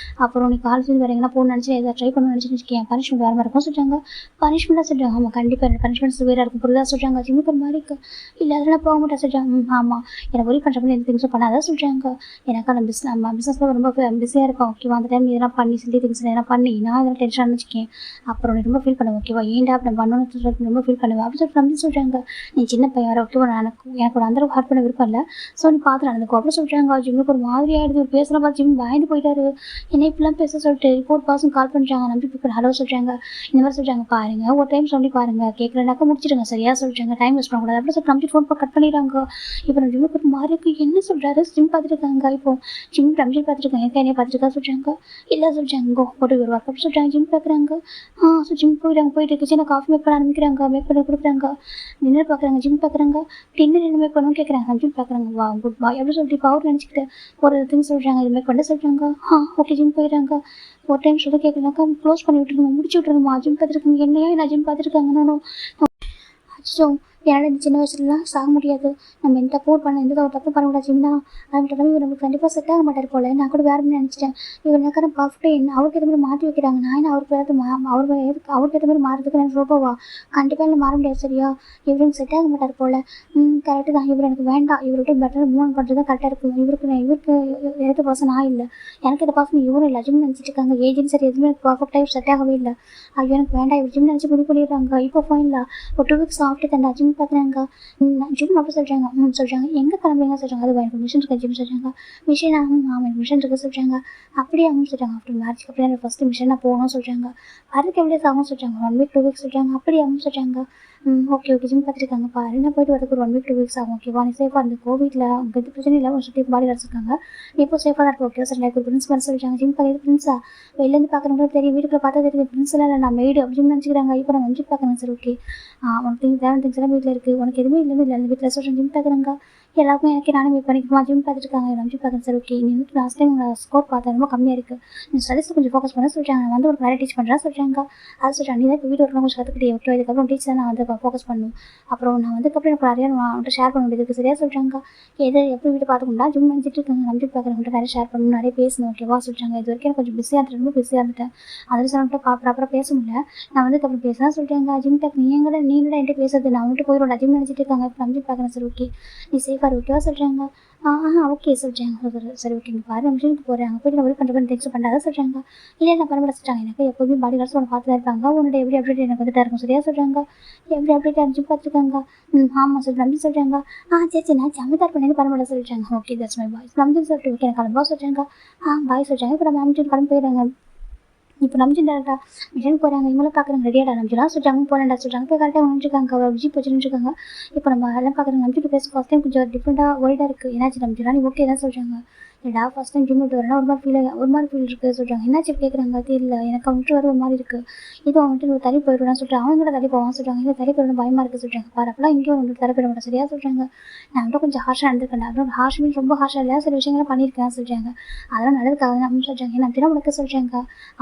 அப்புறம் நீ காலேஜ் வேறு எங்கன்னா போகணும்னு நினச்சி எதாவது ட்ரை பண்ணணும்னு நினச்சிட்டு வச்சுக்கேன் பனிஷ்மெண்ட் வேறு மாதிரி இருக்கும் சொல்கிறாங்க. பனிஷ்மெண்ட்டாக சொல்கிறாங்க. ஆமாம் கண்டிப்பாக பனிஷ்மெண்ட்ஸ் வேறு இருக்கும் புரியுதா சொல்கிறாங்க. ஜிம்முக்கு ஒரு மாதிரி இருக்கு. இல்லை அதெல்லாம் போக மாட்டேன் சொல்கிறாங்க. ஆமாம் எனக்கு ஒரே பண்ணுற மாதிரி எந்த திங்ஸும் பண்ணாதான் சொல்கிறாங்க. எனக்கு அந்த பிஸ்னஸில் ரொம்ப பிஸியாக இருக்கும். ஓகேவா அந்த டைம் இதெல்லாம் பண்ணி சில்லி திங்ஸ் எதனா பண்ணி நான் இதெல்லாம் டென்ஷன் வச்சுக்கேன். அப்புறம் நீ ரொம்ப ஃபீல் பண்ணுவேன். ஓகேவா ஏன்டா அப்படி பண்ணணும்னு சொல்லிட்டு ரொம்ப ஃபீல் பண்ணுவேன் அப்படின்னு சொல்லிட்டு நம்ம சொல்கிறாங்க. நீ சின்ன பையன் வர ஓகேவா எனக்கு ஒரு அந்த ஹார்ட் பண்ண விருப்பம் இல்லை. ஸோ நீ பார்த்து நடந்துக்கோ அப்படின்னு சொல்கிறாங்க. ஜிம்முக்கு ஒரு மாதிரி ஆகிடுது. பேசுகிற பார்த்து ஜிம் பயந்து போயிட்டாரு. என்ன இப்படிலாம் பேச சொல்லிட்டு ரிப்போர்ட் பாஸும் கால் பண்ணுறாங்க. நம்பி இப்போ ஹலோ சொல்கிறாங்க. இந்த மாதிரி சொல்கிறாங்க பாருங்க ஒரு டைம் சொல்லி பாருங்க கேட்கலனாக்கா முடிச்சிடுங்க சரியா சொல்கிறாங்க. டைம் வேஸ்ட் பண்ணக்கூடாது அப்படின்னு சொல்லிட்டு நம்பி ஃபோன் கட் பண்ணிடுறாங்க. இப்போ நம்ம ஜிம்முக்கு ஒரு மாதிரி என்ன சொல்கிறாரு ஜிம் பார்த்துட்டு இருக்காங்க. இப்போ ஜிம் ரம்ஜி பார்த்துட்டு இருக்காங்க. என்னைய பார்த்துட்டு இருக்கா சொல்கிறாங்க. இல்லை சொல்கிறாங்க போட்டு ஒரு ஒர்க் அப் சொல்கிறாங்க. ஜிம் பார்க்குறாங்க. ஸோ ஜிம் போயிட்டு இருக்கு. சின்ன காஃபி மேக் பண்ண ஆரம்பிக்கிறாங்க. மேக் பண்ணி கொடுக்குறாங்க. டின்னர் பார்க்குறாங்க. ஜிம் பார்க்குறாங்க. டின்னர் என்ன மேக் பண்ணணும்னு கேட்குறாங்க. ஜிம் பார்க்குறாங்க. வா குட் பாய் அப்படின்னு சொல்லிட்டு இப்போ அவர் நினச்சிக்கிட்டு ஒரு திங்ஸ் சொல்கிறாங்க. இது மேக் பண்ண சொல்கிறாங்க. ஓகே ஜிம் போயிடுறாங்க. ஒரு டைம் சொல்லி கேட்கலாக்கா க்ளோஸ் பண்ணி விட்டுருங்க முடிச்சு விட்டுருங்கம்மா. ஜிம் பார்த்துருக்காங்க. என்னையா நான் ஜிம் பார்த்துருக்காங்க. அச்சோ என்னால் இந்த சின்ன வயசுலலாம் சாக முடியாது. நம்ம எந்த தப்பு பண்ண எந்த தப்பு பண்ணக்கூடாது ஜிம்னா அப்படின்ட்டு இவர் நமக்கு கண்டிப்பாக செட் ஆக மாட்டார் போல். நான் கூட வேறு நினச்சிட்டேன். இவர் நேரம் பர்ஃபெக்டாக என்ன அவருக்கு ஏற்ற மாதிரி மாற்றி வைக்கிறாங்க. நான் என்ன அவருக்கு அவருக்கு ஏற்ற மாதிரி மாறதுக்கு எனக்கு ரொம்பவா கண்டிப்பாக இல்லை மாற முடியாது சரியா. இவருக்கு செட் ஆக மாட்டார் போல். கரெக்டு தான். இவர் எனக்கு வேண்டாம். இவர்கிட்ட பெட்டர் மூவ் பண்ணுறது தான் கரெக்டாக இருக்கும். இவருக்கு எந்த பர்சன் நான் இல்லை. எனக்கு இந்த பர்சன் இவரும் இல்லை. ஜிம் நினச்சிட்டு இருக்காங்க. ஏஜென்ட் சரி எதுவுமே எனக்கு பர்ஃபெக்டாக இவர் செட் ஆகவே இல்லை. ஐயோ எனக்கு வேண்டாம். இவர் ஜிம் நினச்சி முடிவு பண்ணிடுறாங்க. இப்போ ஃபைனில் ஒரு 2 வீக்ஸ் ஆஃப்டர் தண்டா ஜிம் பார்க்குறாங்க. ஜிம் அப்படி சொல்கிறாங்க. சொல்கிறாங்க எங்கே கிளம்புறீங்க சொல்கிறாங்க. அது எனக்கு மிஷின் இருக்கு ஜிம் சொல்கிறாங்க. மிஷின் ஆமாம் எனக்கு மிஷின் இருக்குது சொல்கிறாங்க. அப்படியே அவங்க சொல்கிறாங்க. ஆஃப்டர் மேரேஜ்க்கு அப்படியே எனக்கு ஃபஸ்ட்டு மிஷின் நான் போகணும்னு சொல்கிறாங்க. அதுக்கு எவ்வளோ ஆகும் சொல்கிறாங்க. 1 வீக் 2 வீக்ஸ் சொல்கிறாங்க. அப்படியே அவங்க சொல்கிறாங்க. ஓகே ஜிம் பார்த்துருக்காங்க பாரு நான் போயிட்டு வரதுக்கு ஒரு 1 வீக் 2 வீக்ஸ் ஆகும். ஓகேவா நீ சேஃபாக இருந்து கோவிட்டில் உங்களுக்கு எது பிரச்சனை இல்லை. ஒரு சுற்றி பாடி வச்சுருக்காங்க. நீ இப்போ சேஃபாக தான் இருக்கும். ஓகே சார் எனக்கு ஒரு பிரின்ஸ் சொல்லிட்டாங்க. ஜிம் பார்க்குறது பிரின்ஸா வெளிலேருந்து பார்க்குறவங்களுக்கு தெரியும். வீட்டுக்குள்ள பார்த்தா தெரியுது பிரின்ஸ் இல்லை நான் மெய்டு அப்படின்னு நினச்சிக்கிறாங்க. இப்போ நான் ஜிம் பார்க்குறேன் சார். ஓகே உனக்கு தேவையான திங்ஸ் எல்லாம் வீட்டில் இருக்குது. உனக்கு எதுவுமே இல்லைன்னு இல்லை வீட்டில் சொல்கிறேன். ஜிம் பார்க்குறாங்க. எல்லாருமே எனக்கு நானே மீட் பண்ணிக்குமா ஜிம் பார்த்துட்டு இருக்காங்க. நான் ஜிம் பார்க்குறேன் சார். ஓகே நீ வந்து லாஸ்ட் டைம் ஸ்கோர் பார்த்தா ரொம்ப கம்மியாக இருக்குது. நீ ஸ்டடீஸில் கொஞ்சம் ஃபோக்கஸ் பண்ண சொல்கிறாங்க. நான் வந்து ஒரு நிறைய டீச் பண்ணுறேன் சொல்கிறாங்க. அது சொல்கிறாங்க நீ தான் இப்போ வீட்டு ஒர்க் கொஞ்சம் கற்றுக்கிட்டே. ஓகே இதுக்கப்புறம் டீச்சர் நான் வந்து ஃபோக்கஸ் பண்ணணும். அப்புறம் நான் வந்ததுக்கப்புறம் எனக்கு நிறையா அவன்கிட்ட ஷேர் பண்ண முடியுது சரியா சொல்கிறாங்க. எது எப்படி வீட்டு பார்த்துக்கணும்னா ஜிம் நினச்சிட்டு இருக்காங்க. நம்ம ஜிம் பார்க்குறவங்கள்ட்ட நிறைய ஷேர் பண்ணணும் நிறைய பேசணும். ஓகேவா சொல்கிறாங்க. இது வரைக்கும் எனக்கு கொஞ்சம் பிஸியாக இருந்துட்டு ரொம்ப பிஸியாக இருந்துட்டேன். அதில் சொல்லிட்டு ப்ராப்பராக பேச முடியல. நான் வந்து அப்புறம் பேசலாம் சொல்லிட்டாங்க. ஜிம் டேக் நீ என்கிட்ட பேசுறது நான் வந்துட்டு போயிடும்டா ஜிம் நினச்சிட்டு இருக்காங்க. இப்போ நம்ம ஜிம் பார்க்குறேன் சார். ஓகே நீ சேஃபாக ஓகேவா சொல்கிறாங்க. ஓகே சொல்கிறாங்க. சரி ஓகே நீங்கள் பாரு மிஷினுக்கு போகிறேன். அங்கே போய்ட்டு நான் ஒர்க் பண்ணுறேன் டெக்ஸ்ட் பண்ணுறதா சொல்கிறாங்க. இல்லை நான் பண்ண சொல்கிறாங்க. எனக்கு எப்போதுமே பாடி கார்ட்ஸ் ஒன்று பார்த்து தான் இருப்பாங்க. உன்னோட எப்படி அப்டேட் எனக்கு வந்துட்டு இருக்கும் சரியா சொல்கிறாங்க. எப்படி அப்டேட் அனுப்பிச்சு பார்த்துருக்காங்க. ஆமாம் சார் நம்பி சொல்கிறாங்க. சரி நான் ஜாமிதார் பண்ணி பண்ண சொல்லிட்டாங்க. ஓகே தட்ஸ் மை பாய்ஸ் நம்பி சொல்லிட்டு ஓகே எனக்கு கிளம்பா சொல்கிறாங்க. பாய் சொல்கிறாங்க. இப்போ நம்ம அனுப்பிச்சு கிளம்பி போயிடுறாங்க. இப்போ நம்பிச்சு டேரக்டா மிஷன் போகிறாங்க. இவங்களும் பார்க்குறாங்க ரெடியாடா நம்பிச்சுலாம் சொல்கிறாங்க. போகிறேன்டா சொல்கிறாங்க. இப்போ கரெக்டாக நினச்சிருக்காங்க. அவர் விஜய் போச்சு நினச்சிருக்காங்க. இப்போ நம்ம எல்லாம் பார்க்குறாங்க. நம்பிட்டு பேச ஃபஸ்ட் டைம் கொஞ்சம் டிஃப்ரெண்ட்டாக ஒயிட்டாக இருக்குது. என்னாச்சு நம்பிச்சுலாம் நீ ஓகே தான் சொல்கிறாங்க. இல்லைடா ஃபஸ்ட் டைம் ஜிம் விட்டு வரேன்னா ஒரு மாதிரி ஃபீல் இருக்குது சொல்கிறாங்க. என்னாச்சு கேட்குறாங்க. தெரியல எனக்கு அவன்ட்டு வர ஒரு மாதிரி இருக்குது. இது அவன்ட்டு ஒரு தள்ளி போயிடுவான்னு சொல்லிட்டு அவங்கள்ட்ட தள்ளி போவான்னு சொல்கிறாங்க. இல்லை தள்ளி போயிடணும் பயமாக இருக்குது சொல்கிறாங்க. பாரு அப்பெல்லாம் இங்கேயும் வந்து தள்ளி போயிட மாட்டேன் சரியா சொல்கிறாங்க. நான் வந்து கொஞ்சம் ஹார்ஷாக இருந்திருக்கேன். அப்புறம் ஹார்ஷ் மீன் ரொம்ப ஹார்ஷாக இல்லை சில விஷயங்கள்லாம் பண்ணியிருக்கேன் சொல்கிறாங்க. அதெல்லாம் நல்லதுக்காக தான் சொல்கிறாங்க. நான் தினம் உனக்கு சொல்கிறாங்க.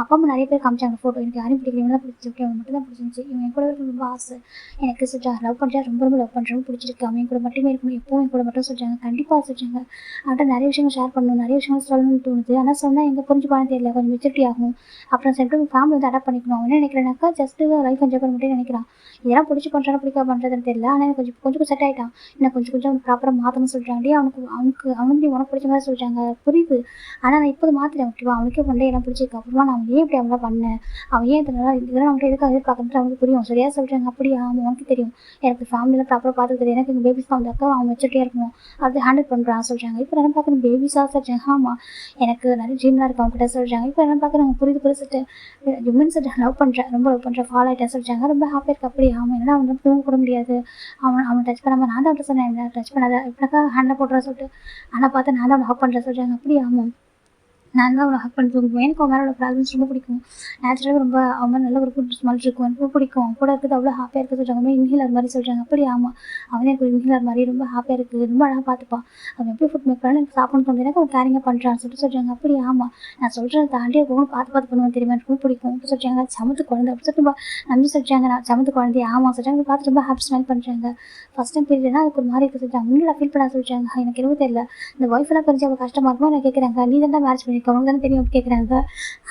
அப்பா அம்மா நிறைய பேர் காமிச்சாங்க ஃபோட்டோ. எனக்கு யாரையும் பிடிக்கல தான் பிடிச்சி. ஓகே அவன் மட்டும் தான் பிடிச்சிருந்துச்சி. இவன் என் கூட ரொம்ப ஆசை எனக்கு சொல்கிறாங்க. லவ் பண்ணுறா ரொம்ப லவ் பண்ணுறவங்க பிடிச்சிருக்கு. அவன் கூட மட்டுமே இருக்கணும் எப்பவும் என் கூட மட்டும் சொல்கிறாங்க. கண்டிப்பாக சொல்கிறாங்க. அவன்கிட்ட நிறைய விஷயங்கள் ஷேர் பண்ணணும் நிறைய விஷயங்கள் சொல்லணும்னு தோணுது. ஆனால் சொன்னால் எங்கே புரிஞ்சுப்பானு தெரியல. கொஞ்சம் மெச்சூரிட்டி ஆகும். அப்புறம் சென்ட்ரல் ஃபேமிலி வந்து அடாப்ட் பண்ணிக்கணும். அவன் என்ன நினைக்கிறேன்னாக்கா ஜஸ்ட்டு லைஃப் என்ஜாய் பண்ண மட்டும் நினைக்கிறான். இதெல்லாம் பிடிச்சி பண்ணுறானோ பிடிக்க பண்ணுறதுன்னு தெரியல. ஆனால் எனக்கு கொஞ்சம் செட் ஆகிட்டான். இன்னும் கொஞ்சம் ப்ராப்பராக மாற்றணும்னு சொல்கிறாங்க. அவனுக்கு உனக்கு பிடிச்ச மாதிரி சொல்கிறாங்க புரியுது. ஆனால் நான் இப்போது மாற்றுறேன் ஓகேவா. அவனுக்கே பண்ணே எல்லாம் பிடிச்சிருக்கு. அப்புறமா நான் ஏன் இப்படி அவங்களாம் பண்ணேன் அவன் ஏன் இதெல்லாம் அவன்கிட்ட எதுக்காக எதிர்பார்க்கறது அவனுக்கு புரியும் சரியா சொல்கிறாங்க. அப்படியா அவன் உனக்கு தெரியும் எனக்கு ஃபேமிலியில் ப்ராப்பராக பார்த்துக்க தெரியும். எனக்கு எங்கள் பேபிஸ் வந்தாக்கா அவன் மெச்சூரிட்டியாக இருக்கணும். அது ஹேண்டில் பண்ணுறான் சொல்கிறாங்க. இப்போ என்ன பார்க்குறேன் பேபிஸாக சொல்கிறாங்க. ஆமாம் எனக்கு நிறைய ட்ரீம்லாம் இருக்கு அவங்க கிட்ட சொல்கிறாங்க. இப்போ என்ன பார்க்குறாங்க புரிஞ்சுட்டு ஹியூமன்ஸ் லவ் பண்ணுறேன் ரொம்ப லவ் பண்ணுறேன் ஃபாலோ ஆகிட்டேன் சொல்கிறாங்க. ரொம்ப ஹாப்பியாக இருக்குது. அப்படி ஆமாம் ஏன்னா அவன் தூங்க கூட முடியாது. அவனை டச் பண்ணாமல் நான் தான் அவன்கிட்ட சொன்னேன் டச் பண்ணாத இப்படிக்கா ஹேண்டில் போட்டுறா சொல்லிட்டு. ஆனால் பார்த்தா நான் தான் அவனை ஹக் பண்ணுறேன் சொல்கிறாங்க. அப்படி ஆமாம் நான் தான் அவளை ஹக் பண்ணி தூங்குவேன். எனக்கு அவன் மேலே உள்ள ஃப்ராக்ரன்ஸ் ரொம்ப பிடிக்கும். நேச்சுரலாகவே ரொம்ப அவன் மேலே நல்ல ஒரு குட் ஸ்மெல் இருக்கும். எனக்கு ரொம்ப பிடிக்கும். அவன் கூட இருக்கிறது அவ்வளோ ஹாப்பியாக இருக்க சொல்கிறாங்க. ரொம்ப இன்ஹேலர் மாதிரி சொல்கிறாங்க. அப்படி ஆமாம், அவனே எனக்கு ஒரு இன்ஹேலர் மாதிரி ரொம்ப ஹாப்பியாக இருக்குது. ரொம்ப அழகாக பார்த்துப்பான். அவன் எப்படி ஃபுட் மேக் பண்ணாலும் எனக்கு சாப்பிடணும்னு தோணுது. எனக்கு அவன் கேரிங்காக பண்ணுறான்னு சொல்கிறாங்க. அப்படி ஆமாம், நான் சொல்கிறத தாண்டி அவன் பார்த்து பண்ணுவேன் தெரியுமா, எனக்கு ரொம்ப பிடிக்கும். அப்படி சொல்கிறாங்க. சமத்து குழந்தை அப்படி சொல்லிட்டு நம்பி சொல்கிறாங்க. நான் சமத்து குழந்தைய ஆமாம் சொல்கிறாங்க. பார்த்து ரொம்ப ஹாப்பி ஸ்மைல் பண்ணுறாங்க. ஃபஸ்ட் டைம் பீரியட்னா அதுக்கு ஒரு மாதிரி இருக்க சொல்கிறாங்க. முன்னாடி ஃபீல் பண்ண சொல்கிறாங்க. எனக்கு எதுவும் தெரியல, இந்த ஒய்ஃபெல்லாம் பிரிஞ்சு அவ்வளோ கஷ்டமாக இருக்குமா நான் கேட்குறாங்க. நீ தான் மேரேஜ் பண்ணியிருக்க, உனக்கு தானே தெரியும் கேட்குறாங்க.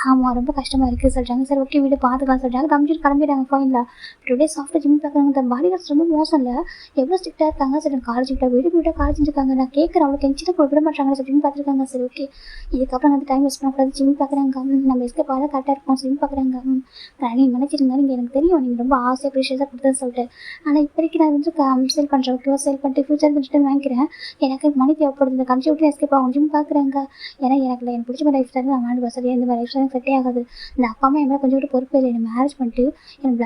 ஆமாம், ரொம்ப கஷ்டமாக இருக்குது சொல்கிறாங்க. சரி ஓகே வீடு பார்த்துக்கலாம் சொல்கிறாங்க. தம்பிட்டு கிளம்பிடுறாங்க. ஃபைனில் டுடே சாஃப்ட்வேர் ஜிம் பார்க்குறாங்க. இந்த பாடி கார்ட்ஸ் ரொம்ப மோசம் இல்லை, எவ்வளோ ஸ்ட்ரிக்டாக இருக்காங்க. சரி காலேஜ் விட்டா வீடு காலேஜ் இருக்காங்க. நான் கேட்குறேன், அவ்வளோ கெஞ்சிட்டு கூட விட மாட்டாங்க. சரி ஜிம் பார்த்துருக்காங்க. சரி ஓகே இதுக்கப்புறம் வந்து டைம் வேஸ்ட் பண்ணக்கூடாது. ஜிம் பார்க்குறாங்க. நம்ம எஸ்கேப் ஆக கரெக்டாக இருக்கும். ஜிம் பார்க்குறாங்க. நீங்கள் நினைச்சிருந்தா நீங்கள் எனக்கு தெரியும், நீங்கள் ரொம்ப ஆசையாக ப்ரீஷியஸாக கொடுத்தேன்னு சொல்லிட்டு. ஆனால் இப்போதைக்கு நான் வந்து சேல் பண்ணுறேன். ஓகேவா சேல் பண்ணிட்டு ஃபியூச்சர் ரிட்டர்ன் வாங்கிக்கிறேன். எனக்கு மணி தேவைப்படுது. இந்த கண்ட்ரி விட்டு எஸ்கேப் ஆகும். ஜிம் பார்க்குறாங்க. ஏன்னா எனக்கு பிடிச்ச மாதிரி லைஃப் ஸ்டைல் நான் வாழ்ந்து வசதியாக இந்த மாதிரி லைஃப் ஸ்டைல் செட்டே ஆகாது. இந்த அப்பா அம்மா என் மேலே கொஞ்சம் கூட பொறுப்பு இல்லை. எனக்கு மேரேஜ் பண்ணிட்டு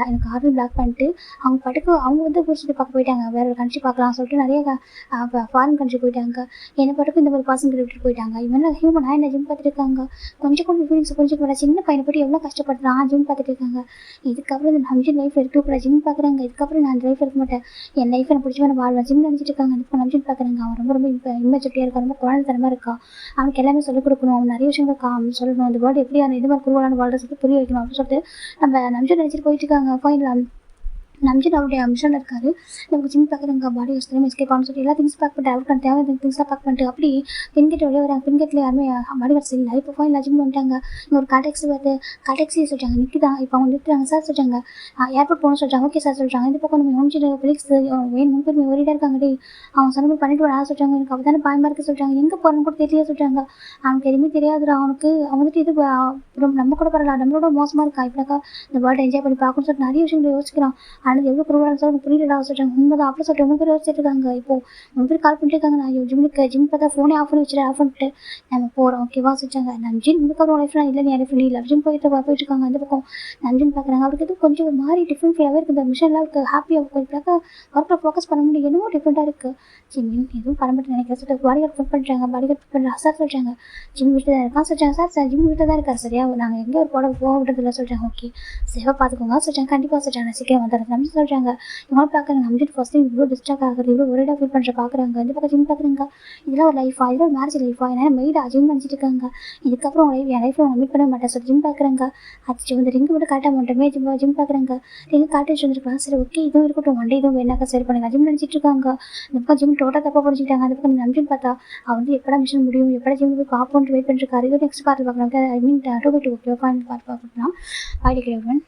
எனக்கு ஆர்டர் பிளாக் பண்ணிட்டு அவங்க பாட்டுக்கு அவங்க வந்து பிடிச்சிட்டு பார்க்க போயிட்டாங்க. வேற ஒரு கண்ட்ரி பார்க்கலாம்னு சொல்லிட்டு நிறைய ஃபாரின் கண்ட்ரி போயிட்டாங்க. என்னை பாட்டுக்கு இந்த மாதிரி பசங்க விட்டுட்டு போயிட்டாங்க. இவன் ஹியூமன் என்ன ஜிம் பார்த்துட்டு இருக்காங்க. கொஞ்சம் ஃபீலிங்ஸ் புரிஞ்சுக்க மாட்டேன். சின்ன பையனை போட்டு எவ்வளோ கஷ்டப்படுறான் ஜிம் பார்த்துட்டு இருக்காங்க. இதுக்கப்புறம் இந்த நம்ஜின் லைஃப் இருக்கக்கூடாது. ஜிம் பார்க்குறாங்க. இதுக்கப்புறம் நான் லைஃப் இருக்க மாட்டேன். என் லைஃப் எனக்கு பிடிச்ச மாதிரி வாழ்வேன். ஜிம் நினச்சிட்டு இருக்காங்க. இப்போ நம்ஜின் பார்க்குறாங்க. அவன் ரொம்ப இம்மெச்சூரிட்டியாக இருக்கா, ரொம்ப குழந்தைத்தனமாக இருக்கா. அவனுக்கு எல்லாமே சொல்லிக் கொடுக்கணும். அவன் நிறைய விஷயங்கள் சொல்லணும். அந்த வேர்டு எப்படி அந்த இது மாதிரி குருவான வாழ்றதை சொல்லிட்டு புரிய வைக்கணும் அப்படின்னு சொல்லிட்டு நம்ம நம்ஜின் நினச்சிட்டு போயிட்டு இருக்காங்க. ஃபைனல் நம்ஜின் அவருடைய அம்ஷன் இருக்காரு. நமக்கு ஜிம் பார்க்குறாங்க. பாடி வாஷ் தெரியும் எஸ்கேப் ஆகணும்னு சொல்லிட்டு எல்லா திங்ஸ் பேக் பண்ணிட்டு அவருக்கு தேவையான திங்ஸ்லாம் பேக் பண்ணிட்டு அப்படி பின்கெட் வெளியே வராங்க. பின்கெட்டில் யாருமே பாடி வாஷ் இல்லை. இப்போ ஃபைனல் ஜிம் வந்துட்டாங்க. இங்கே ஒரு கால் டாக்ஸி சொல்லிட்டாங்க நிற்குதான். இப்போ அவங்க நிறுத்துறாங்க. சார் சொல்கிறாங்க ஏர்போர்ட் போகணும்னு சொல்கிறாங்க. ஓகே சார் சொல்கிறாங்க. இந்த பக்கம் நம்ம ஹோம்ஜில் ஃபிலிக்ஸ் வேணும் முன்பேர் ஓடிட்டே இருக்காங்க. அவங்க சொன்ன பண்ணிட்டு வர சொல்கிறாங்க. எனக்கு அப்போ தானே பயமாக இருக்குது சொல்கிறாங்க. எங்கே போகிறேன்னு கூட தெரியல சொல்கிறாங்க. அவனுக்கு எதுவுமே தெரியாதுடா. அவனுக்கு அவன் வந்துட்டு இது நம்ம கூட பரவாயில்ல, நம்மளோட மோசமாக இருக்கா. இப்படிக்கா இந்த வேர்ல்டு என்ஜாய் பண்ணி பார்க்கணும்னு சொல்லிட்டு நிறைய விஷயங்களை யோசிக்கிறான். ஆனால் எவ்வளோ குருவாக சொல்ல புரியலடா சொல்கிறாங்க. உண்மைதான் அப்படி சொல்லிட்டு உங்கள் பேர் யோசிச்சுட்டு இருக்காங்க. இப்போ உங்கள் பேர் கால் பண்ணிட்டு இருக்காங்க. நான் ஜிம் பார்த்தா ஃபோனே ஆஃப் பண்ணி வச்சுட்டு ஆஃப் பண்ணிட்டு நம்ம போகிறோம் ஓகேவா சொல்லிட்டாங்க. நம்ஜின் இதுக்கப்புறம் லைஃப் இல்லை நீ லைஃப் இல்லை ஜிம் போயிட்டு இருக்காங்க. அந்த பக்கம் நம்ஜின் பார்க்குறாங்க. அவருக்கு எதுவும் கொஞ்சம் ஒரு மாதிரி டிஃப்ரெண்ட் ஃபீலாகவே இருக்குது. இந்த மிஷன்லாம் அவருக்கு ஹாப்பியாக கொஞ்சம் ஒர்க்கில் ஃபோக்கஸ் பண்ண முடியும். என்னமோ டிஃப்ரெண்ட்டாக இருக்குது. ஜிம் எதுவும் பண்ண மாட்டேன் நினைக்கிறேன் சொல்லிட்டு பாடிகார்ட் ஃபுட் பண்ணுறாங்க. பாடிகார்ட் ஃபுட் பண்ணுற சார் சொல்கிறாங்க ஜிம் வீட்டு தான் இருக்கான் சொல்கிறாங்க. சார் ஜிம் வீட்டில் தான் இருக்கார் சரியா, நாங்கள் எங்கே ஒரு போக விட்டதில்லை சொல்கிறாங்க. ஓகே சேஃபாக பார்த்துக்கோங்க சொல்கிறாங்க. கண்டிப்பாக சொல்கிறாங்க. சீக்கிரம் வந்துடுறது நம்ஜின் சொல்கிறாங்க. இவங்க பார்க்குறாங்க. நம்ஜின் ஃபர்ஸ்ட் டைம் இவ்வளோ டிஸ்ட்ராக்ட் ஆகுது, இவ்வளோ ஒரேடாக ஃபீல் பண்ணுற பார்க்குறாங்க. இந்த பக்கம் ஜிம் பார்க்குறாங்க. இதெல்லாம் ஒரு லைஃபா, இதெல்லாம் ஒரு மேரேஜ் லைஃபா, ஏன்னா மெய்டாக ஜிம் நினச்சிட்டு இருக்காங்க. இதுக்கப்புறம் என் லைஃப்பில் அவங்க மீட் பண்ண மாட்டேன் சொல்லி ஜிம் பார்க்குறாங்க. அச்சு வந்து ரிங்கு மட்டும் காட்ட மாட்டோமே ஜிம் பார்க்குறாங்க. ரிங்கு காட்டி வச்சு வந்துருக்கலாம். சரி ஓகே இதுவும் இருக்கட்டும், ஒன் டே இதுவும் வேணாக்கா சரி பண்ணுங்க ஜிம் நினச்சிட்டு இருக்காங்க. இந்த பக்கம் ஜிம் டோட்டாக தப்பாக புரிஞ்சுக்கிட்டாங்க. அந்த பக்கம் நம்ஜின் பார்த்தா அவன் வந்து எப்படா மிஷன் முடியும், எப்படா ஜிம் போய் பார்ப்போன்ட்டு வெயிட் பண்ணிருக்காரு. இது நெக்ஸ்ட் பார்த்து பார்க்கலாம். ஐ மீன் 2/2 ஓகே பார்த்து பார்க்கலாம். பாடி கிளம்புவேன்.